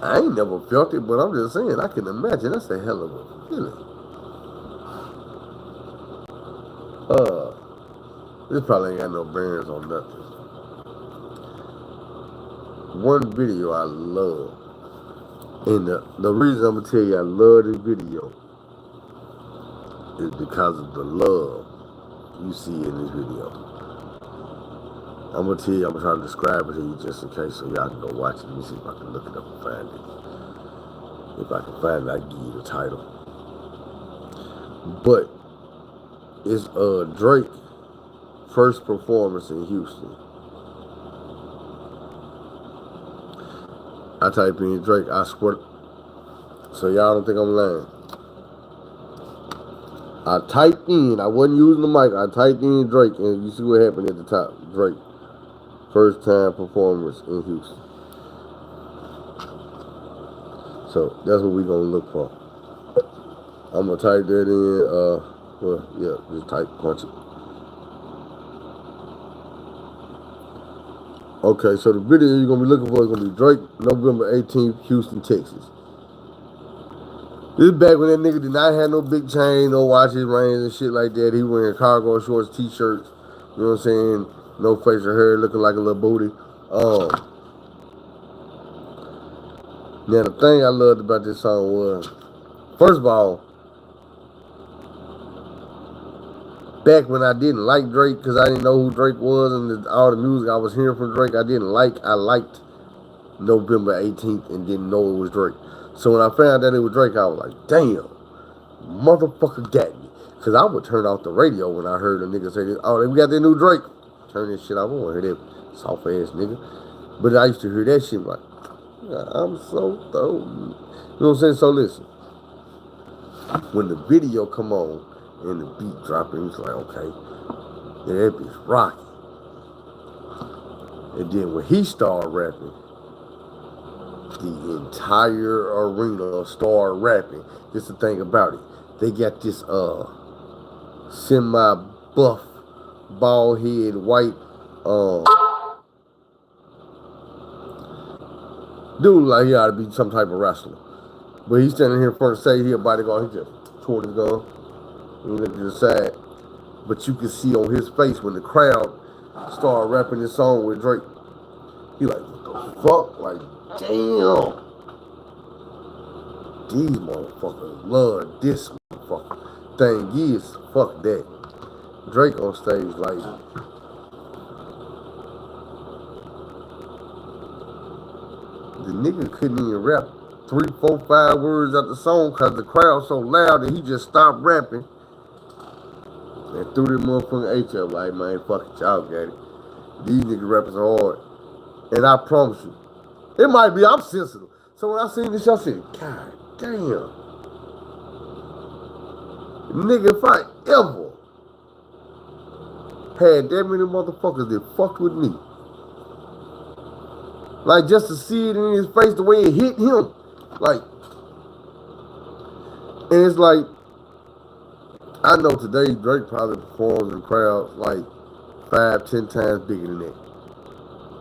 I ain't never felt it, but I'm just saying, I can imagine that's a hell of a feeling. This probably ain't got no bearings on nothing. One video I love, and the reason I'm gonna tell you I love this video is because of the love you see in this video. I'm gonna tell you, I'm gonna try to describe it to you just in case so y'all can go watch it. Let me see if I can look it up and find it. If I can find it, I'll give you the title. But it's Drake first performance in Houston. I type in Drake, I swear, so y'all don't think I'm lying. I typed in, I wasn't using the mic, I typed in Drake, and you see what happened at the top. Drake, first time performance in Houston. So that's what we're gonna look for. I'm gonna type that in, well, yeah, just punch it. Okay, so the video you're gonna be looking for is gonna be Drake, November 18th, Houston, Texas. This is back when that nigga did not have no big chain, no watches, rings, and shit like that. He wearing cargo shorts, t-shirts, you know what I'm saying? No facial hair, looking like a little booty. Now the thing I loved about this song was, first of all, back when I didn't like Drake because I didn't know who Drake was and all the music I was hearing from Drake, I liked November 18th and didn't know it was Drake. So when I found that it was Drake, I was like, damn, motherfucker got me. Because I would turn off the radio when I heard a nigga say this, oh, we got that new Drake. Turn this shit off. I don't want to hear that soft ass nigga. But I used to hear that shit like, I'm so thrown. You know what I'm saying? So listen, when the video come on and the beat dropping, it's like, okay, yeah, that bitch rocking. And then when he started rapping, the entire arena started rapping. Just the thing about it, they got this semi-buff, bald head, white dude like he ought to be some type of wrestler. But he's standing here in front of say he a bodyguard, he just toward his gun. He looked to the side. But you can see on his face when the crowd started rapping this song with Drake, he like, what the fuck? Like, damn. These motherfuckers love this motherfucker. Thing is, fuck that. Drake on stage like, the nigga couldn't even rap 3, 4, 5 words out the song because the crowd so loud that he just stopped rapping and threw this motherfucking H up like, man, fuck it, y'all got it. These niggas rapping so hard. And I promise you, it might be, I'm sensitive. So when I seen this, I said, God damn. Nigga, if I ever had that many motherfuckers that fucked with me, like just to see it in his face the way it hit him, like, and it's like, I know today Drake probably performs in crowds like 5, 10 times bigger than that.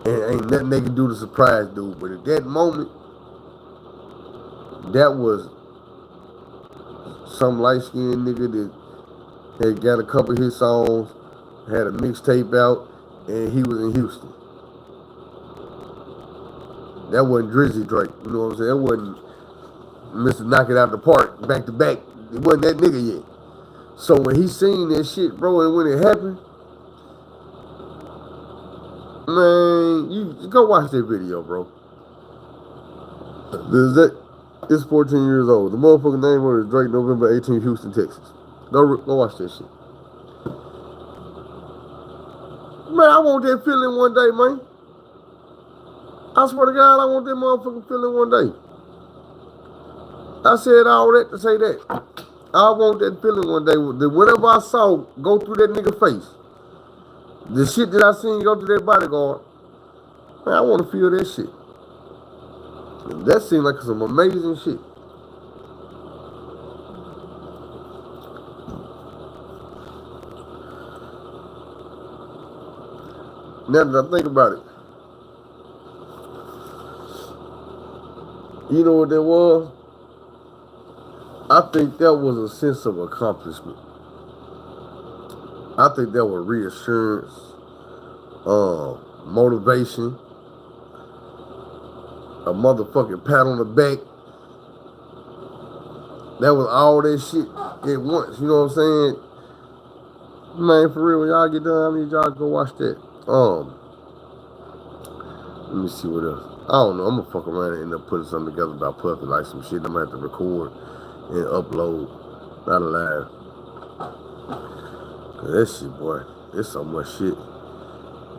And ain't nothing they can do to surprise dude. But at that moment, that was some light-skinned nigga that had got a couple of his songs, had a mixtape out, and he was in Houston. That wasn't Drizzy Drake, you know what I'm saying? That wasn't Mr. Knock It Out the Park, back to back. It wasn't that nigga yet. So when he seen that shit, bro, and when it happened, man, you go watch that video, bro. It's 14 years old. The motherfucking name was Drake, November 18th, Houston, Texas. Go watch that shit. Man, I want that feeling one day, man. I swear to God, I want that motherfucking feeling one day. I said all that to say that. I want that feeling one day. Whatever I saw go through that nigga face, the shit that I seen go through that bodyguard, man, I want to feel that shit. And that seemed like some amazing shit. Now that I think about it, you know what that was? I think that was a sense of accomplishment. I think that was reassurance, motivation, a motherfucking pat on the back. That was all that shit at once. You know what I'm saying? Man, for real, when y'all get done, I need y'all to go watch that. Let me see what else. I don't know. I'm gonna fuck around and end up putting something together about Puffy, like some shit I'm gonna have to record and upload. Not alive. Cause that shit, boy, there's so much shit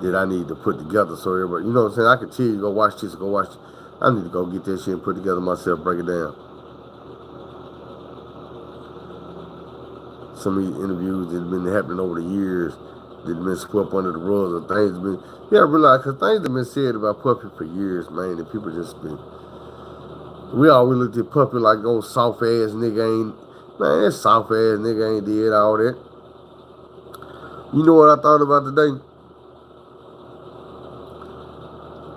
that I need to put together so everybody, you know what I'm saying? I can tell you, go watch this, go watch this. I need to go get that shit and put together myself, break it down. Some of these interviews that have been happening over the years that have been swept under the rug, or things have been, you gotta realize, because things have been said about Puffy for years, man, and people just been, we always looked at Puffy like, oh, soft ass nigga ain't, man, that soft ass nigga ain't did all that. You know what I thought about today?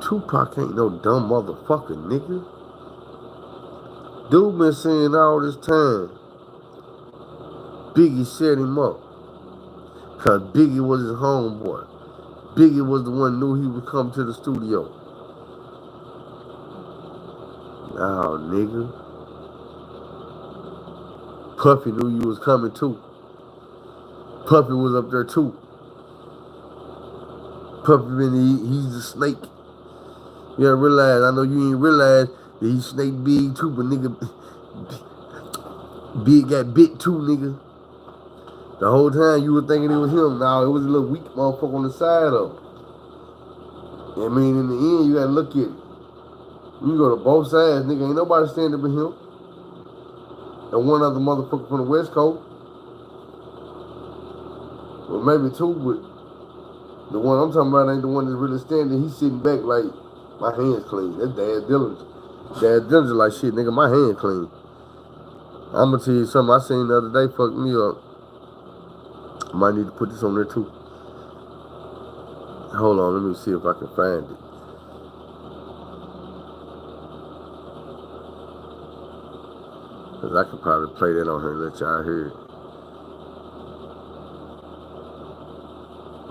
Tupac ain't no dumb motherfucker, nigga. Dude been saying all this time, Biggie set him up. Cause Biggie was his homeboy. Biggie was the one who knew he would come to the studio. Oh, nigga. Puffy knew you was coming too. Puffy was up there too. Puffy he's a snake. You gotta realize, I know you ain't realize that he's snake big too, but nigga, Big got bit too, nigga. The whole time you were thinking it was him. Now it was a little weak motherfucker on the side of him. I mean, in the end, you gotta look at it. You go to both sides, nigga. Ain't nobody standing with him. And one other motherfucker from the West Coast. Well, maybe two, but the one I'm talking about ain't the one that's really standing. He's sitting back like, my hand's clean. That's Dad Dillinger. Dad Dillinger like, shit, nigga, my hand clean. I'm gonna tell you something I seen the other day fucked me up. I might need to put this on there too. Hold on, let me see if I can find it. Cause I could probably play that on here and let y'all hear it.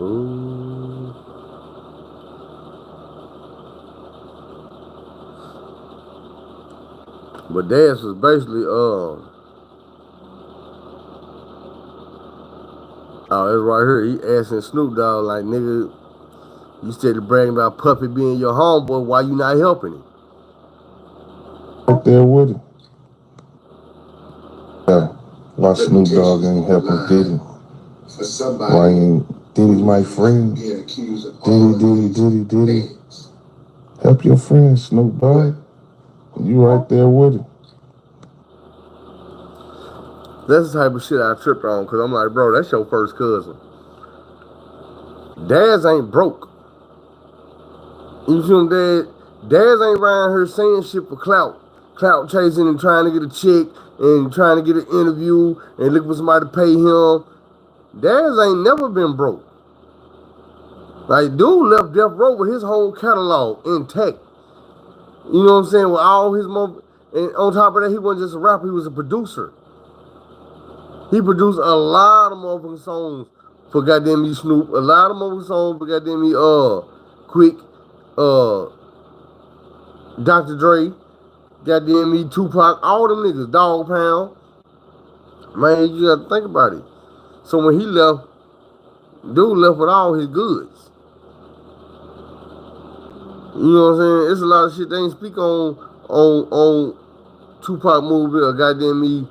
Ooh. But Daz was basically, oh, it's right here. He asking Snoop Dogg, like, nigga, you started bragging about Puffy being your homeboy. Why you not helping him? Up there with it. Yeah. Why Snoop Dogg ain't helping Diddy? Why ain't Diddy my friend? Diddy. Help your friend, Snoop Dogg. You right there with it. That's the type of shit I trip on, because I'm like, bro, that's your first cousin. Daz ain't broke. You feel me, Daz ain't around here saying shit for clout chasing and trying to get a check and trying to get an interview and look for somebody to pay him. Daz ain't never been broke. Like, dude left Death Row with his whole catalog intact. You know what I'm saying? With all his and on top of that, he wasn't just a rapper, he was a producer. He produced a lot of motherfucking songs for goddamn me Snoop, a lot of motherfucking songs for goddamn me Quick, Dr. Dre, goddamn me Tupac, all them niggas, Dog Pound. Man, you gotta think about it. So when he left, dude left with all his goods. You know what I'm saying? It's a lot of shit they ain't speak on Tupac movie or goddamn me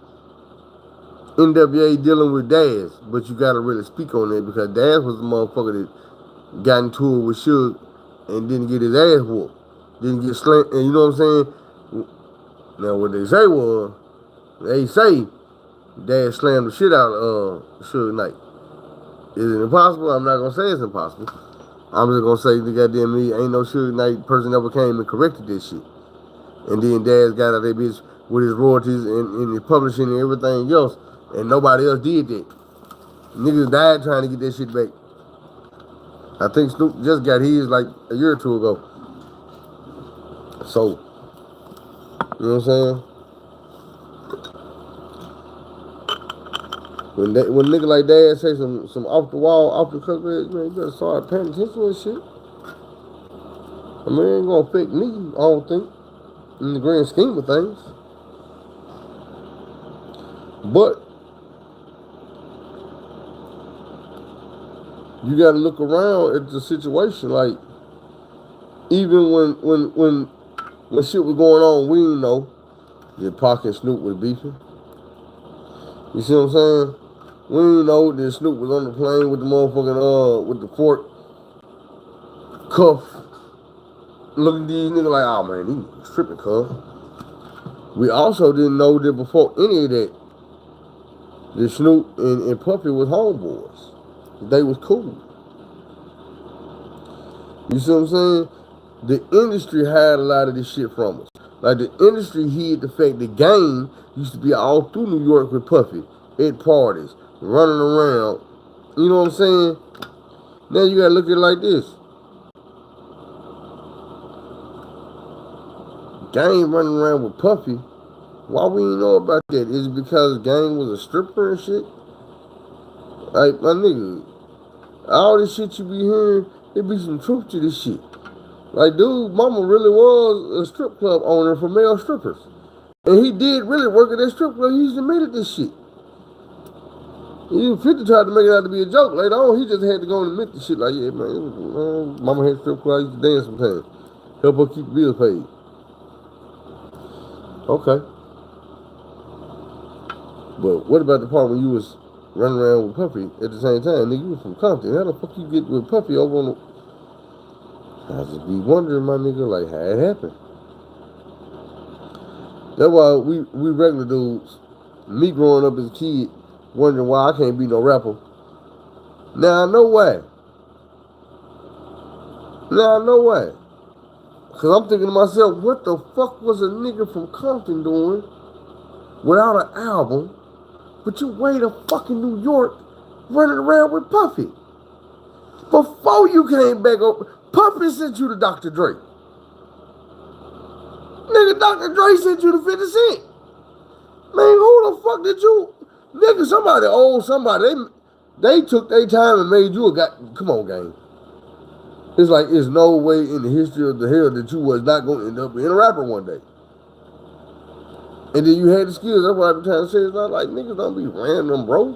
NWA dealing with Daz, but you gotta really speak on that because Daz was the motherfucker that got into it with Suge and didn't get his ass whooped, didn't get slammed. And you know what I'm saying? Now what they say was, they say Daz slammed the shit out of Suge Knight. Is it impossible? I'm not gonna say it's impossible. I'm just gonna say the goddamn me ain't no Suge Knight person ever came and corrected this shit. And then Daz got out that bitch with his royalties and his publishing and everything else. And nobody else did that. Niggas died trying to get that shit back. I think Snoop just got his like a year or two ago. So, you know what I'm saying? When a nigga like Dad say some off the wall, off the cut, man, you better start paying attention to this shit. I mean, it ain't gonna affect me, I don't think, in the grand scheme of things. But you gotta look around at the situation. Like, even when shit was going on, we didn't know that Pac and Snoop was beefing. You see what I'm saying? We didn't know that Snoop was on the plane with the motherfucking with the fork cuff. Looking at these niggas like, oh man, these tripping cuff. We also didn't know that before any of that Snoop and Puffy was homeboys. They was cool. You see what I'm saying? The industry had a lot of this shit from us. Like, the industry hid the fact that Game used to be all through New York with Puffy at parties, running around. You know what I'm saying? Now you gotta look at it like this. Game running around with Puffy. Why we didn't know about that? Is it because Game was a stripper and shit? Like, my nigga, all this shit you be hearing, there be some truth to this shit. Like, dude, mama really was a strip club owner for male strippers. And he did really work at that strip club. He just admitted this shit. Even 50 tried to make it out to be a joke. Later on, he just had to go and admit the shit. Like, yeah, man, mama had a strip club. I used to dance sometimes. Help her keep the bills paid. Okay. But what about the part when you was running around with Puffy at the same time? Nigga, you was from Compton. How the fuck you get with Puffy over on the... I just be wondering, my nigga, like, how it happened. That's why we regular dudes, me growing up as a kid, wondering why I can't be no rapper. Now I know why. Because I'm thinking to myself, what the fuck was a nigga from Compton doing without an album, but you way to fucking New York running around with Puffy? Before you came back up, Puffy sent you to Dr. Dre. Nigga, Dr. Dre sent you to 50 Cent. Man, who the fuck did you... Nigga, somebody, they took their time and made you a guy. Come on, gang. It's like, there's no way in the history of the hell that you was not going to end up being a rapper one day. And then you had the skills. That's what I've been trying to say. It's not like, niggas don't be random, bro.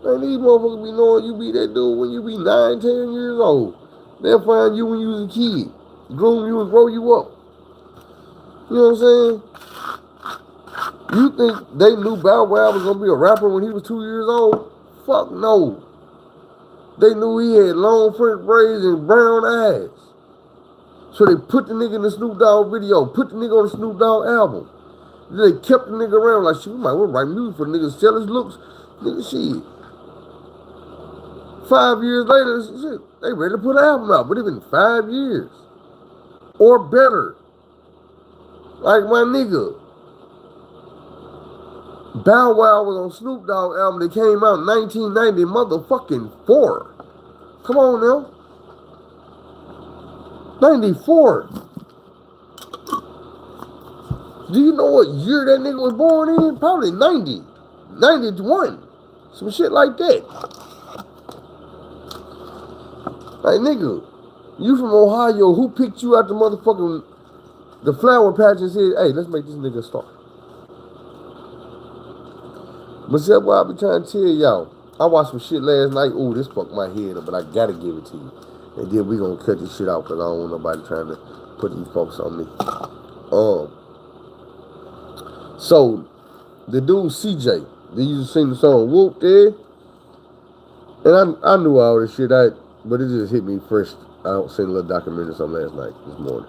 Man, these motherfuckers be knowing you be that dude when you be 9, 10 years old. They'll find you when you was a kid, groom you and grow you up. You know what I'm saying? You think they knew Bow Wow was gonna be a rapper when he was 2 years old? Fuck no. They knew he had long French braids and brown eyes. So they put the nigga in the Snoop Dogg video, put the nigga on the Snoop Dogg album. Then they kept the nigga around like, shit, we might well write music for the nigga, sell his looks. Nigga, shit. 5 years later, shit, they ready to put an album out, but it been 5 years. Or better. Like, my nigga, Bow Wow was on Snoop Dogg album that came out in 1990 motherfucking 4. Come on now. 94. Do you know what year that nigga was born in? Probably 90. 91. Some shit like that. Like, nigga, you from Ohio, who picked you out the motherfucking the flower patch and said, hey, let's make this nigga a star? But that's what I be trying to tell y'all. I watched some shit last night. Ooh, this fucked my head up, but I gotta give it to you. And then we gonna cut this shit out because I don't want nobody trying to put these folks on me. So the dude CJ, they used to sing the song Whoop there. And I knew all this shit, but it just hit me first. I seen a little documentary on last night, this morning.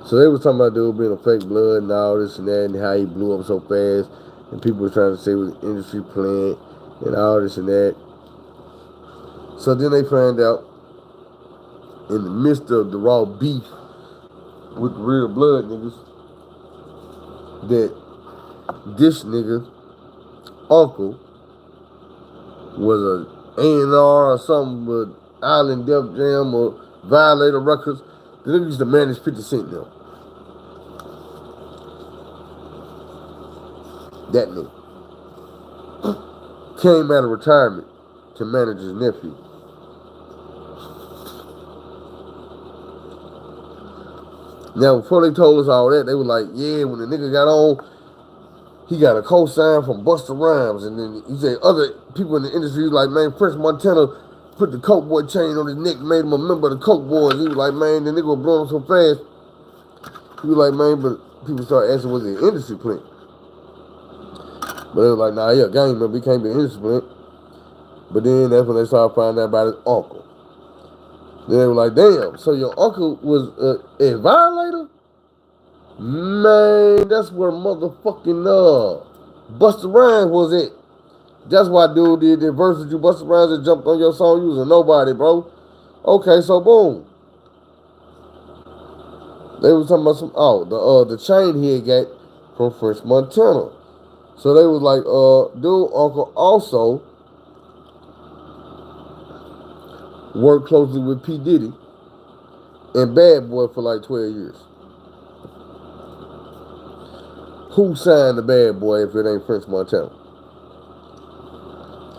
So they was talking about dude being a fake blood and all this and that and how he blew up so fast. And people were trying to say it was an industry plant and all this and that. So then they found out in the midst of the raw beef with the real blood niggas that this nigga uncle was a A&R or something with Island Def Jam or Violator Records. The nigga used to manage 50 Cent now. That nigga. came out of retirement to manage his nephew. Now, before they told us all that, they were like, yeah, when the nigga got on, he got a co-sign from Busta Rhymes. And then he said other people in the industry was like, man, Prince Montana put the Coke Boy chain on his neck, made him a member of the Coke Boys. He was like, man, the nigga was blowing so fast. He was like, man, but people started asking, was it an industry plant? But they was like, nah, yeah, gang member, he can't be an industry plant. But then that's when they started finding out about his uncle. Then they were like, damn, so your uncle was a violator? Man, that's where motherfucking Busta Rhymes was at. That's why dude did that verse with you. Busta Rhymes that jumped on your song. You was a nobody, bro. Okay, so boom. They was talking about some the chain he had got from French Montana. So they was like, dude, uncle also worked closely with P. Diddy and Bad Boy for like 12 years. Who signed the Bad Boy if it ain't French Montana?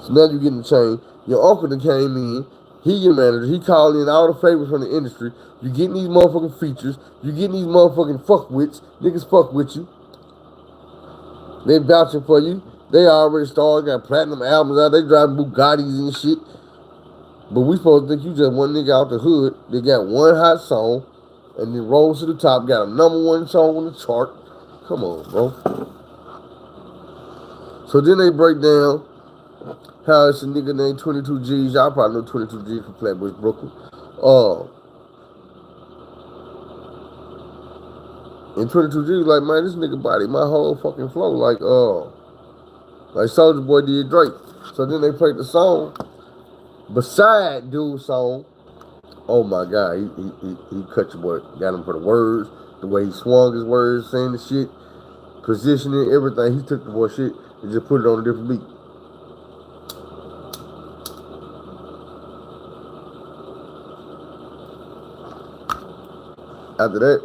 So now you getting the chain. Your uncle that came in, he your manager. He called in all the favors from the industry. You getting these motherfucking features. You getting these motherfucking fuckwits. Niggas fuck with you. They vouching for you. They already started, got platinum albums out. They driving Bugattis and shit. But we supposed to think you just one nigga out the hood. They got one hot song and then rose to the top. Got a #1 song on the chart. Come on, bro. So then they break down how it's a nigga named 22 G's. Y'all probably know 22 G's from Flatbush, Brooklyn. And 22 G's like, man, this nigga body my whole fucking flow. Like Soulja Boy did Drake. So then they played the song beside dude's song. Oh my God, he cut your boy, got him for the words, the way he swung his words, saying the shit, positioning, everything. He took the boy shit and just put it on a different beat. After that,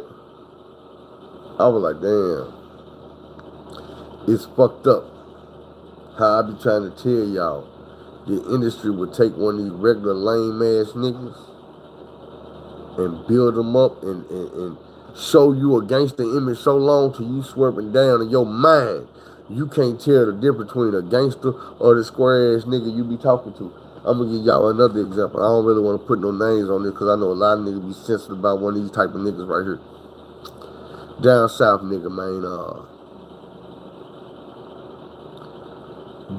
I was like, damn, it's fucked up how I be trying to tell y'all the industry would take one of these regular lame ass niggas and build them up and show you a gangster image so long till you swerving down in your mind. You can't tell the difference between a gangster or the square ass nigga you be talking to. I'm gonna give y'all another example. I don't really want to put no names on this because I know a lot of niggas be sensitive about one of these type of niggas right here. Down south nigga, man.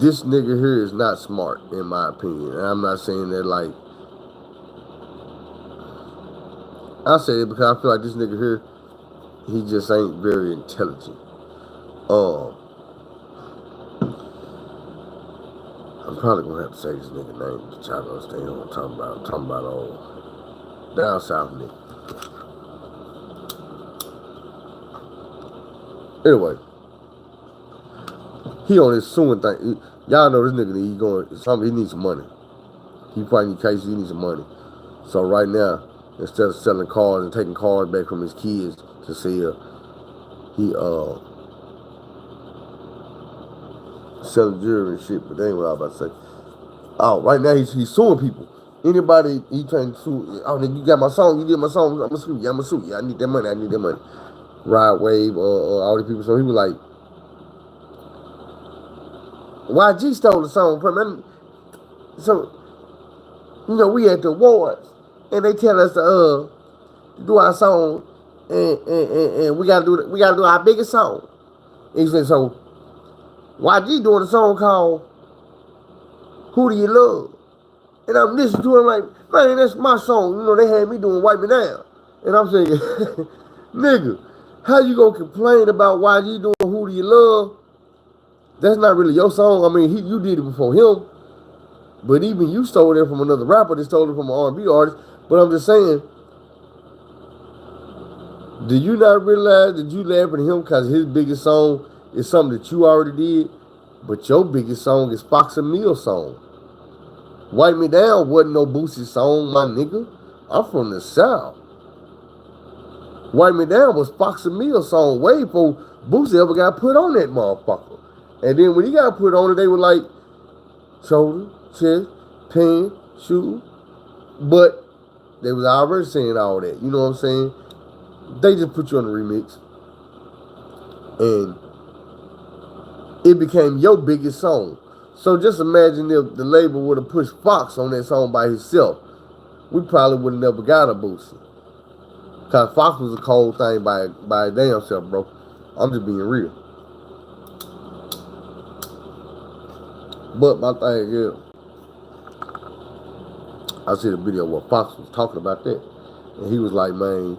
This nigga here is not smart, in my opinion. And I'm not saying that like, I say it because I feel like this nigga here, he just ain't very intelligent. I'm probably gonna have to say this nigga name to try to understand what I'm talking about. I'm talking about down south nigga. Anyway, he on his suing thing. Y'all know this nigga, he needs some money. He fighting cases, he needs some money. So right now, instead of selling cars and taking cars back from his kids to sell, he selling jewelry and shit, but that ain't what I was about to say. Oh, right now he's suing people. Anybody he trying to sue, oh nigga, you got my song, you did my song, I'm gonna sue you, I need that money, Ride Wave, all these people. So he was like, YG stole the song from him. So, you know, we at the awards and they tell us to do our song and we gotta do our biggest song. And he said, so YG doing a song called Who Do You Love? And I'm listening to it, I'm like, man, that's my song. You know, they had me doing Wipe Me Down. And I'm saying, nigga, how you gonna complain about YG doing Who Do You Love? That's not really your song. I mean, you did it before him. But even you stole it from another rapper that stole it from an R&B artist. But I'm just saying, do you not realize that you laughing at him because his biggest song is something that you already did? But your biggest song is Fox and Mill's song. Wipe Me Down wasn't no Boosie song, my nigga. I'm from the South. Wipe Me Down was Fox and Mill's song way before Boosie ever got put on that motherfucker. And then when he got put on it, they were like, shoulder, chest, pants, shoe. But they was already saying all that. You know what I'm saying? They just put you on the remix. And it became your biggest song. So just imagine if the label would have pushed Fox on that song by himself. We probably would have never got a Boosie. Cause Fox was a cold thing by damn self, bro. I'm just being real. But my thing is, I see the video where Fox was talking about that. And he was like, man,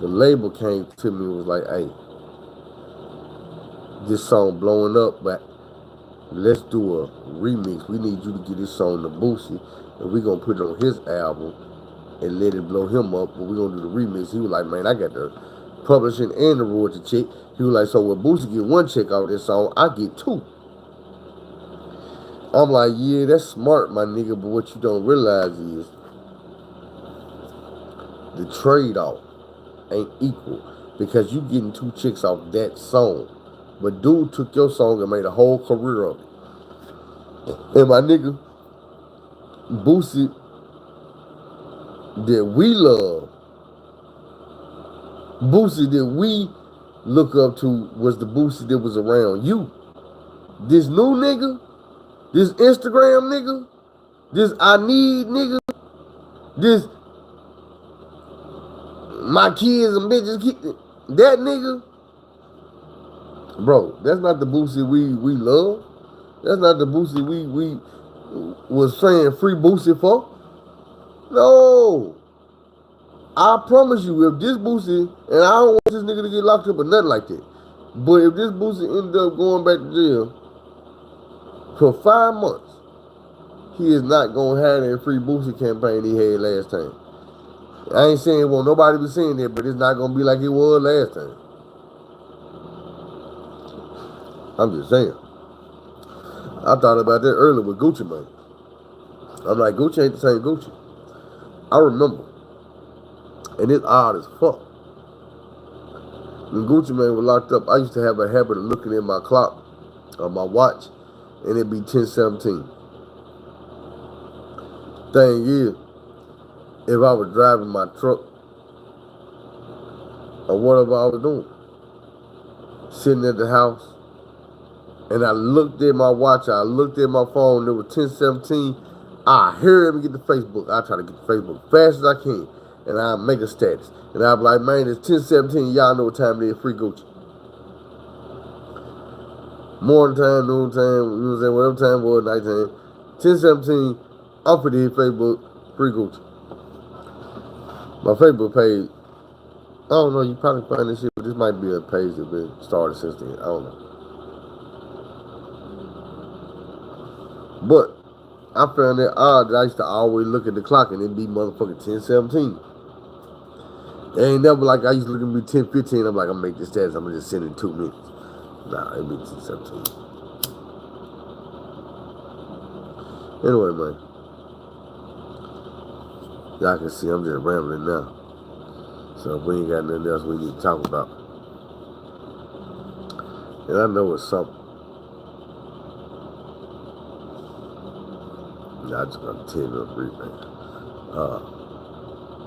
the label came to me and was like, hey, this song blowing up, but let's do a remix. We need you to get this song to Boosie, and we're going to put it on his album and let it blow him up, but we're going to do the remix. He was like, man, I got the publishing and the royalty check. He was like, so when Boosie get one check off this song, I get two. I'm like, yeah, that's smart, my nigga, but what you don't realize is the trade-off ain't equal because you getting two chicks off that song. But dude took your song and made a whole career of it. And my nigga, Boosie that we love, Boosie that we look up to was the Boosie that was around you. This new nigga, this Instagram nigga, this I need nigga, this my kids and bitches, that nigga, bro, that's not the Boosie we love. That's not the Boosie we was saying free Boosie for. No. I promise you, if this Boosie, and I don't want this nigga to get locked up or nothing like that, but if this Boosie ended up going back to jail for 5 months, he is not going to have that free Boosie campaign he had last time. I ain't saying won't nobody be saying that, but it's not going to be like it was last time. I'm just saying. I thought about that earlier with Gucci Mane. I'm like, Gucci ain't the same Gucci. I remember, and it's odd as fuck. When Gucci Mane was locked up, I used to have a habit of looking at my clock, or my watch, and it'd be 10:17. Thing is, if I was driving my truck, or whatever I was doing, sitting at the house, and I looked at my watch, I looked at my phone, it was 10:17, I hurry up and get to Facebook. I try to get to Facebook as fast as I can, and I make a status. And I'm like, man, it's 10:17, y'all know what time it is, free Gucci. Morning time, noon time, you know what I'm saying, whatever time it was, nighttime. 10:17, I'm finna hit Facebook, free Gucci. My Facebook page, I don't know, you probably find this shit, but this might be a page that's been started since then, I don't know. But I found it odd that I used to always look at the clock and it'd be motherfucking 10:17. It ain't never like I used to look at me 10:15. I'm like, I'm gonna make this status. I'm gonna just send it in 2 minutes. Nah, it'd be 10:17. Anyway, man. Y'all can see I'm just rambling now. So if we ain't got nothing else we need to talk about. And I know it's something. I just gonna tell you real brief, man.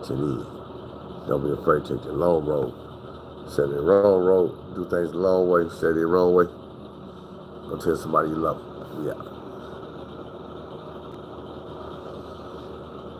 To me, don't be afraid to take the long road. Say the wrong road, do things the long way, say the wrong way. Go tell somebody you love them. Yeah.